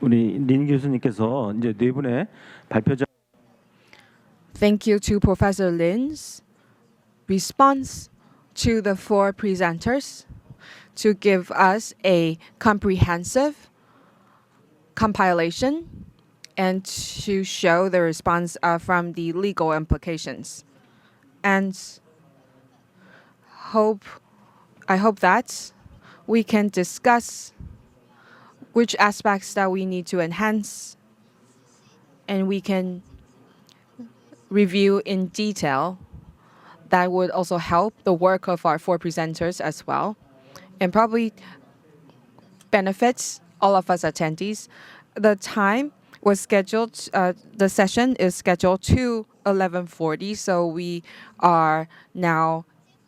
우리 린 교수님께서 이제 4분의 발표자. Thank you to Professor Lin's response to the 4 presenters. to give us a comprehensive compilation and to show the response from the legal implications. And I hope that we can discuss which aspects that we need to enhance, and we can review in detail. That would also help the work of our 4 presenters as well, and probably benefits all of us attendees. The time was scheduled, the session is scheduled to 11:40, so we are now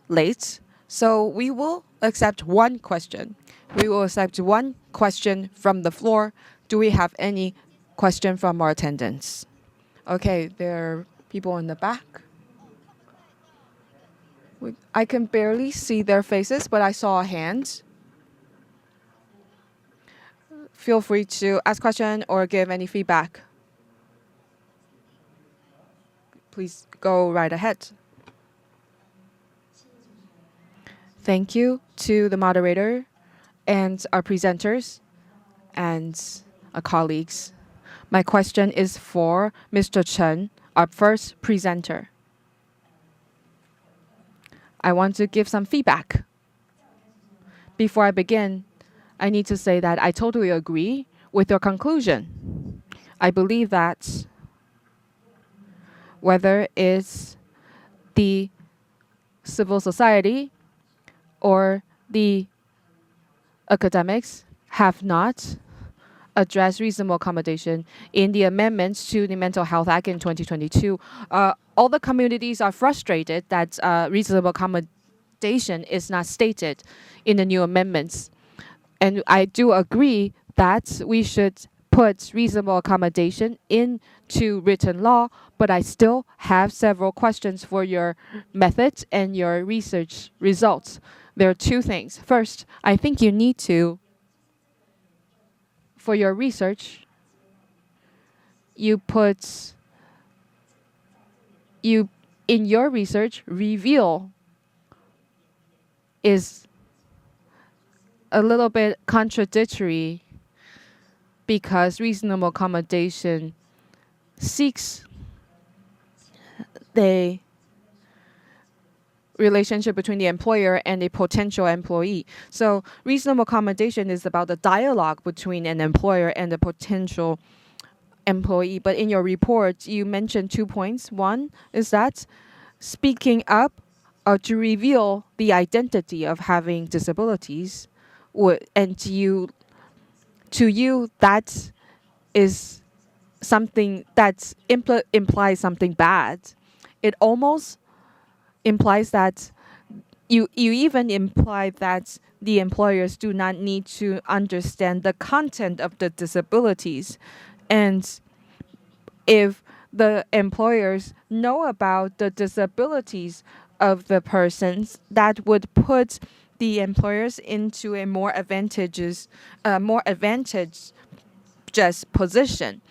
late. So we will accept one question. We will accept one question from the floor. Do we have any question from our attendants? Okay, there are people in the back. I can barely see their faces, but I saw a hand. Feel free to ask questions or give any feedback. Please go right ahead. Thank you to the moderator and our presenters and our colleagues. My question is for Mr. Chen, our first presenter. I want to give some feedback. Before I begin, I need to say that I totally agree with your conclusion. I believe that whether it's the civil society or the academics have not addressed reasonable accommodation in the amendments to the Mental Health Act in 2022. All the communities are frustrated that reasonable accommodation is not stated in the new amendments. And I do agree that we should put reasonable accommodation into written law, but I still have several questions for your methods and your research results. There are 2 things. First, I think you need to, for your research, in your research, reveal is a little bit contradictory because reasonable accommodation seeks the relationship between the employer and a potential employee. So reasonable accommodation is about the dialogue between an employer and a potential employee. But in your report, you mentioned 2 points. One is that speaking up to reveal the identity of having disabilities, and to you that is something that implies something bad. It almost implies that you even imply that the employers do not need to understand the content of the disabilities. And if the employers know about the disabilities of the persons, that would put the employers into a more advantageous position.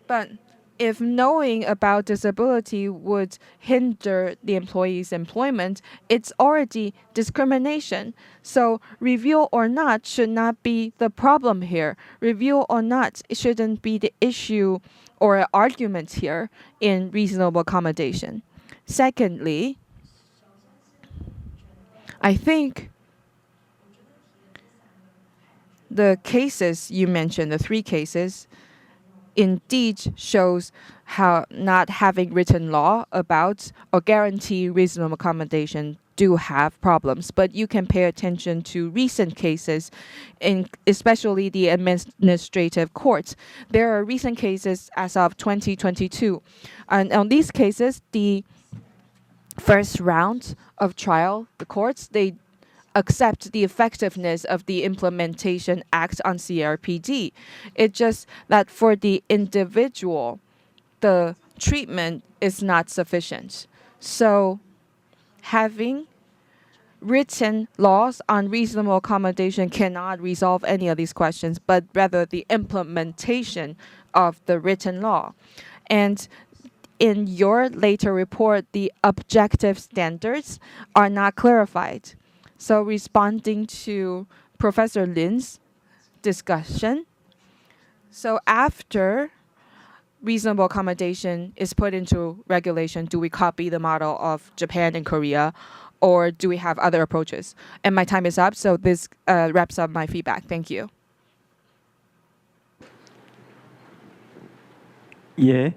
But if knowing about disability would hinder the employee's employment, it's already discrimination. So reveal or not should not be the problem here. Reveal or not, it shouldn't be the issue or argument here in reasonable accommodation. Secondly, I think the cases you mentioned, the 3 cases, indeed shows how not having written law about or guarantee reasonable accommodation do have problems. But you can pay attention to recent cases, especially the administrative courts. There are recent cases as of 2022. And on these cases, the first round of trial, the courts, they accept the effectiveness of the Implementation Act on CRPD. It's just that for the individual, the treatment is not sufficient. So having written laws on reasonable accommodation cannot resolve any of these questions, but rather the implementation of the written law. And in your later report, the objective standards are not clarified. So responding to Professor Lin's discussion, so after reasonable accommodation is put into regulation, do we copy the model of Japan and Korea, or do we have other approaches? And my time is up, so this wraps up my feedback. Thank you. 예,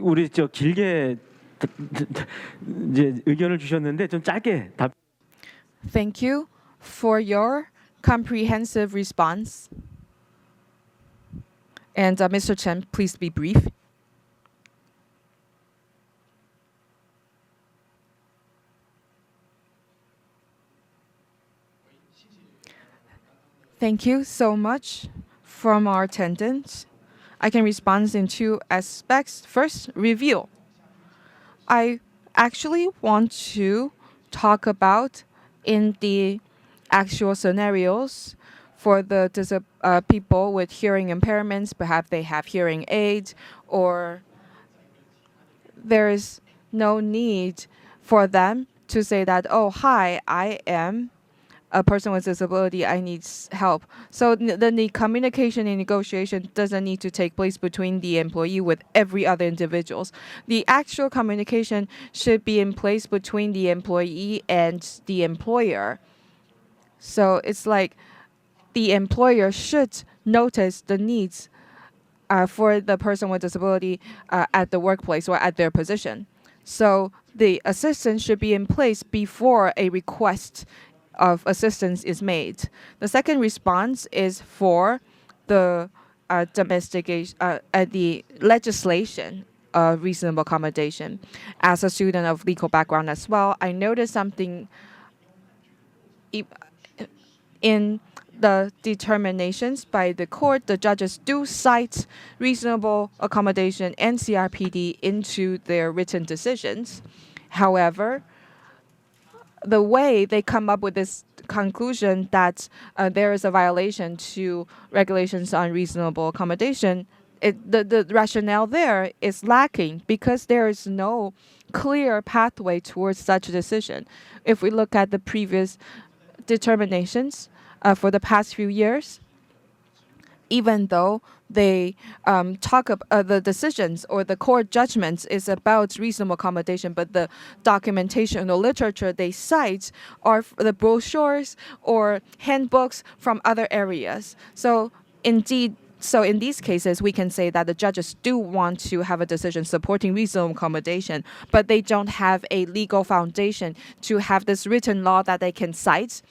우리 저 길게 이제 의견을 주셨는데 좀 짧게 답. Thank you for your comprehensive response. And Mr. Chen, please be brief. Thank you so much from our attendants. I can respond in two aspects. First, review. I actually want to talk about in the actual scenarios for the people with hearing impairments. Perhaps they have hearing aids, or there is no need for them to say that, oh, hi, I am a person with disability, I need help. So the communication and negotiation doesn't need to take place between the employee with every other individuals. The actual communication should be in place between the employee and the employer. So it's like the employer should notice the needs for the person with disability at the workplace or at their position. So the assistance should be in place before a request of assistance is made. The second response is for the the legislation of reasonable accommodation. As a student of legal background as well, I noticed something in the determinations by the court. The judges do cite reasonable accommodation and CRPD into their written decisions. However, the way they come up with this conclusion that there is a violation to regulations on reasonable accommodation, the rationale there is lacking because there is no clear pathway towards such a decision. If we look at the previous determinations for the past few years, even though they talk about the decisions or the court judgments is about reasonable accommodation, but the documentation or literature they cite are the brochures or handbooks from other areas. So indeed, in these cases, we can say that the judges do want to have a decision supporting reasonable accommodation, but they don't have a legal foundation to have this written law that they can cite.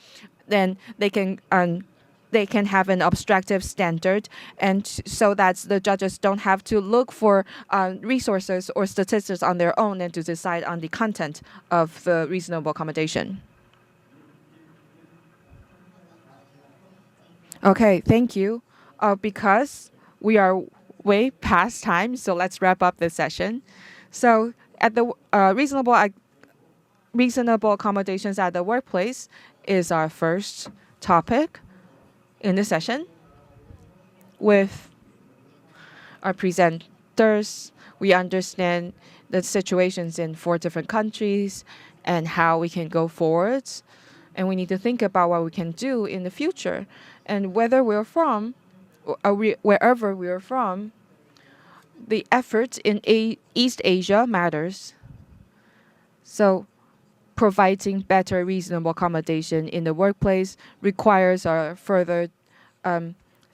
Then they can have an objective standard, and so that the judges don't have to look for resources or statistics on their own and to decide on the content of the reasonable accommodation. Okay, thank you. Because we are way past time, so let's wrap up this session. So at the reasonable accommodations at the workplace is our first topic in this session. With our presenters, we understand the situations in 4 different countries and how we can go forward. And we need to think about what we can do in the future. And whether we're from, wherever we are from, the effort in East Asia matters. So providing better reasonable accommodation in the workplace requires our further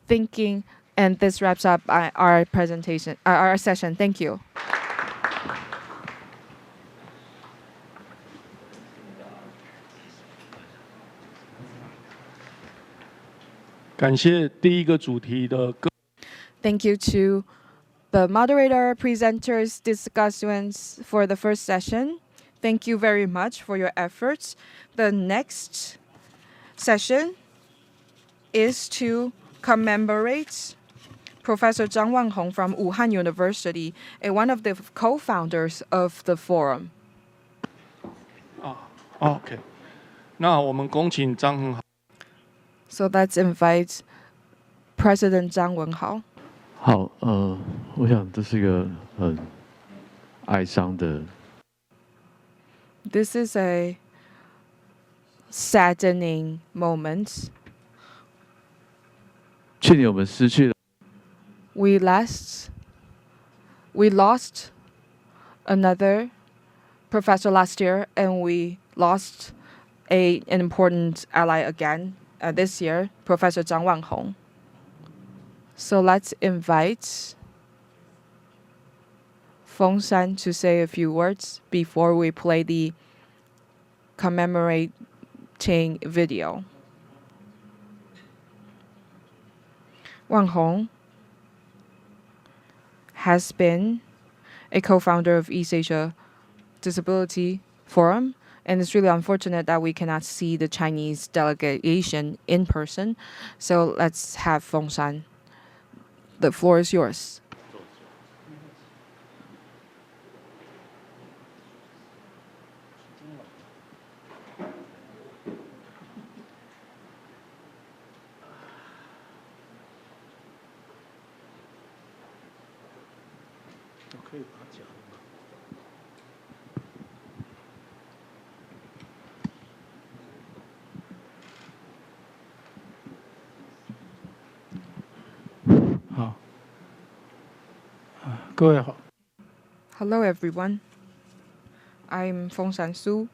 thinking. And this wraps up our presentation, our session. Thank you. Thank you to the moderator, presenters, discussants for the first session. Thank you very much for your efforts. The next session is to commemorate Professor Zhang Wanhong from Wuhan University, and one of the co-founders of the forum. OK， 那我们恭请张恒豪。So let's invite President 张文豪。好，我想这是一个很哀伤的 This is a saddening moment. 去年我们失去了 We lost another professor last year, and we lost an important ally again this year, Professor Zhang Wanhong. So let's invite Feng Shan to say a few words before we play the commemorating video. Wanhong has been a co-founder of East Asia Disability Forum, and it's really unfortunate that we cannot see the Chinese delegation in person. So let's have Feng Shan. The floor is yours. Hello everyone. I'm Feng Shan Su.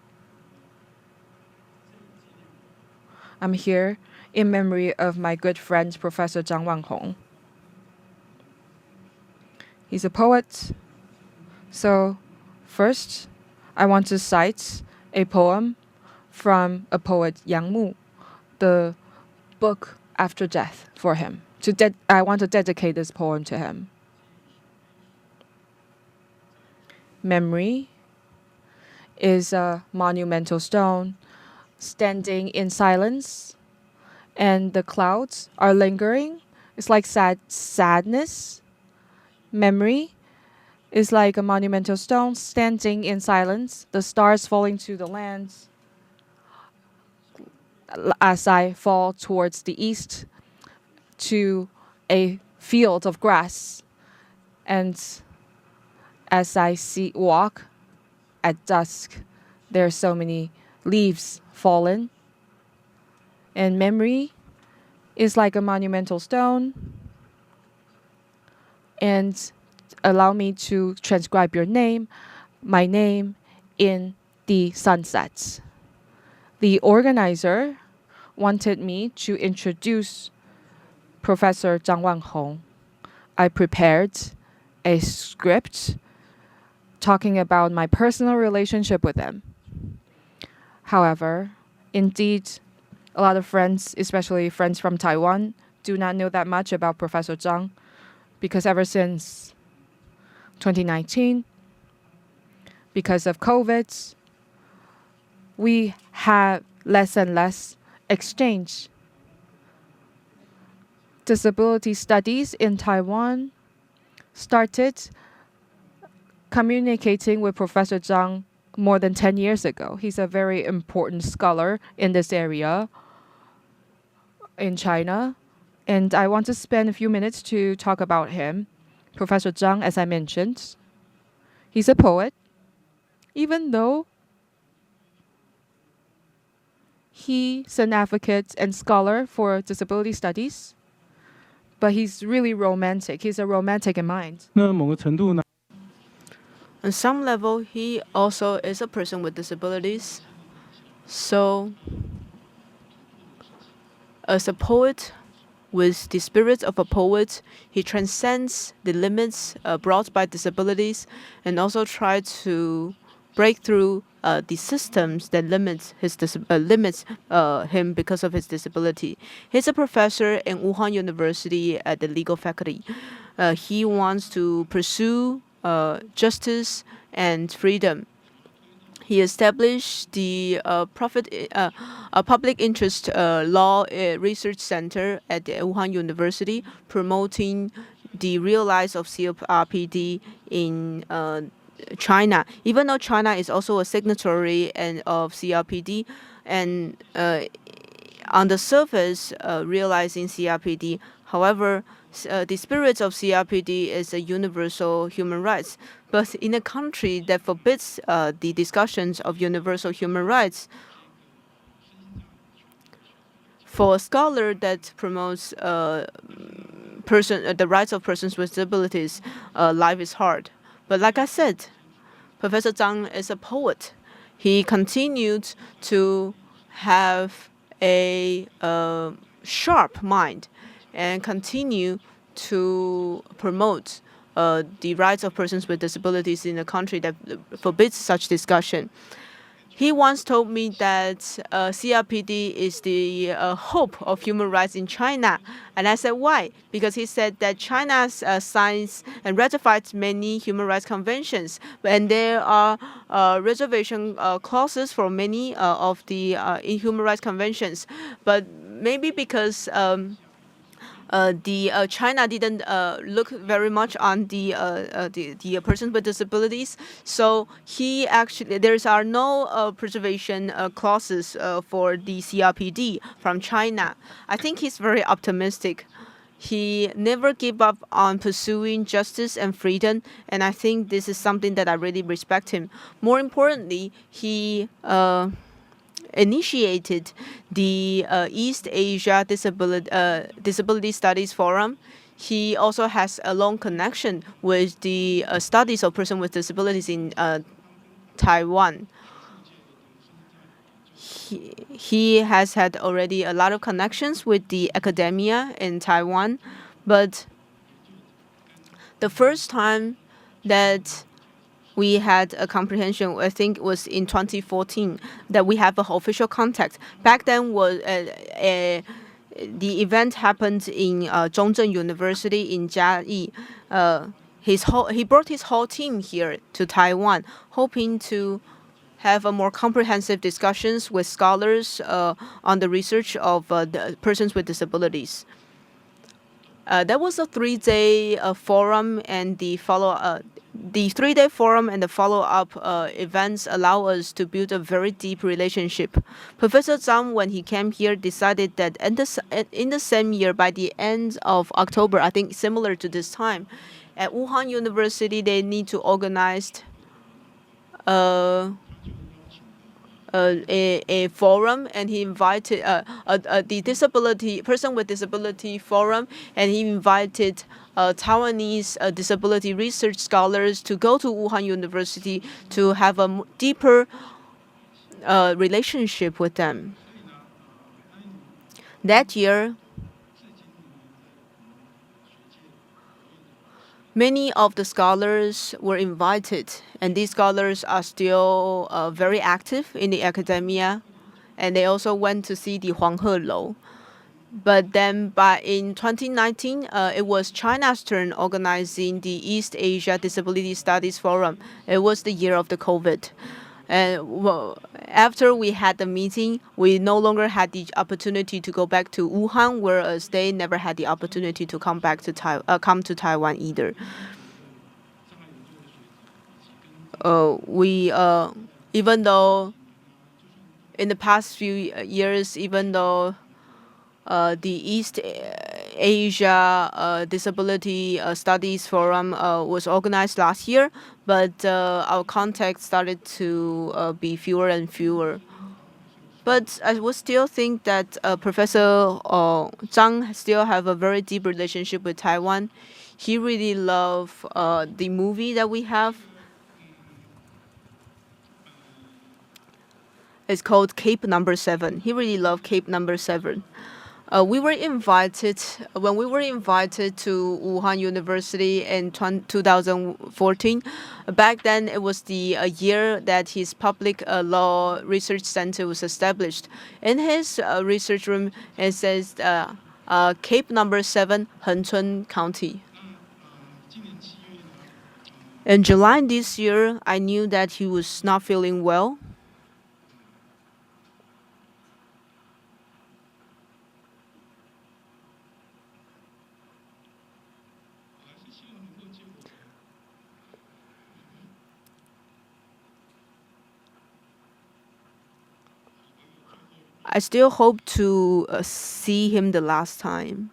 I'm here in memory of my good friend Professor Zhang Wanhong. He's a poet. So first, I want to cite a poem from a poet Yang Mu, the book After Death, for him. I want to dedicate this poem to him. Memory is a monumental stone standing in silence, and the clouds are lingering. It's like sadness. Memory is like a monumental stone standing in silence, the stars falling to the land as I fall towards the east to a field of grass. And as I walk at dusk, there are so many leaves fallen. And memory is like a monumental stone. And allow me to transcribe my name in the sunset. The organizer wanted me to introduce Professor Zhang Wanhong. I prepared a script talking about my personal relationship with him. However, indeed, a lot of friends, especially friends from Taiwan, do not know that much about Professor Zhang, because ever since 2019, because of COVID, we have less and less exchange. Disability studies in Taiwan started communicating with Professor Zhang more than 10 years ago. He's a very important scholar in this area in China. And I want to spend a few minutes to talk about him. Professor Zhang, as I mentioned, he's a poet, even though he's an advocate and scholar for disability studies, but he's really romantic. He's a romantic in mind. On some level, he also is a person with disabilities. So, as a poet, with the spirit of a poet, he transcends the limits brought by disabilities and also tries to break through the systems that limits him because of his disability. He's a professor in Wuhan University at the legal faculty. He wants to pursue justice and freedom. He established the public interest law research center at the Wuhan University, promoting the real life of CRPD in China. Even though China is also a signatory of CRPD, and on the surface realizing CRPD. However, the spirit of CRPD is a universal human rights. But in a country that forbids the discussions of universal human rights, for a scholar that promotes the rights of persons with disabilities, life is hard. But like I said, Professor Zhang is a poet. He continued to have a sharp mind and continue to promote the rights of persons with disabilities in a country that forbids such discussion. He once told me that CRPD is the hope of human rights in China. And I said, why? Because he said that China signs and ratified many human rights conventions, and there are reservation clauses for many of the human rights conventions. But maybe because China didn't look very much on the persons with disabilities, so there are no preservation clauses for the CRPD from China. I think he's very optimistic. He never gave up on pursuing justice and freedom, and I think this is something that I really respect him. More importantly, he initiated the East Asia Disability Studies Forum. He also has a long connection with the studies of persons with disabilities in Taiwan. He has had already a lot of connections with the academia in Taiwan, but the first time that we had a comprehension, I think it was in 2014, that we have an official contact. Back then, the event happened in Zhongzheng University in Jiayi. He brought his whole team here to Taiwan, hoping to have a more comprehensive discussions with scholars on the research of the persons with disabilities. That was a 3-day forum, and the the 3-day forum and the follow-up events allow us to build a very deep relationship. Professor Zhang, when he came here, decided that in the same year, by the end of October, I think similar to this time, at Wuhan University, they need to organize a forum, and he invited the person with disability forum, and he invited Taiwanese disability research scholars to go to Wuhan University to have a deeper relationship with them. That year, many of the scholars were invited, and these scholars are still very active in the academia, and they also went to see the Huanghe Lou. But then in 2019, it was China's turn organizing the East Asia Disability Studies Forum. It was the year of the COVID. And after we had the meeting, we no longer had the opportunity to go back to Wuhan, whereas they never had the opportunity to come to Taiwan either. Even though in the past few years, even though the East Asia Disability Studies Forum was organized last year, but our contacts started to be fewer and fewer. But I would still think that Professor Zhang still have a very deep relationship with Taiwan. He really loved the movie that we have. It's called Cape Number 7. He really loved Cape Number 7. When we were invited to Wuhan University in 2014, back then it was the year that his public law research center was established. In his research room, it says Cape Number 7, Hengchun County. In July this year, I knew that he was not feeling well. I still hope to see him the last time.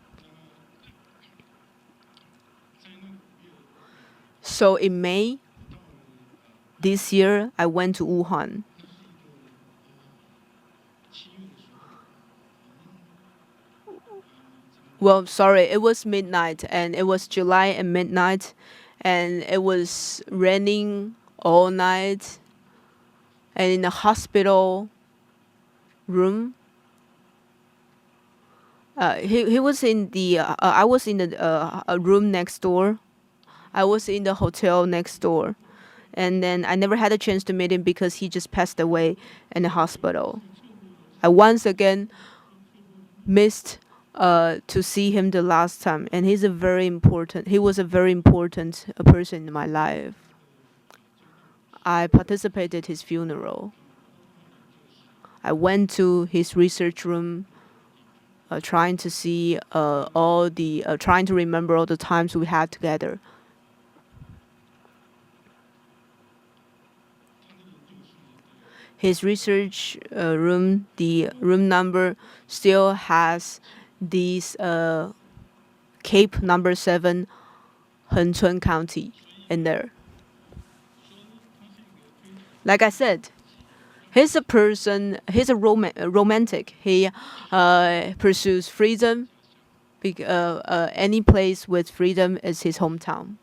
So in May this year, I went to Wuhan. Well, sorry, it was midnight, and it was July and midnight, and it was raining all night, and in the hospital room, he was in the, I was in the room next door. I was in the hotel next door. And then I never had a chance to meet him because he just passed away in the hospital. I once again missed to see him the last time. And he was a very important person in my life. I participated his funeral. I went to his research room, trying to see trying to remember all the times we had together. His research room, the room number still has these Cape number 7, Hengchun County in there. Like I said, he's a person, he's a romantic. He pursues freedom. Any place with freedom is his hometown.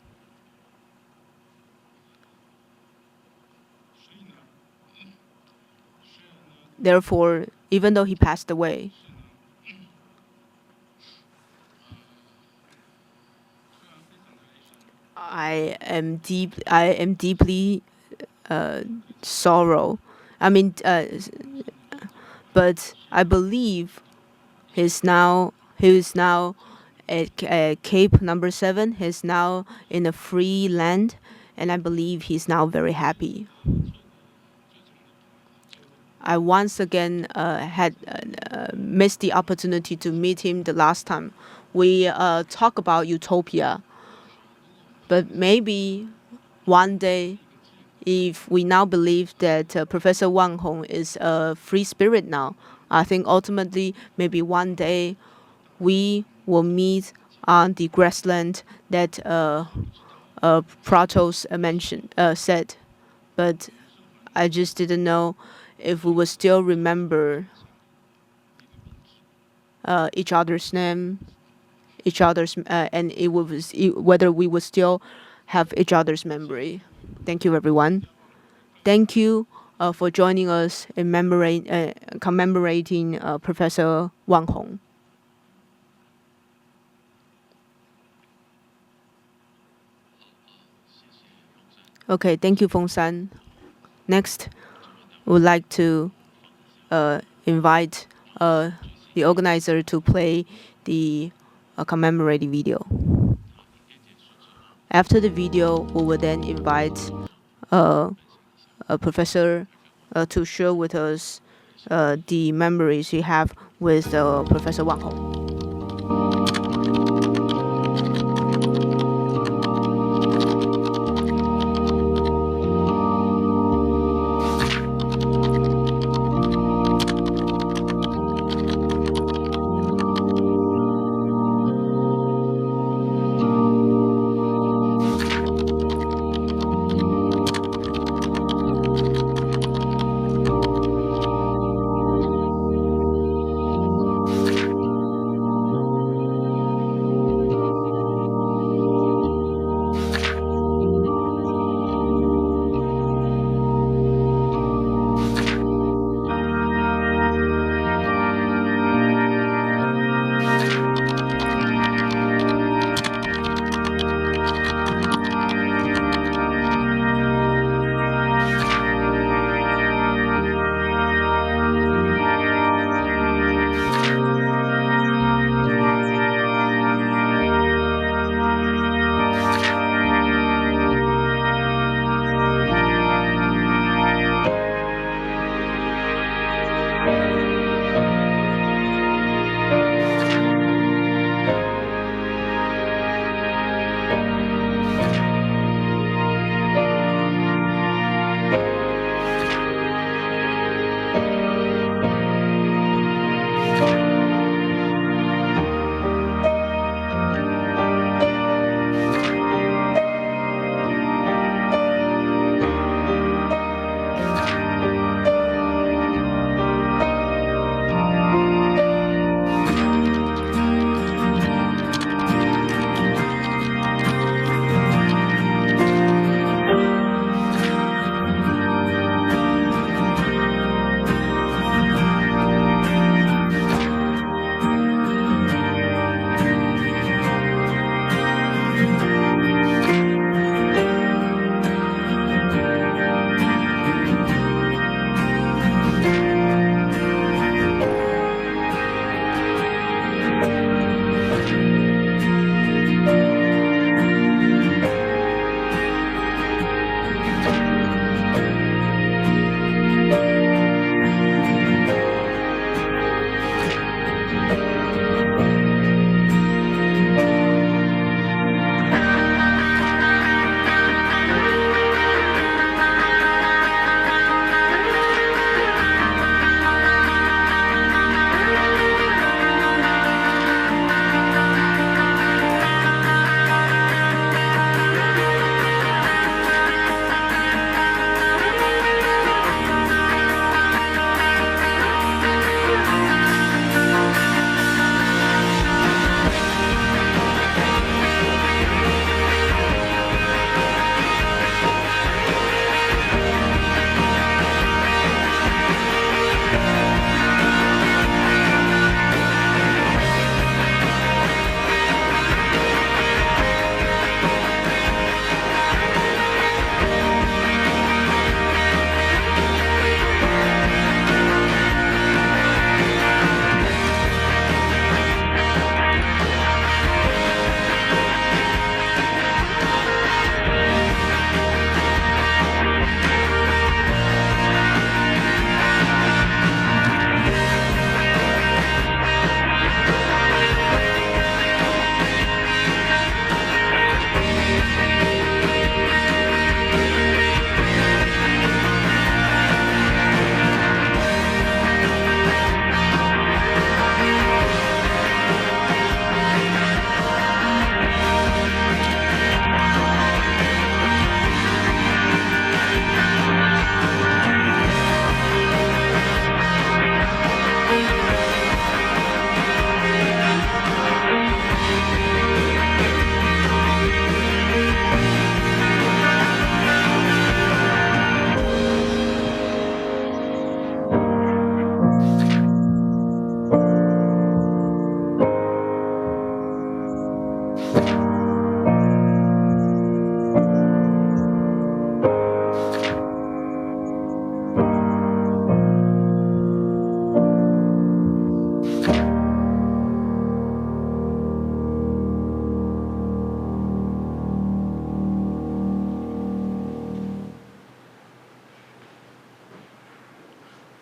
Therefore, even though he passed away, I am deeply sorrow. But I believe he is now at Cape number 7. He's now in a free land, and I believe he's now very happy. I once again had missed the opportunity to meet him the last time. We talk about utopia, but maybe one day, if we now believe that Professor Wang Hong is a free spirit now, I think ultimately maybe one day we will meet on the grassland that Pratos said, but I just didn't know if we would still remember each other's name, and whether we would still have each other's memory. Thank you, everyone. Thank you for joining us in commemorating Professor Wang Hong. Okay, thank you, Feng San. Next, we would like to invite the organizer to play the commemorating video. After the video, we will then invite a professor to share with us the memories he have with Professor Wang Hong.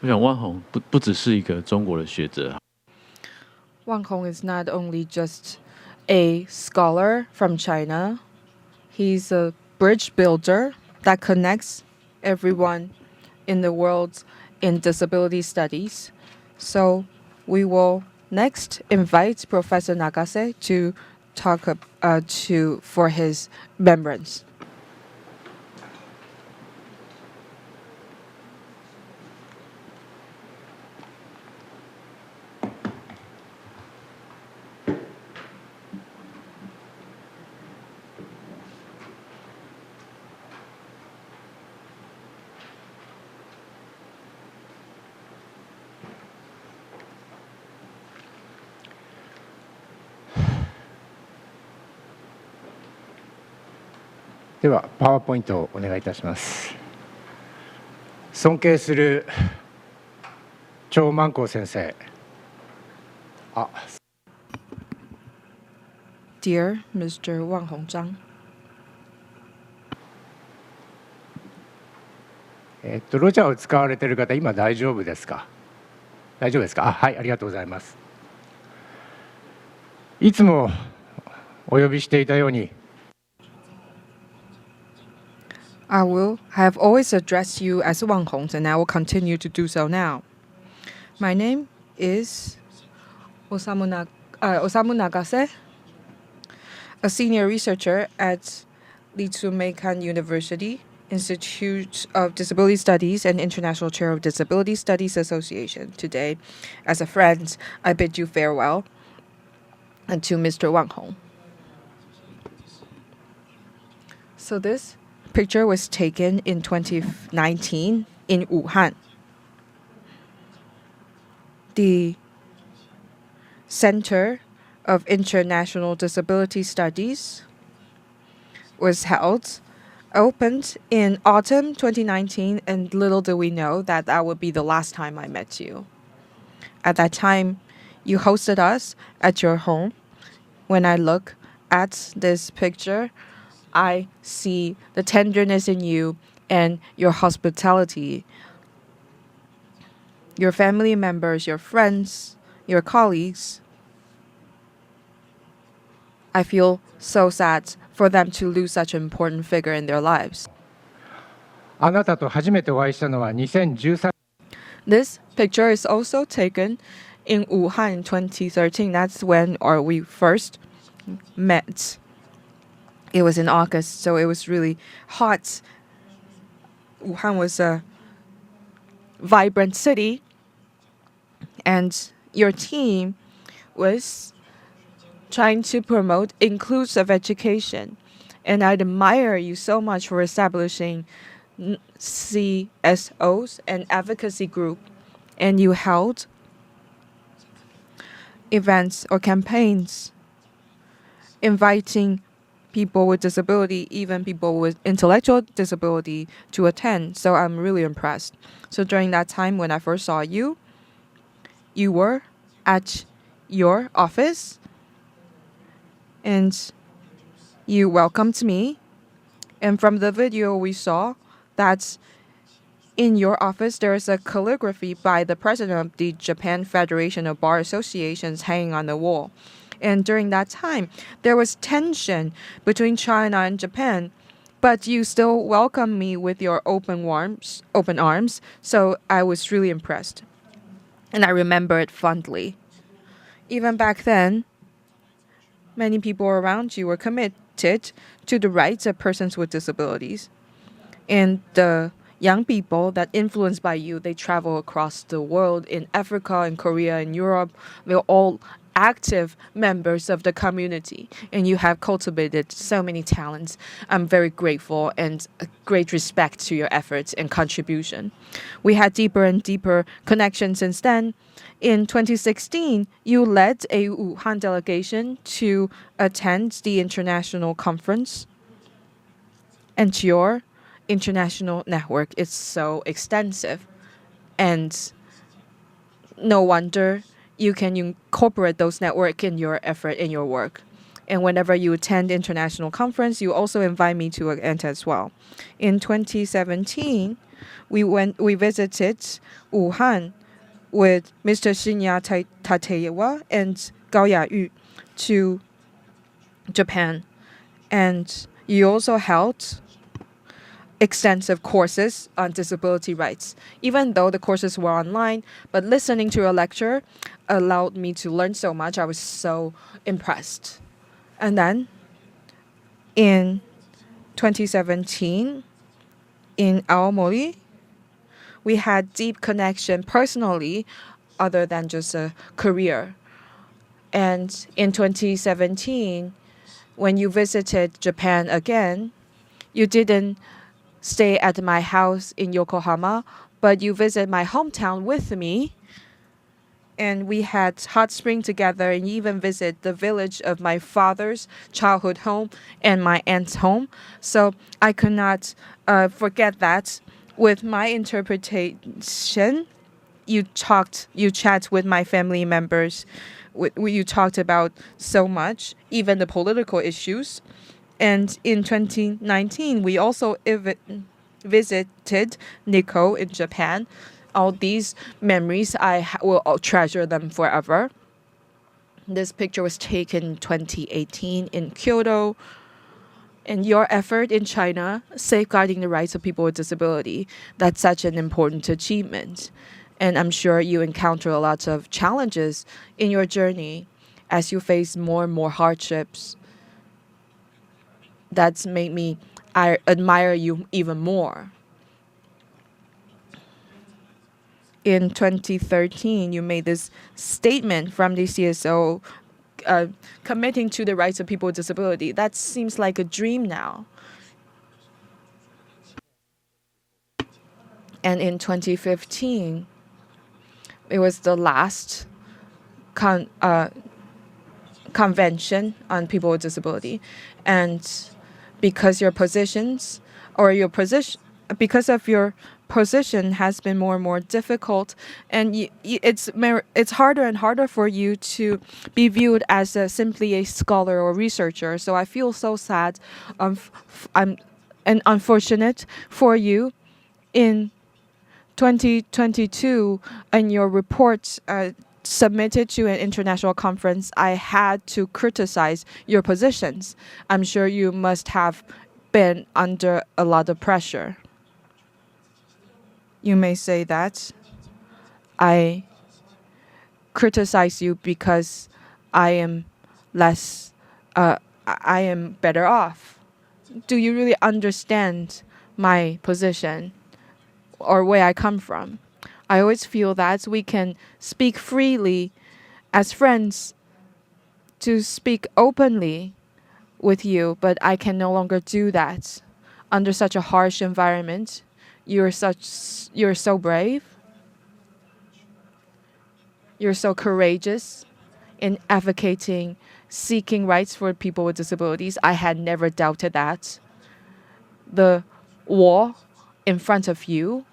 我想万宏不只是一个中国的学者。Wang Hong is not only just a scholar from China, he's a bridge builder that connects everyone in the world in disability studies. So we will next invite Professor Nagase to talk for his remembrance. ではパワーポイントをお願いいたします。尊敬する張万光先生。Dear Mr. Wang Hongzhang. ロジャーを使われている方、今大丈夫ですか？大丈夫ですか？はい、ありがとうございます。いつもお呼びしていたように。I have always addressed you as Wang Hong, and I will continue to do so now. My name is Osamu Nagase, a senior researcher at Ritsumeikan University, Institute of Disability Studies and International Chair of Disability Studies Association. Today, as a friend, I bid you farewell and to Mr. Wang Hong. So this picture was taken in 2019 in Wuhan. The Center of International Disability Studies was opened in autumn 2019, and little do we know that that would be the last time I met you. At that time, you hosted us at your home. When I look at this picture, I see the tenderness in you and your hospitality. Your family members, your friends, your colleagues. I feel so sad for them to lose such an important figure in their lives. あなたと初めてお会いしたのは2013。This picture is also taken in Wuhan in 2013. That's when we first met. It was in August, so it was really hot. Wuhan was a vibrant city, and your team was trying to promote inclusive education. And I admire you so much for establishing CSOs and advocacy group. And you held events or campaigns inviting people with disability, even people with intellectual disability, to attend. So I'm really impressed. So during that time when I first saw you, you were at your office and you welcomed me. And from the video we saw that in your office there is a calligraphy by the president of the Japan Federation of Bar Associations hanging on the wall. And during that time, there was tension between China and Japan, but you still welcomed me with your open arms. So I was really impressed. And I remember it fondly. Even back then, many people around you were committed to the rights of persons with disabilities. And the young people that influenced by you, they travel across the world in Africa, in Korea, in Europe. They all active members of the community, and you have cultivated so many talents. I'm very grateful and great respect to your efforts and contribution. We had deeper and deeper connections since then. In 2016, you led a Wuhan delegation to attend the international conference, and your international network is so extensive, and no wonder you can incorporate those networks in your effort, in your work. And whenever you attend international conference, you also invite me to attend as well. In 2017, we visited Wuhan with Mr. Shinya Tatewa and Gao Yayu to Japan. And you also held extensive courses on disability rights. Even though the courses were online, but listening to your lecture allowed me to learn so much. I was so impressed. And then in 2017, in Aomori, we had deep connection personally, other than just a career. And in 2017, when you visited Japan again, you didn't stay at my house in Yokohama, but you visit my hometown with me. And we had hot spring together and even visit the village of my father's childhood home and my aunt's home. So I could not forget that. With my interpretation, you chat with my family members. You talked about so much, even the political issues. And in 2019, we also visited Nikko in Japan. All these memories, I will treasure them forever. This picture was taken in 2018 in Kyoto. And your effort in China, safeguarding the rights of people with disability, that's such an important achievement. And I'm sure you encounter a lot of challenges in your journey as you face more and more hardships. That's made me admire you even more. In 2013, you made this statement from the CSO committing to the rights of people with disability. That seems like a dream now. And in 2015, it was the last convention on people with disability. And because your positions or your position, because of your position has been more and more difficult, and it's harder and harder for you to be viewed as simply a scholar or researcher. So I feel so sad and unfortunate for you. In 2022, in your report submitted to an international conference, I had to criticize your positions. I'm sure you must have been under a lot of pressure. You may say that I criticize you because I am better off. Do you really understand my position or where I come from? I always feel that we can speak freely as friends, to speak openly with you, but I can no longer do that under such a harsh environment. You're so brave. You're so courageous in advocating, seeking rights for people with disabilities. I had never doubted that. The wall in front of you,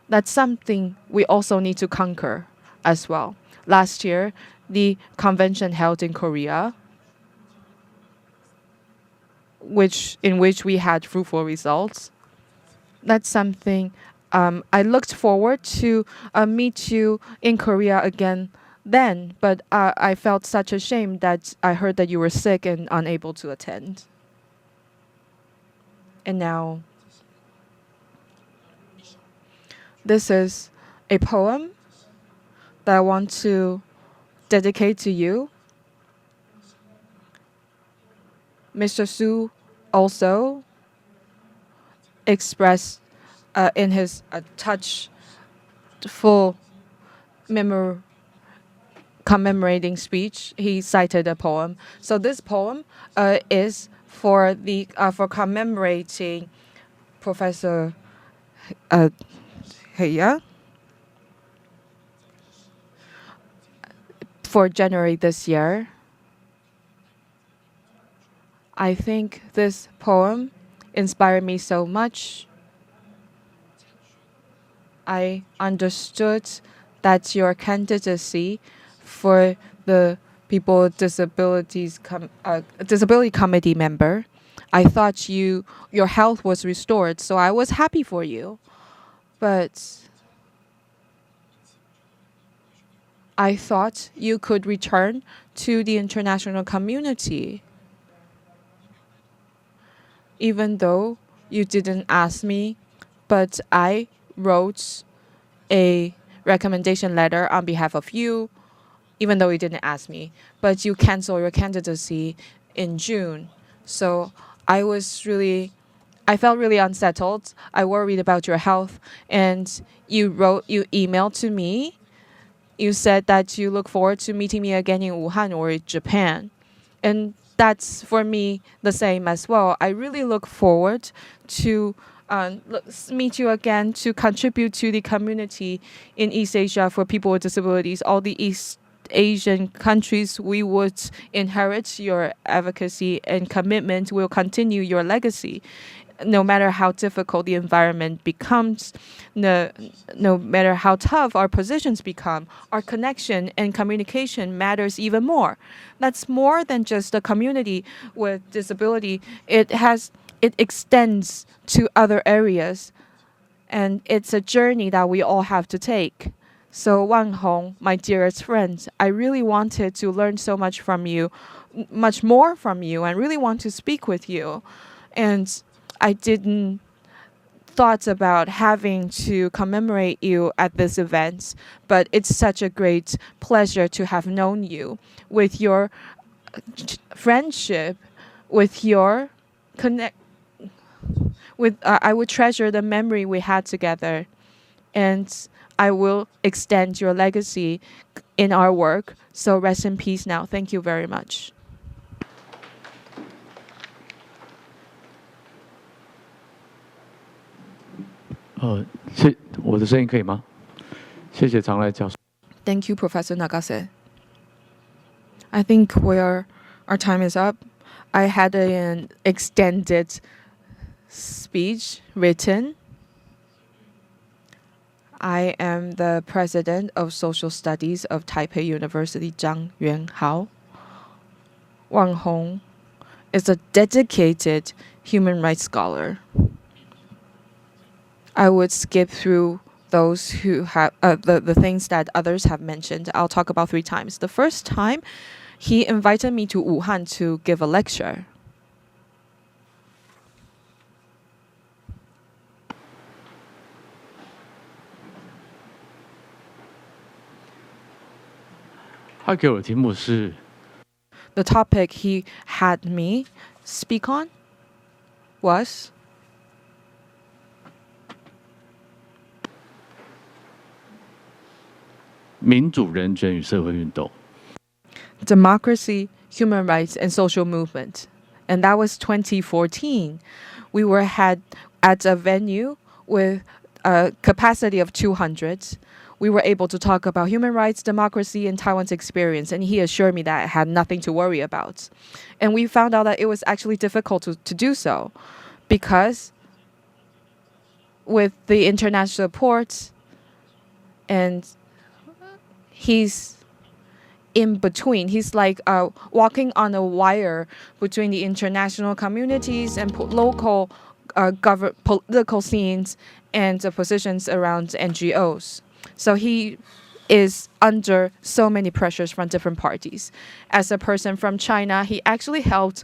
that's something we also need to conquer as well. Last year, the convention held in Korea, in which we had fruitful results. That's something I looked forward to meet you in Korea again then, but I felt such a shame that I heard that you were sick and unable to attend. And now, this is a poem that I want to dedicate to you. Mr. Su also expressed in his touchful commemorating speech, he cited a poem. So this poem is for commemorating Professor Heya for January this year. I think this poem inspired me so much. I understood that your candidacy for the People with Disabilities Disability Committee member, I thought your health was restored, so I was happy for you. But I thought you could return to the international community. Even though you didn't ask me, but I wrote a recommendation letter on behalf of you, even though you didn't ask me. But you canceled your candidacy in June. So I felt really unsettled. I worried about your health. And you emailed to me. You said that you look forward to meeting me again in Wuhan or Japan. And that's for me the same as well. I really look forward to meet you again, to contribute to the community in East Asia for people with disabilities. All the East Asian countries, we would inherit your advocacy and commitment. Will continue your legacy. No matter how difficult the environment becomes, no matter how tough our positions become, our connection and communication matters even more. That's more than just a community with disability. It extends to other areas, and it's a journey that we all have to take. So Wang Hong, my dearest friend, I really wanted to learn so much from you, much more from you, and really want to speak with you. And I didn't thought about having to commemorate you at this event, but it's such a great pleasure to have known you, with your friendship, with your I would treasure the memory we had together, and I will extend your legacy in our work. So rest in peace now. Thank you very much. 我的声音可以吗？谢谢常来教授。Thank you, Professor Nagase. I think our time is up. I had an extended speech written. I am the president of Social Studies of Taipei University, Zhang Yuanhao. Wang Hong is a dedicated human rights scholar. I would skip through those who have the things that others have mentioned. I'll talk about 3 times. The first time, he invited me to Wuhan to give a lecture. The topic he had me speak on was democracy, human rights, and social movement. And that was 2014. We were at a venue with a capacity of 200. We were able to talk about human rights, democracy, and Taiwan's experience. And he assured me that I had nothing to worry about. And we found out that it was actually difficult to do so, because with the international support, and he's in between. He's like walking on a wire between the international communities and local political scenes and the positions around NGOs. So he is under so many pressures from different parties. As a person from China, he actually helped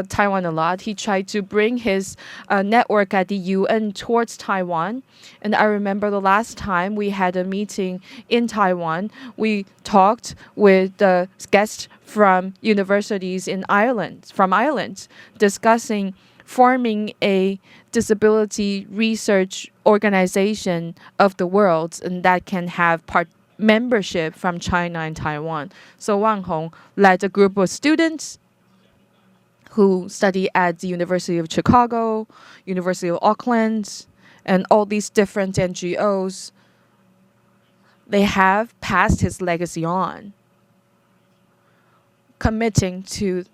Taiwan a lot. He tried to bring his network at the UN towards Taiwan. And I remember the last time we had a meeting in Taiwan, we talked with the guests from universities in Ireland, discussing forming a disability research organization of the world, and that can have membership from China and Taiwan. So Wang Hong led a group of students who study at the University of Chicago, University of Auckland, and all these different NGOs. They have passed his legacy on, committing to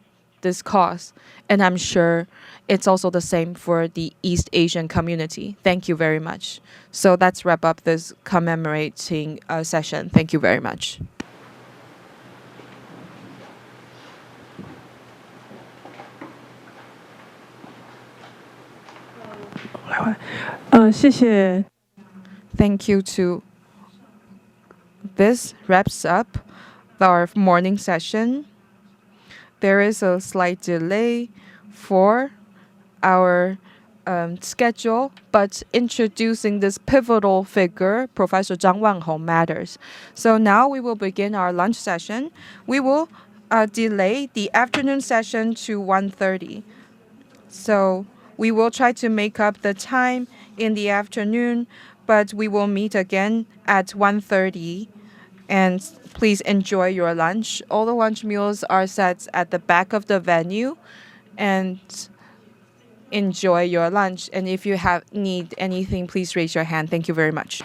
this cause. And I'm sure it's also the same for the East Asian community. Thank you very much. So let's wrap up this commemorating session. Thank you very much. 谢谢。Thank you to. This wraps up our morning session. There is a slight delay for our schedule, but introducing this pivotal figure, Professor Zhang Wanhong, matters. So now we will begin our lunch session. We will delay the afternoon session to 1:30. So we will try to make up the time in the afternoon, but we will meet again at 1:30. And please enjoy your lunch. All the lunch meals are set at the back of the venue, and enjoy your lunch. And if you need anything, please raise your hand. Thank you very much.